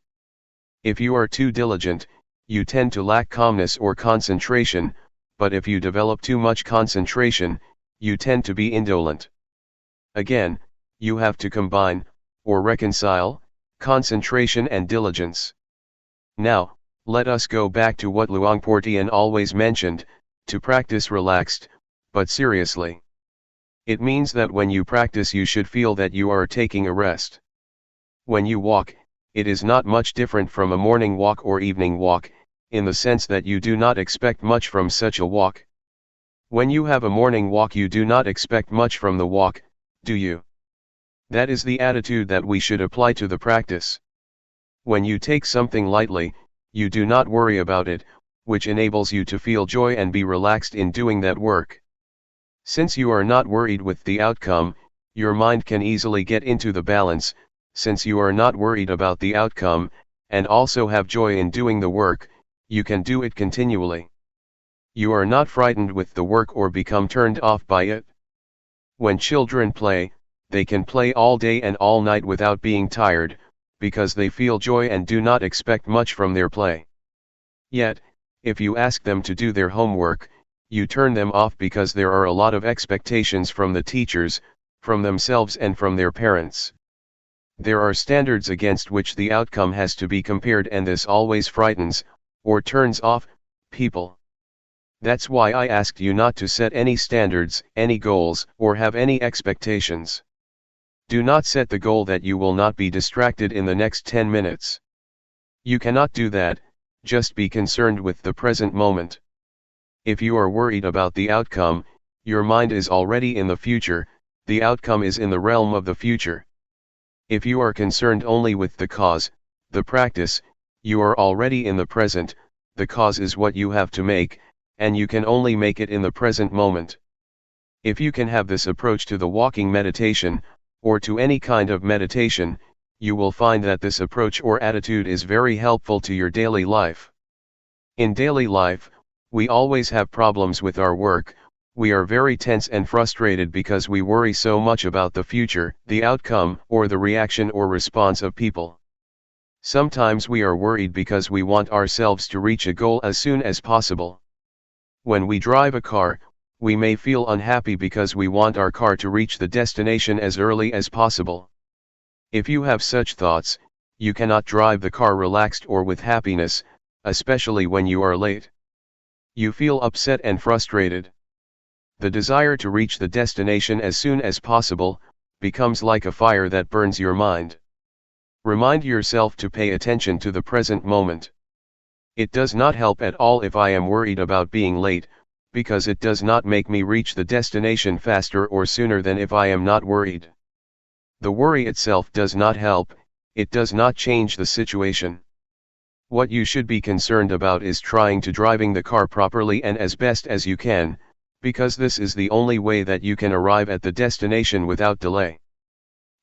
If you are too diligent, you tend to lack calmness or concentration, but if you develop too much concentration, you tend to be indolent. Again, you have to combine, or reconcile, concentration and diligence. Now, let us go back to what Luangpor Teean always mentioned, to practice relaxed, but seriously. It means that when you practice you should feel that you are taking a rest. When you walk, it is not much different from a morning walk or evening walk, in the sense that you do not expect much from such a walk. When you have a morning walk you do not expect much from the walk, do you? That is the attitude that we should apply to the practice. When you take something lightly, you do not worry about it, which enables you to feel joy and be relaxed in doing that work. Since you are not worried with the outcome, your mind can easily get into the balance, since you are not worried about the outcome, and also have joy in doing the work, you can do it continually. You are not frightened with the work or become turned off by it. When children play, they can play all day and all night without being tired, because they feel joy and do not expect much from their play. Yet, if you ask them to do their homework, you turn them off because there are a lot of expectations from the teachers, from themselves and from their parents. There are standards against which the outcome has to be compared, and this always frightens, or turns off, people. That's why I asked you not to set any standards, any goals, or have any expectations. Do not set the goal that you will not be distracted in the next 10 minutes. You cannot do that, just be concerned with the present moment. If you are worried about the outcome, your mind is already in the future, the outcome is in the realm of the future. If you are concerned only with the cause, the practice, you are already in the present, the cause is what you have to make, and you can only make it in the present moment. If you can have this approach to the walking meditation, or to any kind of meditation, you will find that this approach or attitude is very helpful to your daily life. In daily life, we always have problems with our work, we are very tense and frustrated because we worry so much about the future, the outcome, or the reaction or response of people. Sometimes we are worried because we want ourselves to reach a goal as soon as possible. When we drive a car, we may feel unhappy because we want our car to reach the destination as early as possible. If you have such thoughts, you cannot drive the car relaxed or with happiness, especially when you are late. You feel upset and frustrated. The desire to reach the destination as soon as possible becomes like a fire that burns your mind. Remind yourself to pay attention to the present moment. It does not help at all if I am worried about being late, because it does not make me reach the destination faster or sooner than if I am not worried. The worry itself does not help, it does not change the situation. What you should be concerned about is trying to driving the car properly and as best as you can, because this is the only way that you can arrive at the destination without delay.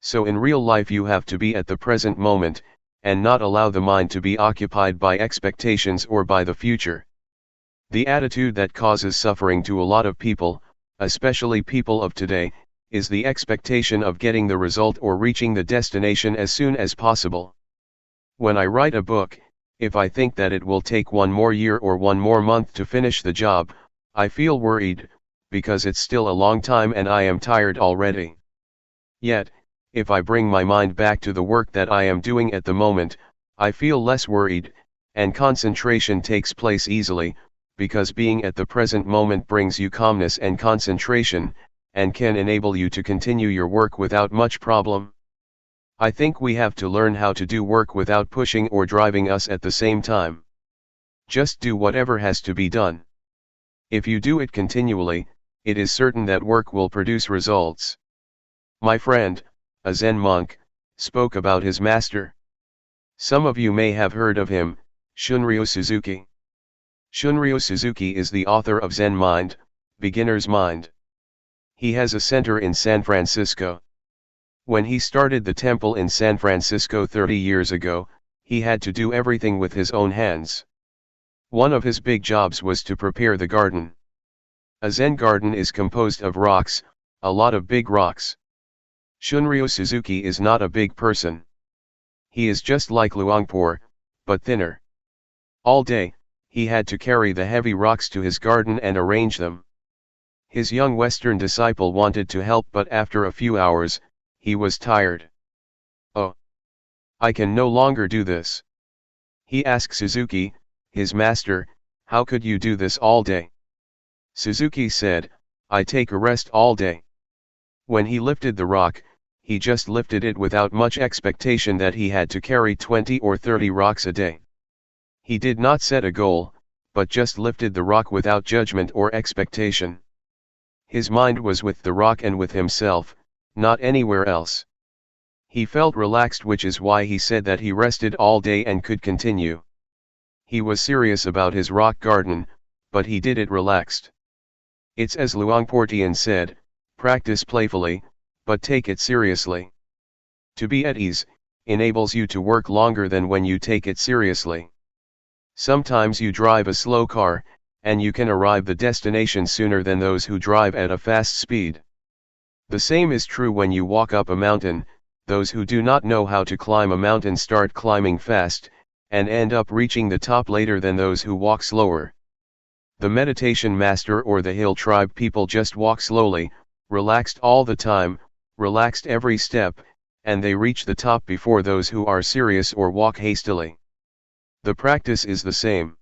So in real life you have to be at the present moment, and not allow the mind to be occupied by expectations or by the future. The attitude that causes suffering to a lot of people, especially people of today, is the expectation of getting the result or reaching the destination as soon as possible. When I write a book, if I think that it will take one more year or one more month to finish the job, I feel worried, because it's still a long time and I am tired already. Yet, if I bring my mind back to the work that I am doing at the moment, I feel less worried, and concentration takes place easily, because being at the present moment brings you calmness and concentration, and can enable you to continue your work without much problem. I think we have to learn how to do work without pushing or driving us at the same time. Just do whatever has to be done. If you do it continually, it is certain that work will produce results. My friend, a Zen monk, spoke about his master. Some of you may have heard of him, Shunryu Suzuki. Shunryu Suzuki is the author of Zen Mind, Beginner's Mind. He has a center in San Francisco. When he started the temple in San Francisco 30 years ago, he had to do everything with his own hands. One of his big jobs was to prepare the garden. A Zen garden is composed of rocks, a lot of big rocks. Shunryu Suzuki is not a big person. He is just like Luangpor, but thinner. All day, he had to carry the heavy rocks to his garden and arrange them. His young Western disciple wanted to help, but after a few hours, he was tired. "Oh, I can no longer do this." He asked Suzuki, his master, "How could you do this all day?" Suzuki said, "I take a rest all day." When he lifted the rock, he just lifted it without much expectation that he had to carry 20 or 30 rocks a day. He did not set a goal, but just lifted the rock without judgment or expectation. His mind was with the rock and with himself, not anywhere else. He felt relaxed, which is why he said that he rested all day and could continue. He was serious about his rock garden, but he did it relaxed. It's as Luangpor Teean said, practice playfully, but take it seriously. To be at ease enables you to work longer than when you take it seriously. Sometimes you drive a slow car, and you can arrive the destination sooner than those who drive at a fast speed. The same is true when you walk up a mountain. Those who do not know how to climb a mountain start climbing fast, and end up reaching the top later than those who walk slower. The meditation master or the hill tribe people just walk slowly, relaxed all the time, relaxed every step, and they reach the top before those who are serious or walk hastily. The practice is the same.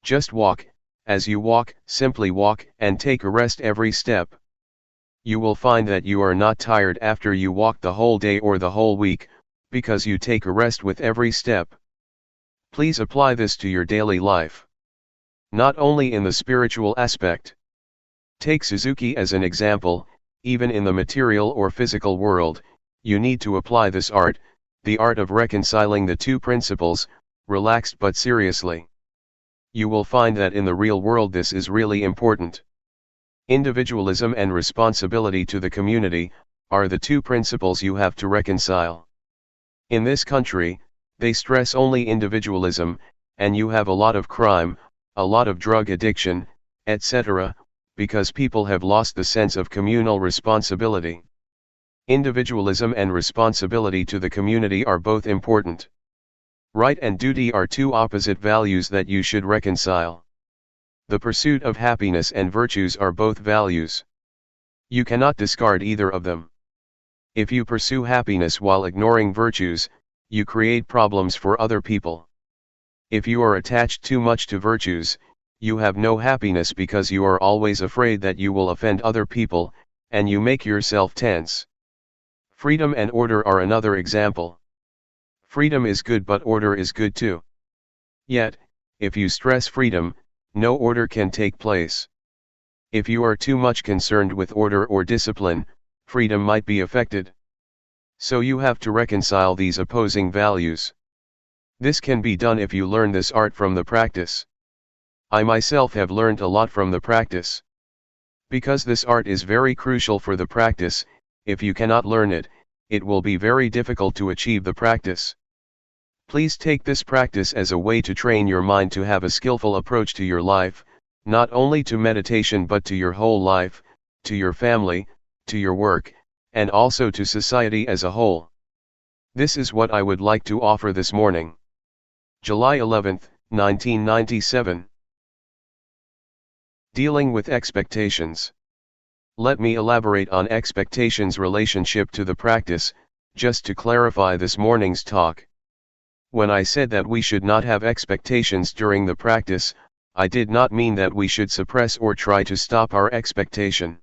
Just walk, as you walk, simply walk, and take a rest every step. You will find that you are not tired after you walk the whole day or the whole week, because you take a rest with every step. Please apply this to your daily life. Not only in the spiritual aspect. Take Suzuki as an example. Even in the material or physical world, you need to apply this art, the art of reconciling the two principles, relaxed but seriously. You will find that in the real world this is really important. Individualism and responsibility to the community are the two principles you have to reconcile. In this country, they stress only individualism, and you have a lot of crime, a lot of drug addiction, etc., because people have lost the sense of communal responsibility. Individualism and responsibility to the community are both important. Right and duty are two opposite values that you should reconcile. The pursuit of happiness and virtues are both values. You cannot discard either of them. If you pursue happiness while ignoring virtues, you create problems for other people. If you are attached too much to virtues, you have no happiness because you are always afraid that you will offend other people, and you make yourself tense. Freedom and order are another example. Freedom is good, but order is good too. Yet, if you stress freedom, no order can take place. If you are too much concerned with order or discipline, freedom might be affected. So you have to reconcile these opposing values. This can be done if you learn this art from the practice. I myself have learned a lot from the practice. Because this art is very crucial for the practice, if you cannot learn it, it will be very difficult to achieve the practice. Please take this practice as a way to train your mind to have a skillful approach to your life, not only to meditation but to your whole life, to your family, to your work, and also to society as a whole. This is what I would like to offer this morning. July 11, 1997. Dealing with expectations. Let me elaborate on expectations' relationship to the practice, just to clarify this morning's talk. When I said that we should not have expectations during the practice, I did not mean that we should suppress or try to stop our expectation.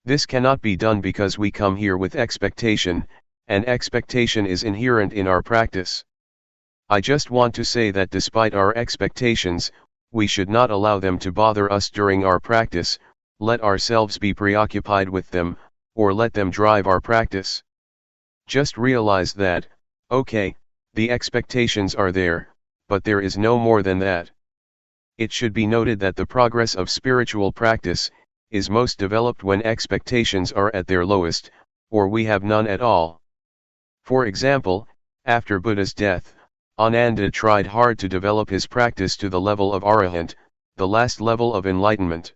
This cannot be done because we come here with expectation, and expectation is inherent in our practice. I just want to say that despite our expectations, we should not allow them to bother us during our practice, let ourselves be preoccupied with them, or let them drive our practice. Just realize that, okay, the expectations are there, but there is no more than that. It should be noted that the progress of spiritual practice is most developed when expectations are at their lowest, or we have none at all. For example, after Buddha's death, Ananda tried hard to develop his practice to the level of Arahant, the last level of enlightenment.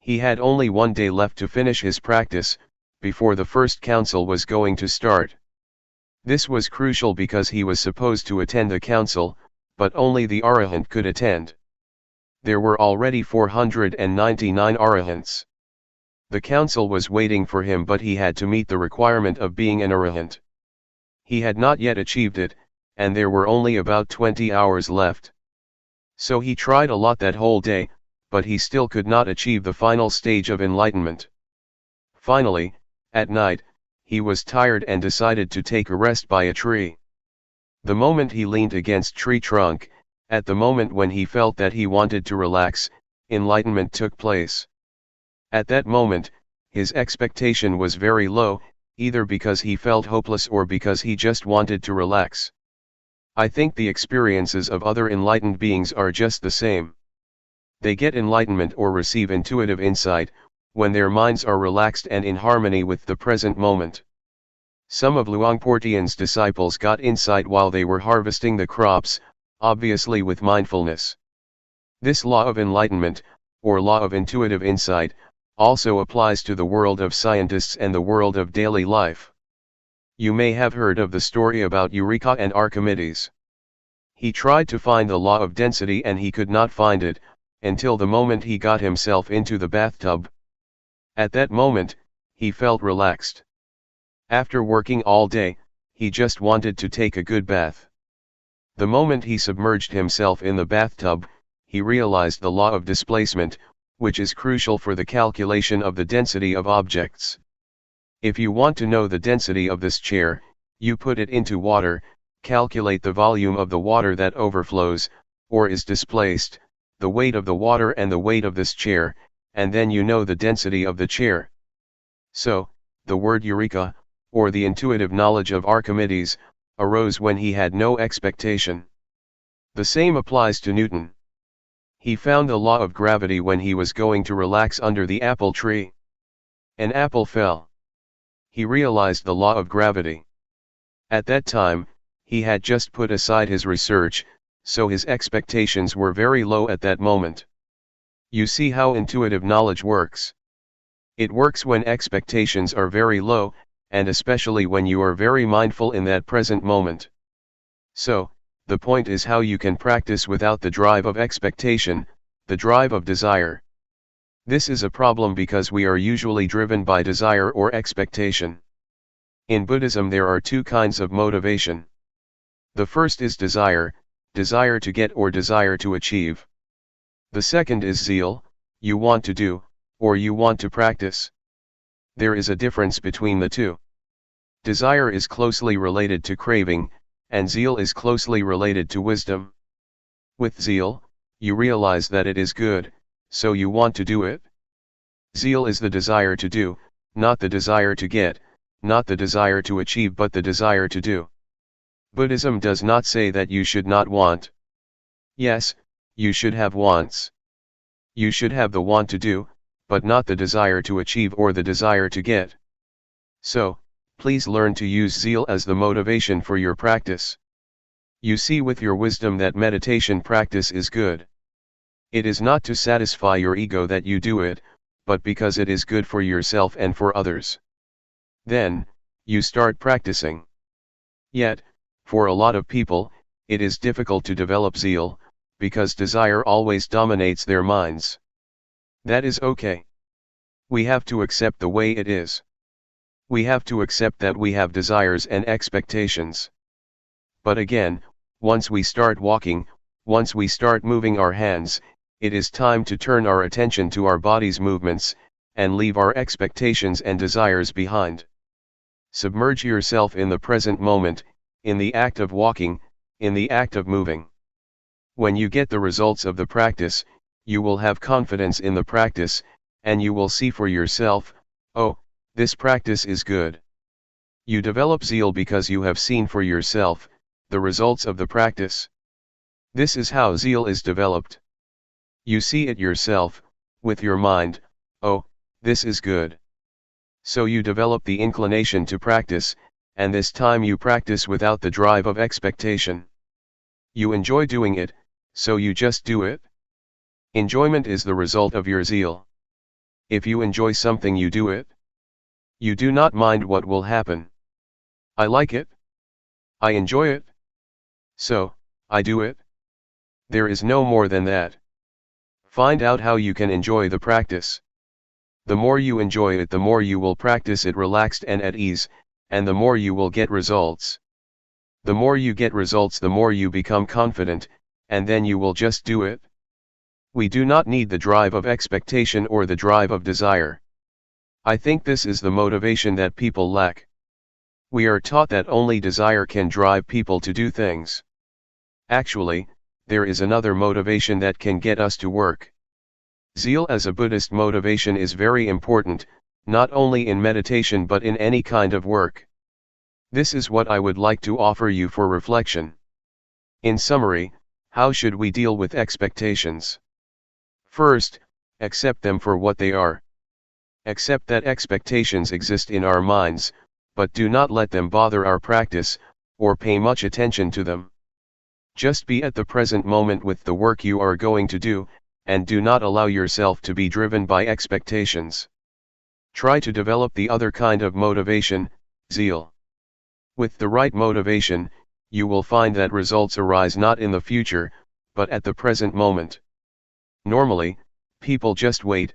He had only one day left to finish his practice, before the first council was going to start. This was crucial because he was supposed to attend the council, but only the Arahant could attend. There were already 499 Arahants. The council was waiting for him, but he had to meet the requirement of being an Arahant. He had not yet achieved it, and there were only about 20 hours left. So he tried a lot that whole day, but he still could not achieve the final stage of enlightenment. Finally, at night, he was tired and decided to take a rest by a tree. The moment he leaned against tree trunk, at the moment when he felt that he wanted to relax, enlightenment took place. At that moment, his expectation was very low, either because he felt hopeless or because he just wanted to relax. I think the experiences of other enlightened beings are just the same. They get enlightenment or receive intuitive insight, when their minds are relaxed and in harmony with the present moment. Some of Luangpor Teean's disciples got insight while they were harvesting the crops, obviously with mindfulness. This law of enlightenment, or law of intuitive insight, also applies to the world of scientists and the world of daily life. You may have heard of the story about Eureka and Archimedes. He tried to find the law of density and he could not find it, until the moment he got himself into the bathtub. At that moment, he felt relaxed. After working all day, he just wanted to take a good bath. The moment he submerged himself in the bathtub, he realized the law of displacement, which is crucial for the calculation of the density of objects. If you want to know the density of this chair, you put it into water, calculate the volume of the water that overflows, or is displaced, the weight of the water and the weight of this chair, and then you know the density of the chair. So, the word Eureka, or the intuitive knowledge of Archimedes, arose when he had no expectation. The same applies to Newton. He found the law of gravity when he was going to relax under the apple tree. An apple fell. He realized the law of gravity. At that time, he had just put aside his research, so his expectations were very low at that moment. You see how intuitive knowledge works. It works when expectations are very low, and especially when you are very mindful in that present moment. So, the point is how you can practice without the drive of expectation, the drive of desire. This is a problem because we are usually driven by desire or expectation. In Buddhism there are two kinds of motivation. The first is desire to get or desire to achieve. The second is zeal, you want to do, or you want to practice. There is a difference between the two. Desire is closely related to craving, and zeal is closely related to wisdom. With zeal, you realize that it is good, so you want to do it. Zeal is the desire to do, not the desire to get, not the desire to achieve but the desire to do. Buddhism does not say that you should not want. Yes, you should have wants. You should have the want to do, but not the desire to achieve or the desire to get. So, please learn to use zeal as the motivation for your practice. You see with your wisdom that meditation practice is good. It is not to satisfy your ego that you do it, but because it is good for yourself and for others. Then, you start practicing. Yet, for a lot of people, it is difficult to develop zeal, because desire always dominates their minds. That is okay. We have to accept the way it is. We have to accept that we have desires and expectations. But again, once we start walking, once we start moving our hands, it is time to turn our attention to our body's movements, and leave our expectations and desires behind. Submerge yourself in the present moment, in the act of walking, in the act of moving. When you get the results of the practice, you will have confidence in the practice, and you will see for yourself, oh, this practice is good. You develop zeal because you have seen for yourself the results of the practice. This is how zeal is developed. You see it yourself, with your mind, oh, this is good. So you develop the inclination to practice, and this time you practice without the drive of expectation. You enjoy doing it, so you just do it. Enjoyment is the result of your zeal. If you enjoy something, you do it. You do not mind what will happen. I like it. I enjoy it. So, I do it. There is no more than that. Find out how you can enjoy the practice. The more you enjoy it, the more you will practice it relaxed and at ease, and the more you will get results. The more you get results, the more you become confident, and then you will just do it. We do not need the drive of expectation or the drive of desire. I think this is the motivation that people lack. We are taught that only desire can drive people to do things. Actually, there is another motivation that can get us to work. Zeal as a Buddhist motivation is very important, not only in meditation but in any kind of work. This is what I would like to offer you for reflection. In summary, how should we deal with expectations? First, accept them for what they are. Accept that expectations exist in our minds, but do not let them bother our practice, or pay much attention to them. Just be at the present moment with the work you are going to do, and do not allow yourself to be driven by expectations. Try to develop the other kind of motivation, zeal. With the right motivation, you will find that results arise not in the future, but at the present moment. Normally, people just wait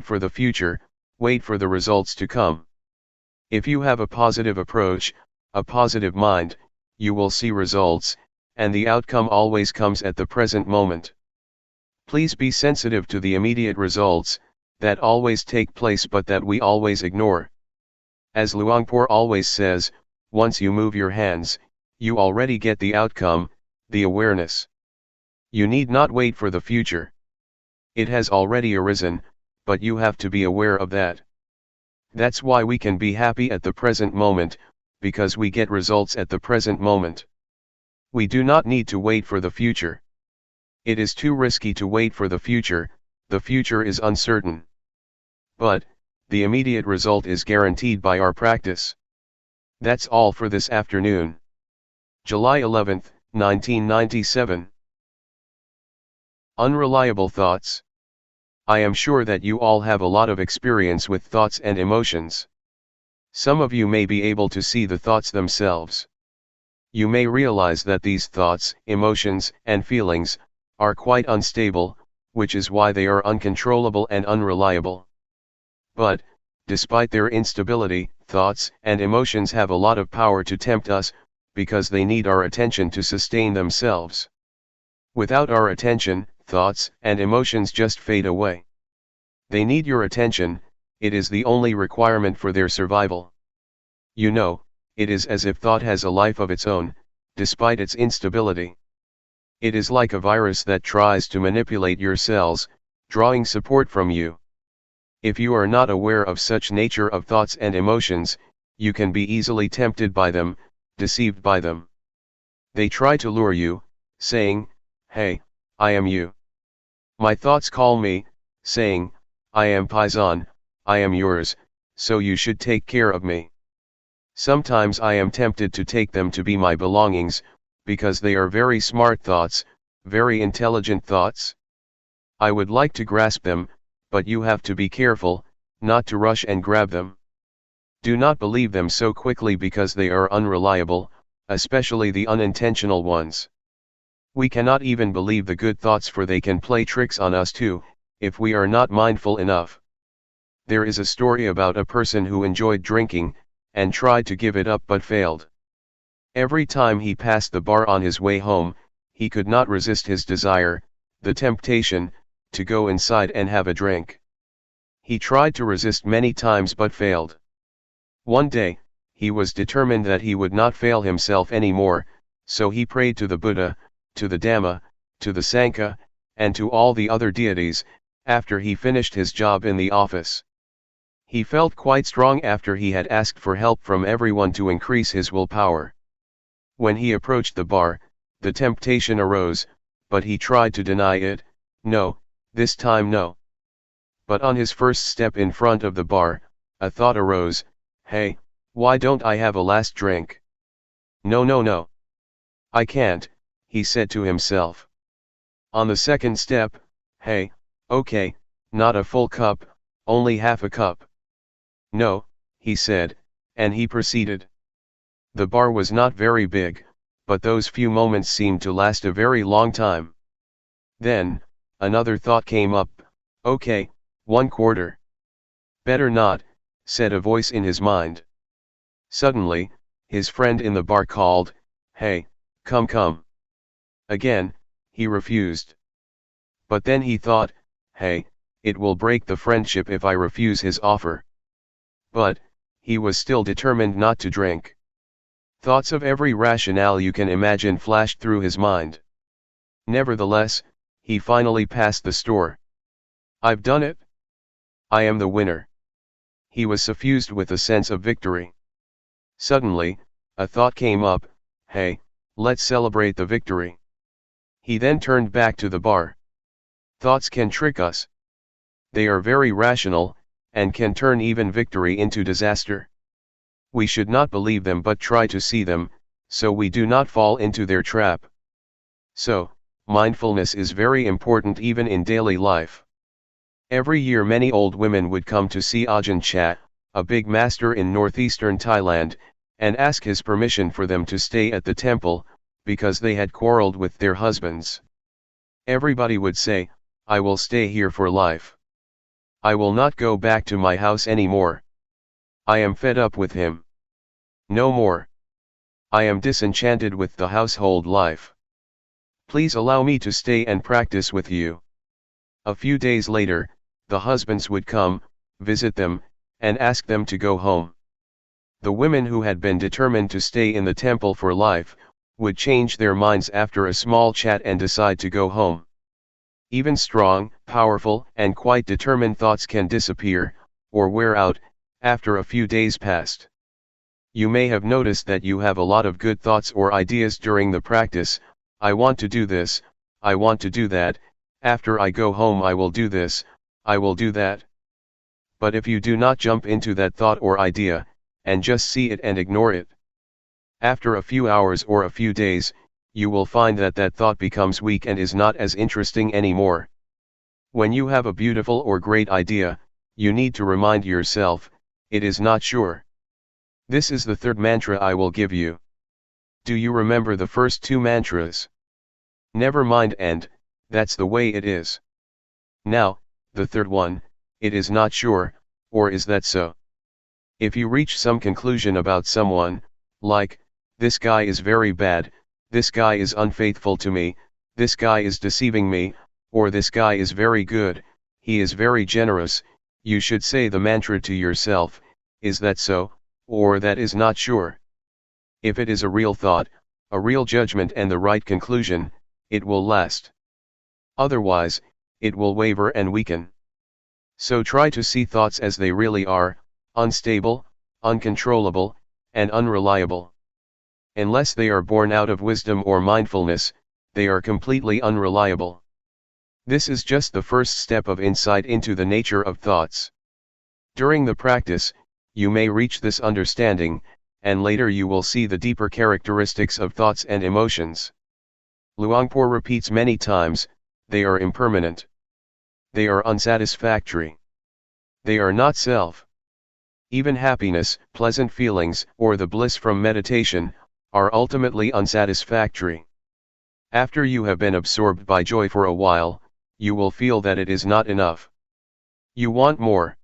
for the future, wait for the results to come. If you have a positive approach, a positive mind, you will see results, and the outcome always comes at the present moment. Please be sensitive to the immediate results, that always take place but that we always ignore. As Luangpor always says, once you move your hands, you already get the outcome, the awareness. You need not wait for the future. It has already arisen, but you have to be aware of that. That's why we can be happy at the present moment, because we get results at the present moment. We do not need to wait for the future. It is too risky to wait for the future is uncertain. But, the immediate result is guaranteed by our practice. That's all for this afternoon. July 11, 1997. Unreliable thoughts. I am sure that you all have a lot of experience with thoughts and emotions. Some of you may be able to see the thoughts themselves. You may realize that these thoughts, emotions, and feelings are quite unstable, which is why they are uncontrollable and unreliable. But, despite their instability, thoughts and emotions have a lot of power to tempt us, because they need our attention to sustain themselves. Without our attention, thoughts and emotions just fade away. They need your attention, it is the only requirement for their survival. You know, it is as if thought has a life of its own, despite its instability. It is like a virus that tries to manipulate your cells, drawing support from you. If you are not aware of such nature of thoughts and emotions, you can be easily tempted by them, deceived by them. They try to lure you, saying, "Hey, I am you." My thoughts call me, saying, "I am Paisan, I am yours, so you should take care of me." Sometimes I am tempted to take them to be my belongings, because they are very smart thoughts, very intelligent thoughts. I would like to grasp them, but you have to be careful, not to rush and grab them. Do not believe them so quickly because they are unreliable, especially the unintentional ones. We cannot even believe the good thoughts, for they can play tricks on us too, if we are not mindful enough. There is a story about a person who enjoyed drinking, and tried to give it up but failed. Every time he passed the bar on his way home, he could not resist his desire, the temptation, to go inside and have a drink. He tried to resist many times but failed. One day, he was determined that he would not fail himself anymore, so he prayed to the Buddha, to the Dhamma, to the Sangha, and to all the other deities, after he finished his job in the office. He felt quite strong after he had asked for help from everyone to increase his willpower. When he approached the bar, the temptation arose, but he tried to deny it. No, this time no. But on his first step in front of the bar, a thought arose, "Hey, why don't I have a last drink?" "No, no, no. I can't," he said to himself. On the second step, "Hey, okay, not a full cup, only half a cup." "No," he said, and he proceeded. The bar was not very big, but those few moments seemed to last a very long time. Then, another thought came up, "Okay, 1/4. "Better not," said a voice in his mind. Suddenly, his friend in the bar called, "Hey, come." Again, he refused. But then he thought, "Hey, it will break the friendship if I refuse his offer." But, he was still determined not to drink. Thoughts of every rationale you can imagine flashed through his mind. Nevertheless, he finally passed the store. "I've done it. I am the winner." He was suffused with a sense of victory. Suddenly, a thought came up, "Hey, let's celebrate the victory." He then turned back to the bar. Thoughts can trick us. They are very rational, and can turn even victory into disaster. We should not believe them but try to see them, so we do not fall into their trap. So, mindfulness is very important even in daily life. Every year many old women would come to see Ajahn Chah, a big master in northeastern Thailand, and ask his permission for them to stay at the temple, because they had quarreled with their husbands. Everybody would say, "I will stay here for life. I will not go back to my house anymore. I am fed up with him. No more. I am disenchanted with the household life. Please allow me to stay and practice with you." A few days later, the husbands would come, visit them, and ask them to go home. The women who had been determined to stay in the temple for life, would change their minds after a small chat and decide to go home. Even strong, powerful, and quite determined thoughts can disappear, or wear out, after a few days passed. You may have noticed that you have a lot of good thoughts or ideas during the practice. "I want to do this, I want to do that, after I go home I will do this, I will do that." But if you do not jump into that thought or idea, and just see it and ignore it, after a few hours or a few days, you will find that that thought becomes weak and is not as interesting anymore. When you have a beautiful or great idea, you need to remind yourself, "It is not sure." This is the third mantra I will give you. Do you remember the first two mantras? Never mind and, that's the way it is. Now, the third one, it is not sure, or is that so? If you reach some conclusion about someone, like, this guy is very bad, this guy is unfaithful to me, this guy is deceiving me, or this guy is very good, he is very generous, you should say the mantra to yourself, is that so, or that is not sure. If it is a real thought, a real judgment and the right conclusion, it will last. Otherwise, it will waver and weaken. So try to see thoughts as they really are, unstable, uncontrollable, and unreliable. Unless they are born out of wisdom or mindfulness, they are completely unreliable. This is just the first step of insight into the nature of thoughts. During the practice, you may reach this understanding, and later you will see the deeper characteristics of thoughts and emotions. Luangpor repeats many times, they are impermanent. They are unsatisfactory. They are not self. Even happiness, pleasant feelings, or the bliss from meditation, are ultimately unsatisfactory. After you have been absorbed by joy for a while, you will feel that it is not enough. You want more.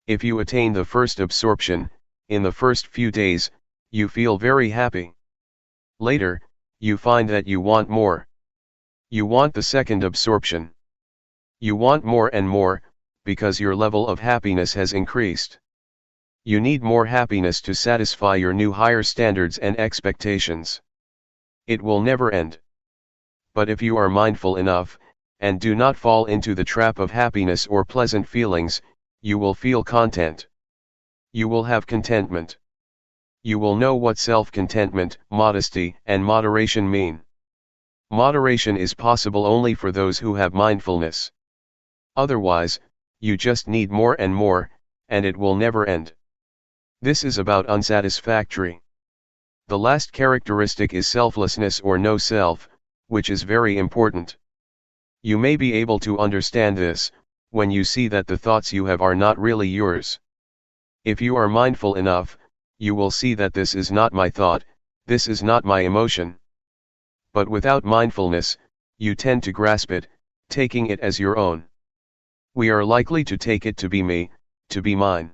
If you attain the first absorption, in the first few days, you feel very happy. Later, you find that you want more. You want the second absorption. You want more and more, because your level of happiness has increased. You need more happiness to satisfy your new higher standards and expectations. It will never end. But if you are mindful enough, and do not fall into the trap of happiness or pleasant feelings, you will feel content. You will have contentment. You will know what self-contentment, modesty, and moderation mean. Moderation is possible only for those who have mindfulness. Otherwise, you just need more, and it will never end. This is about unsatisfactory. The last characteristic is selflessness or no self, which is very important. You may be able to understand this, when you see that the thoughts you have are not really yours. If you are mindful enough, you will see that this is not my thought, this is not my emotion. But without mindfulness, you tend to grasp it, taking it as your own. We are likely to take it to be me, to be mine.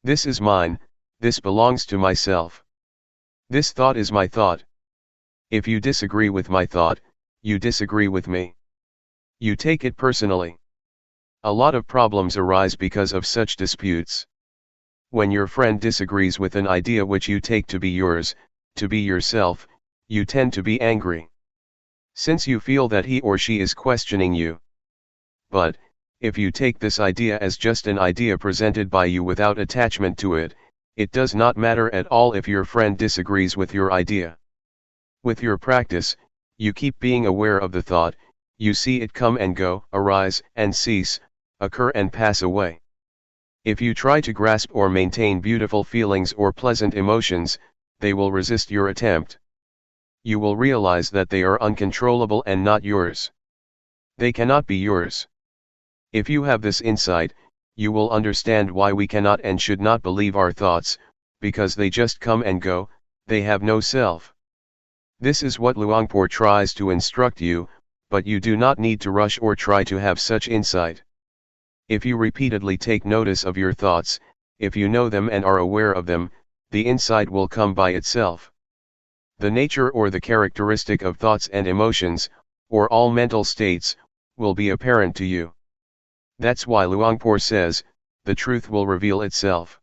This is mine, this belongs to myself. This thought is my thought. If you disagree with my thought, you disagree with me. You take it personally. A lot of problems arise because of such disputes. When your friend disagrees with an idea which you take to be yours, to be yourself, you tend to be angry. Since you feel that he or she is questioning you. But, if you take this idea as just an idea presented by you without attachment to it, it does not matter at all if your friend disagrees with your idea. With your practice, you keep being aware of the thought, you see it come and go, arise and cease, occur and pass away. If you try to grasp or maintain beautiful feelings or pleasant emotions, they will resist your attempt. You will realize that they are uncontrollable and not yours. They cannot be yours. If you have this insight, you will understand why we cannot and should not believe our thoughts, because they just come and go, they have no self. This is what Luangpor tries to instruct you, but you do not need to rush or try to have such insight. If you repeatedly take notice of your thoughts, if you know them and are aware of them, the insight will come by itself. The nature or the characteristic of thoughts and emotions, or all mental states, will be apparent to you. That's why Luangpor says, the truth will reveal itself.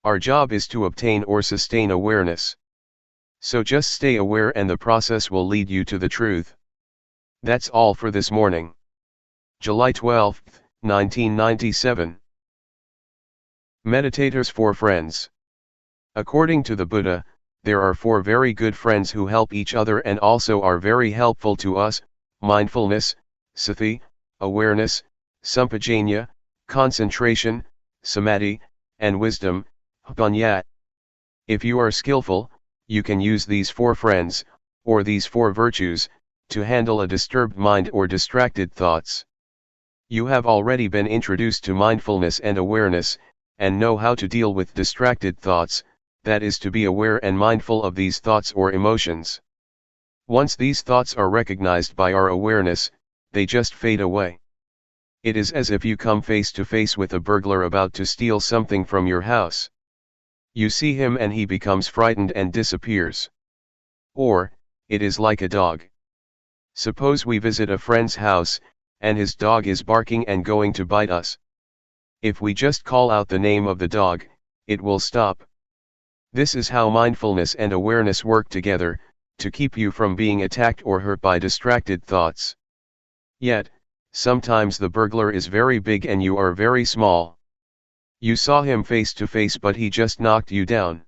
Our job is to obtain or sustain awareness. So just stay aware and the process will lead you to the truth. That's all for this morning. July 12, 1997. Meditators for Friends. According to the Buddha, there are 4 very good friends who help each other and also are very helpful to us: mindfulness, sati, awareness, sampajanya, concentration, samadhi, and wisdom, panya. If you are skillful, you can use these 4 friends, or these 4 virtues, to handle a disturbed mind or distracted thoughts. You have already been introduced to mindfulness and awareness, and know how to deal with distracted thoughts, that is to be aware and mindful of these thoughts or emotions. Once these thoughts are recognized by our awareness, they just fade away. It is as if you come face to face with a burglar about to steal something from your house. You see him and he becomes frightened and disappears. Or, it is like a dog. Suppose we visit a friend's house, and his dog is barking and going to bite us. If we just call out the name of the dog, it will stop. This is how mindfulness and awareness work together, to keep you from being attacked or hurt by distracted thoughts. Yet, sometimes the burglar is very big and you are very small. You saw him face to face, but he just knocked you down.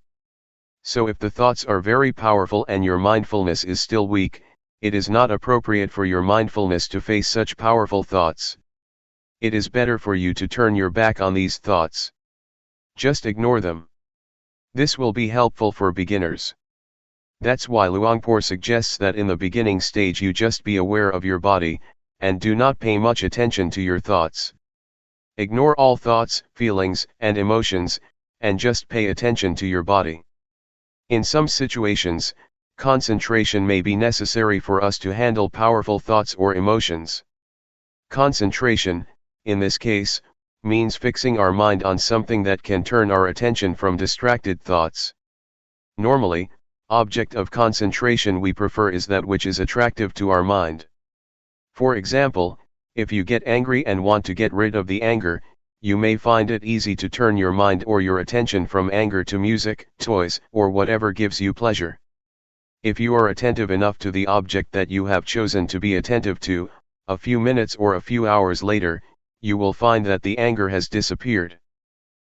So if the thoughts are very powerful and your mindfulness is still weak, it is not appropriate for your mindfulness to face such powerful thoughts. It is better for you to turn your back on these thoughts. Just ignore them. This will be helpful for beginners. That's why Luangpor suggests that in the beginning stage you just be aware of your body, and do not pay much attention to your thoughts. Ignore all thoughts, feelings, and emotions, and just pay attention to your body. In some situations, concentration may be necessary for us to handle powerful thoughts or emotions. Concentration, in this case, means fixing our mind on something that can turn our attention from distracted thoughts. Normally, object of concentration we prefer is that which is attractive to our mind. For example, if you get angry and want to get rid of the anger, you may find it easy to turn your mind or your attention from anger to music, toys, or whatever gives you pleasure. If you are attentive enough to the object that you have chosen to be attentive to, a few minutes or a few hours later, you will find that the anger has disappeared.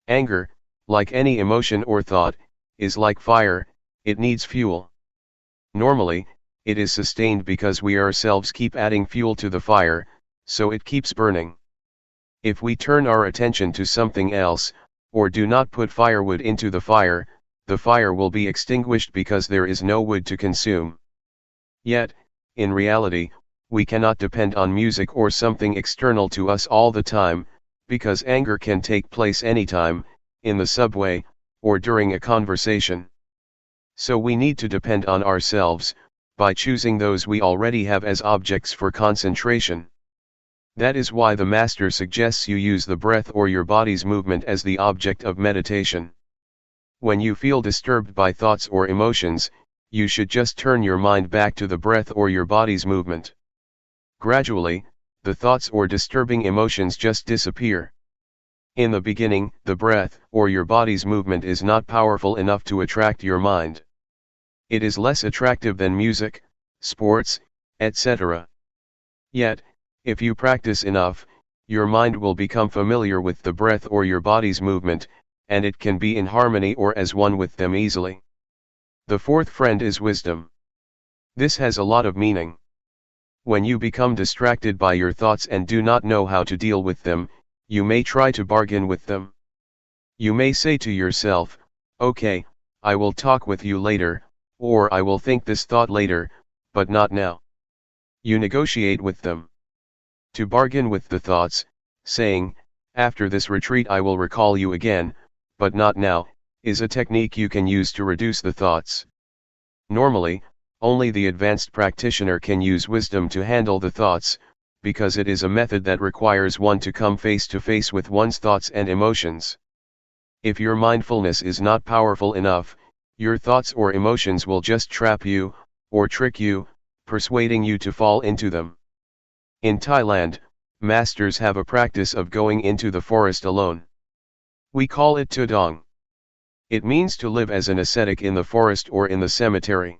Anger, like any emotion or thought, is like fire, it needs fuel. Normally, it is sustained because we ourselves keep adding fuel to the fire, so it keeps burning. If we turn our attention to something else, or do not put firewood into the fire will be extinguished because there is no wood to consume. Yet, in reality, we cannot depend on music or something external to us all the time, because anger can take place anytime, in the subway, or during a conversation. So we need to depend on ourselves, by choosing those we already have as objects for concentration. That is why the master suggests you use the breath or your body's movement as the object of meditation. When you feel disturbed by thoughts or emotions, you should just turn your mind back to the breath or your body's movement. Gradually, the thoughts or disturbing emotions just disappear. In the beginning, the breath or your body's movement is not powerful enough to attract your mind. It is less attractive than music, sports, etc. Yet, if you practice enough, your mind will become familiar with the breath or your body's movement, and it can be in harmony or as one with them easily. The fourth friend is wisdom. This has a lot of meaning. When you become distracted by your thoughts and do not know how to deal with them, you may try to bargain with them. You may say to yourself, "Okay, I will talk with you later," or "I will think this thought later, but not now." You negotiate with them. To bargain with the thoughts, saying, "After this retreat I will recall you again, but not now," is a technique you can use to reduce the thoughts. Normally, only the advanced practitioner can use wisdom to handle the thoughts, because it is a method that requires one to come face to face with one's thoughts and emotions. If your mindfulness is not powerful enough, your thoughts or emotions will just trap you, or trick you, persuading you to fall into them. In Thailand, masters have a practice of going into the forest alone. We call it tudong. It means to live as an ascetic in the forest or in the cemetery.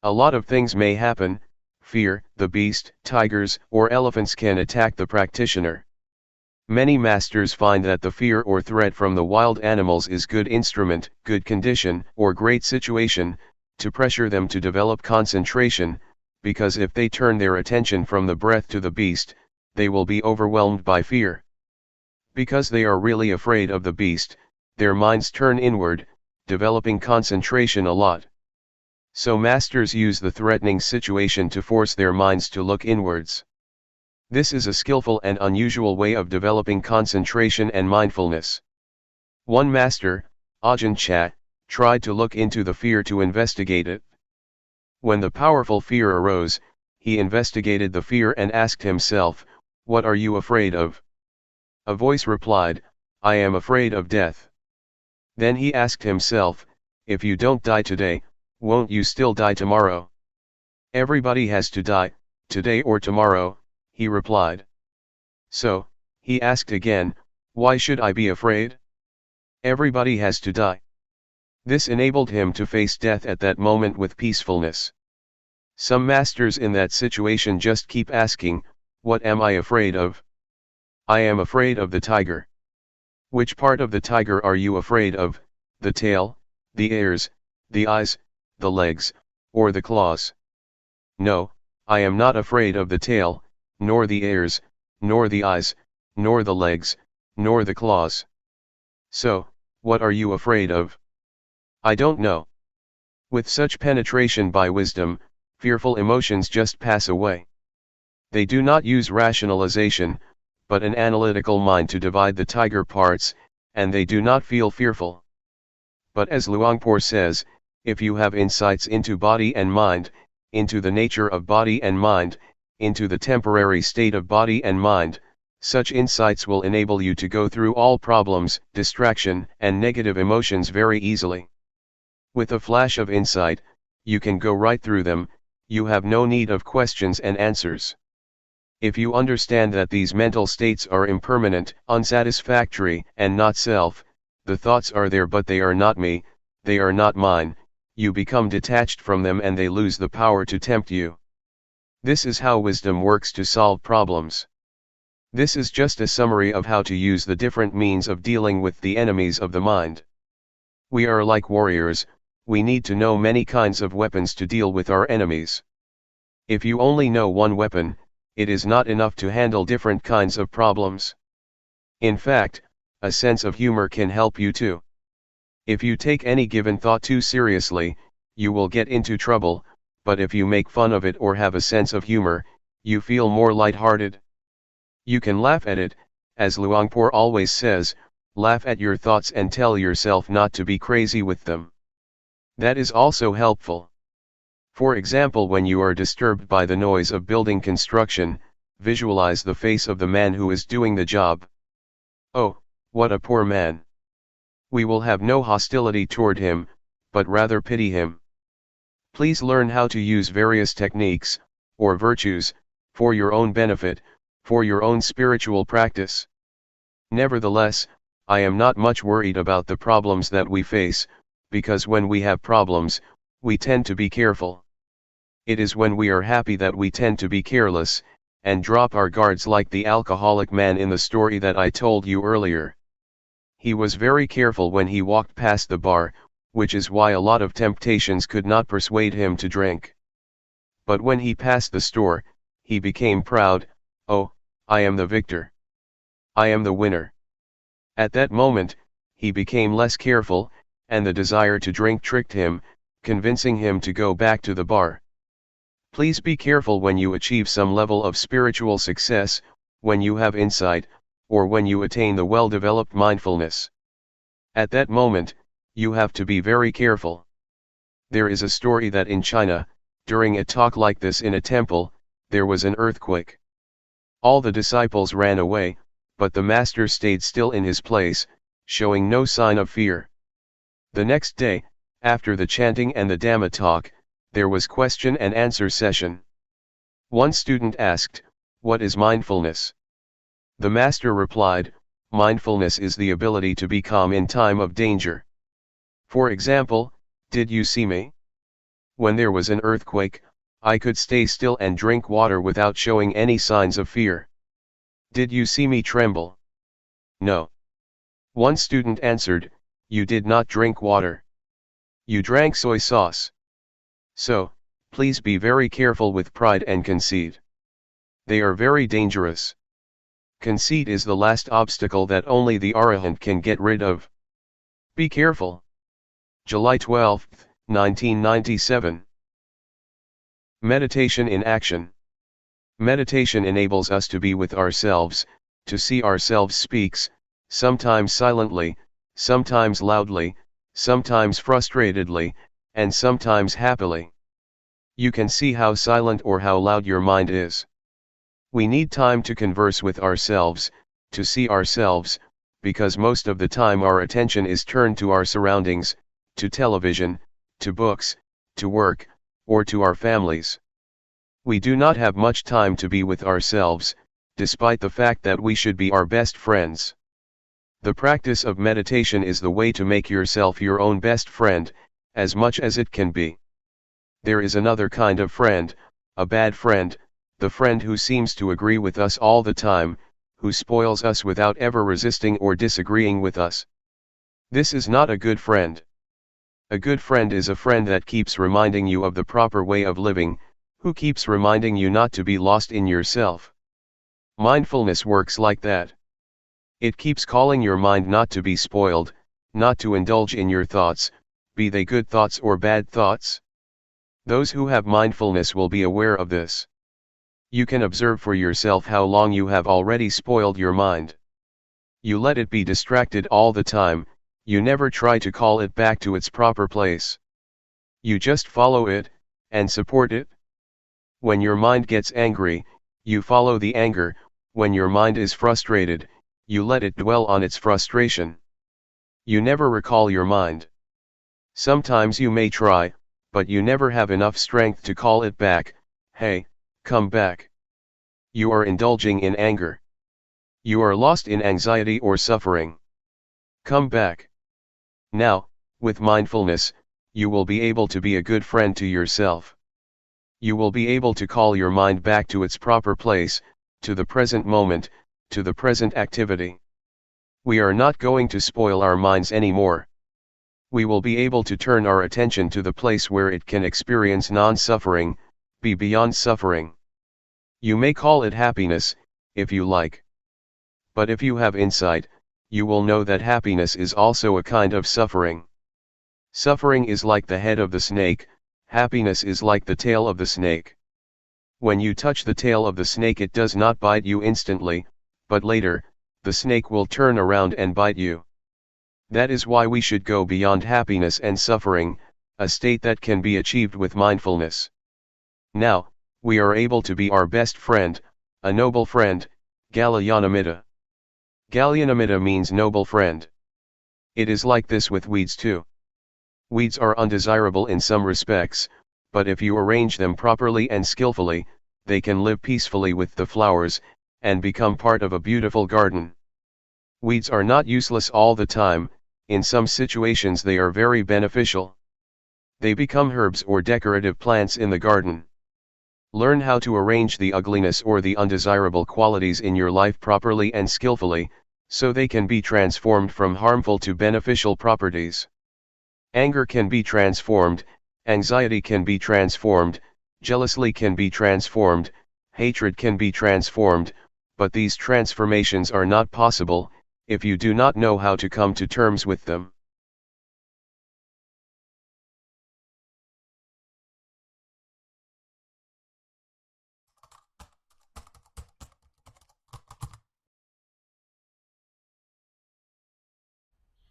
A lot of things may happen: fear, the beast, tigers, or elephants can attack the practitioner. Many masters find that the fear or threat from the wild animals is good instrument, good condition, or great situation, to pressure them to develop concentration, because if they turn their attention from the breath to the beast, they will be overwhelmed by fear. Because they are really afraid of the beast, their minds turn inward, developing concentration a lot. So masters use the threatening situation to force their minds to look inwards. This is a skillful and unusual way of developing concentration and mindfulness. One master, Ajahn Chah, tried to look into the fear to investigate it. When the powerful fear arose, he investigated the fear and asked himself, "What are you afraid of?" A voice replied, "I am afraid of death." Then he asked himself, "If you don't die today, won't you still die tomorrow?" "Everybody has to die, today or tomorrow," he replied. So, he asked again, "Why should I be afraid? Everybody has to die." This enabled him to face death at that moment with peacefulness. Some masters in that situation just keep asking, "What am I afraid of?" "I am afraid of the tiger." Which part of the tiger are you afraid of, the tail, the ears, the eyes, the legs, or the claws? No, I am not afraid of the tail, nor the ears, nor the eyes, nor the legs, nor the claws. So, what are you afraid of? I don't know. With such penetration by wisdom, fearful emotions just pass away. They do not use rationalization, but an analytical mind to divide the tiger parts, and they do not feel fearful. But as Luangpor says, if you have insights into body and mind, into the nature of body and mind, into the temporary state of body and mind, such insights will enable you to go through all problems, distraction, and negative emotions very easily. With a flash of insight, you can go right through them, you have no need of questions and answers. If you understand that these mental states are impermanent, unsatisfactory, and not self, the thoughts are there but they are not me, they are not mine, you become detached from them and they lose the power to tempt you. This is how wisdom works to solve problems. This is just a summary of how to use the different means of dealing with the enemies of the mind. We are like warriors, we need to know many kinds of weapons to deal with our enemies. If you only know one weapon, it is not enough to handle different kinds of problems. In fact, a sense of humor can help you too. If you take any given thought too seriously, you will get into trouble, but if you make fun of it or have a sense of humor, you feel more light-hearted. You can laugh at it, as Luangpor always says, laugh at your thoughts and tell yourself not to be crazy with them. That is also helpful. For example, when you are disturbed by the noise of building construction, visualize the face of the man who is doing the job. Oh, what a poor man! We will have no hostility toward him, but rather pity him. Please learn how to use various techniques, or virtues, for your own benefit, for your own spiritual practice. Nevertheless, I am not much worried about the problems that we face, because when we have problems, we tend to be careful. It is when we are happy that we tend to be careless, and drop our guards like the alcoholic man in the story that I told you earlier. He was very careful when he walked past the bar, which is why a lot of temptations could not persuade him to drink. But when he passed the store, he became proud. Oh, I am the victor. I am the winner. At that moment, he became less careful, and the desire to drink tricked him, convincing him to go back to the bar. Please be careful when you achieve some level of spiritual success, when you have insight, or when you attain the well-developed mindfulness. At that moment, you have to be very careful. There is a story that in China, during a talk like this in a temple, there was an earthquake. All the disciples ran away, but the master stayed still in his place, showing no sign of fear. The next day, after the chanting and the Dhamma talk, there was question and answer session. One student asked, "What is mindfulness?" The master replied, "Mindfulness is the ability to be calm in time of danger. For example, did you see me? When there was an earthquake, I could stay still and drink water without showing any signs of fear. Did you see me tremble? No." One student answered, "You did not drink water. You drank soy sauce." So, please be very careful with pride and conceit. They are very dangerous. Conceit is the last obstacle that only the Arahant can get rid of. Be careful. July 12, 1997. Meditation in action. Meditation enables us to be with ourselves, to see ourselves speaks, sometimes silently, sometimes loudly, sometimes frustratedly, and sometimes happily. You can see how silent or how loud your mind is. We need time to converse with ourselves, to see ourselves, because most of the time our attention is turned to our surroundings, to television, to books, to work, or to our families. We do not have much time to be with ourselves, despite the fact that we should be our best friends. The practice of meditation is the way to make yourself your own best friend, as much as it can be. There is another kind of friend, a bad friend, the friend who seems to agree with us all the time, who spoils us without ever resisting or disagreeing with us. This is not a good friend. A good friend is a friend that keeps reminding you of the proper way of living, who keeps reminding you not to be lost in yourself. Mindfulness works like that. It keeps calling your mind not to be spoiled, not to indulge in your thoughts, be they good thoughts or bad thoughts. Those who have mindfulness will be aware of this. You can observe for yourself how long you have already spoiled your mind. You let it be distracted all the time, you never try to call it back to its proper place. You just follow it, and support it. When your mind gets angry, you follow the anger. When your mind is frustrated, you let it dwell on its frustration. You never recall your mind. Sometimes you may try, but you never have enough strength to call it back. Hey, come back. You are indulging in anger. You are lost in anxiety or suffering. Come back. Now, with mindfulness, you will be able to be a good friend to yourself. You will be able to call your mind back to its proper place, to the present moment, to the present activity. We are not going to spoil our minds anymore. We will be able to turn our attention to the place where it can experience non-suffering, be beyond suffering. You may call it happiness, if you like. But if you have insight, you will know that happiness is also a kind of suffering. Suffering is like the head of the snake, happiness is like the tail of the snake. When you touch the tail of the snake, it does not bite you instantly, but later, the snake will turn around and bite you. That is why we should go beyond happiness and suffering, a state that can be achieved with mindfulness. Now, we are able to be our best friend, a noble friend, Galyanamitta. Galyanamitta means noble friend. It is like this with weeds too. Weeds are undesirable in some respects, but if you arrange them properly and skillfully, they can live peacefully with the flowers, and become part of a beautiful garden. Weeds are not useless all the time, in some situations they are very beneficial. They become herbs or decorative plants in the garden. Learn how to arrange the ugliness or the undesirable qualities in your life properly and skillfully, so they can be transformed from harmful to beneficial properties. Anger can be transformed, anxiety can be transformed, jealousy can be transformed, hatred can be transformed, but these transformations are not possible, if you do not know how to come to terms with them.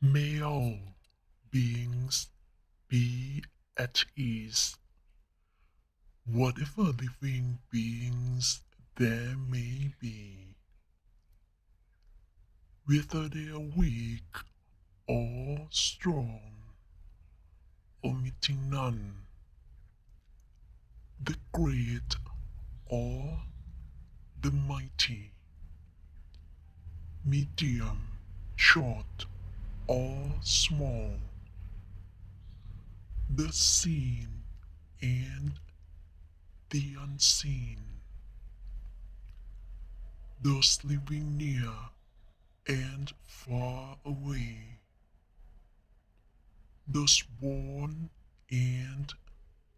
May all beings be at ease. Whatever living beings there may be, whether they are weak or strong, omitting none, the great or the mighty, medium, short or small, the seen and the unseen, those living near and far away, those born and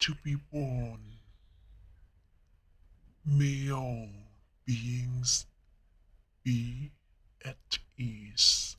to be born. May all beings be at ease.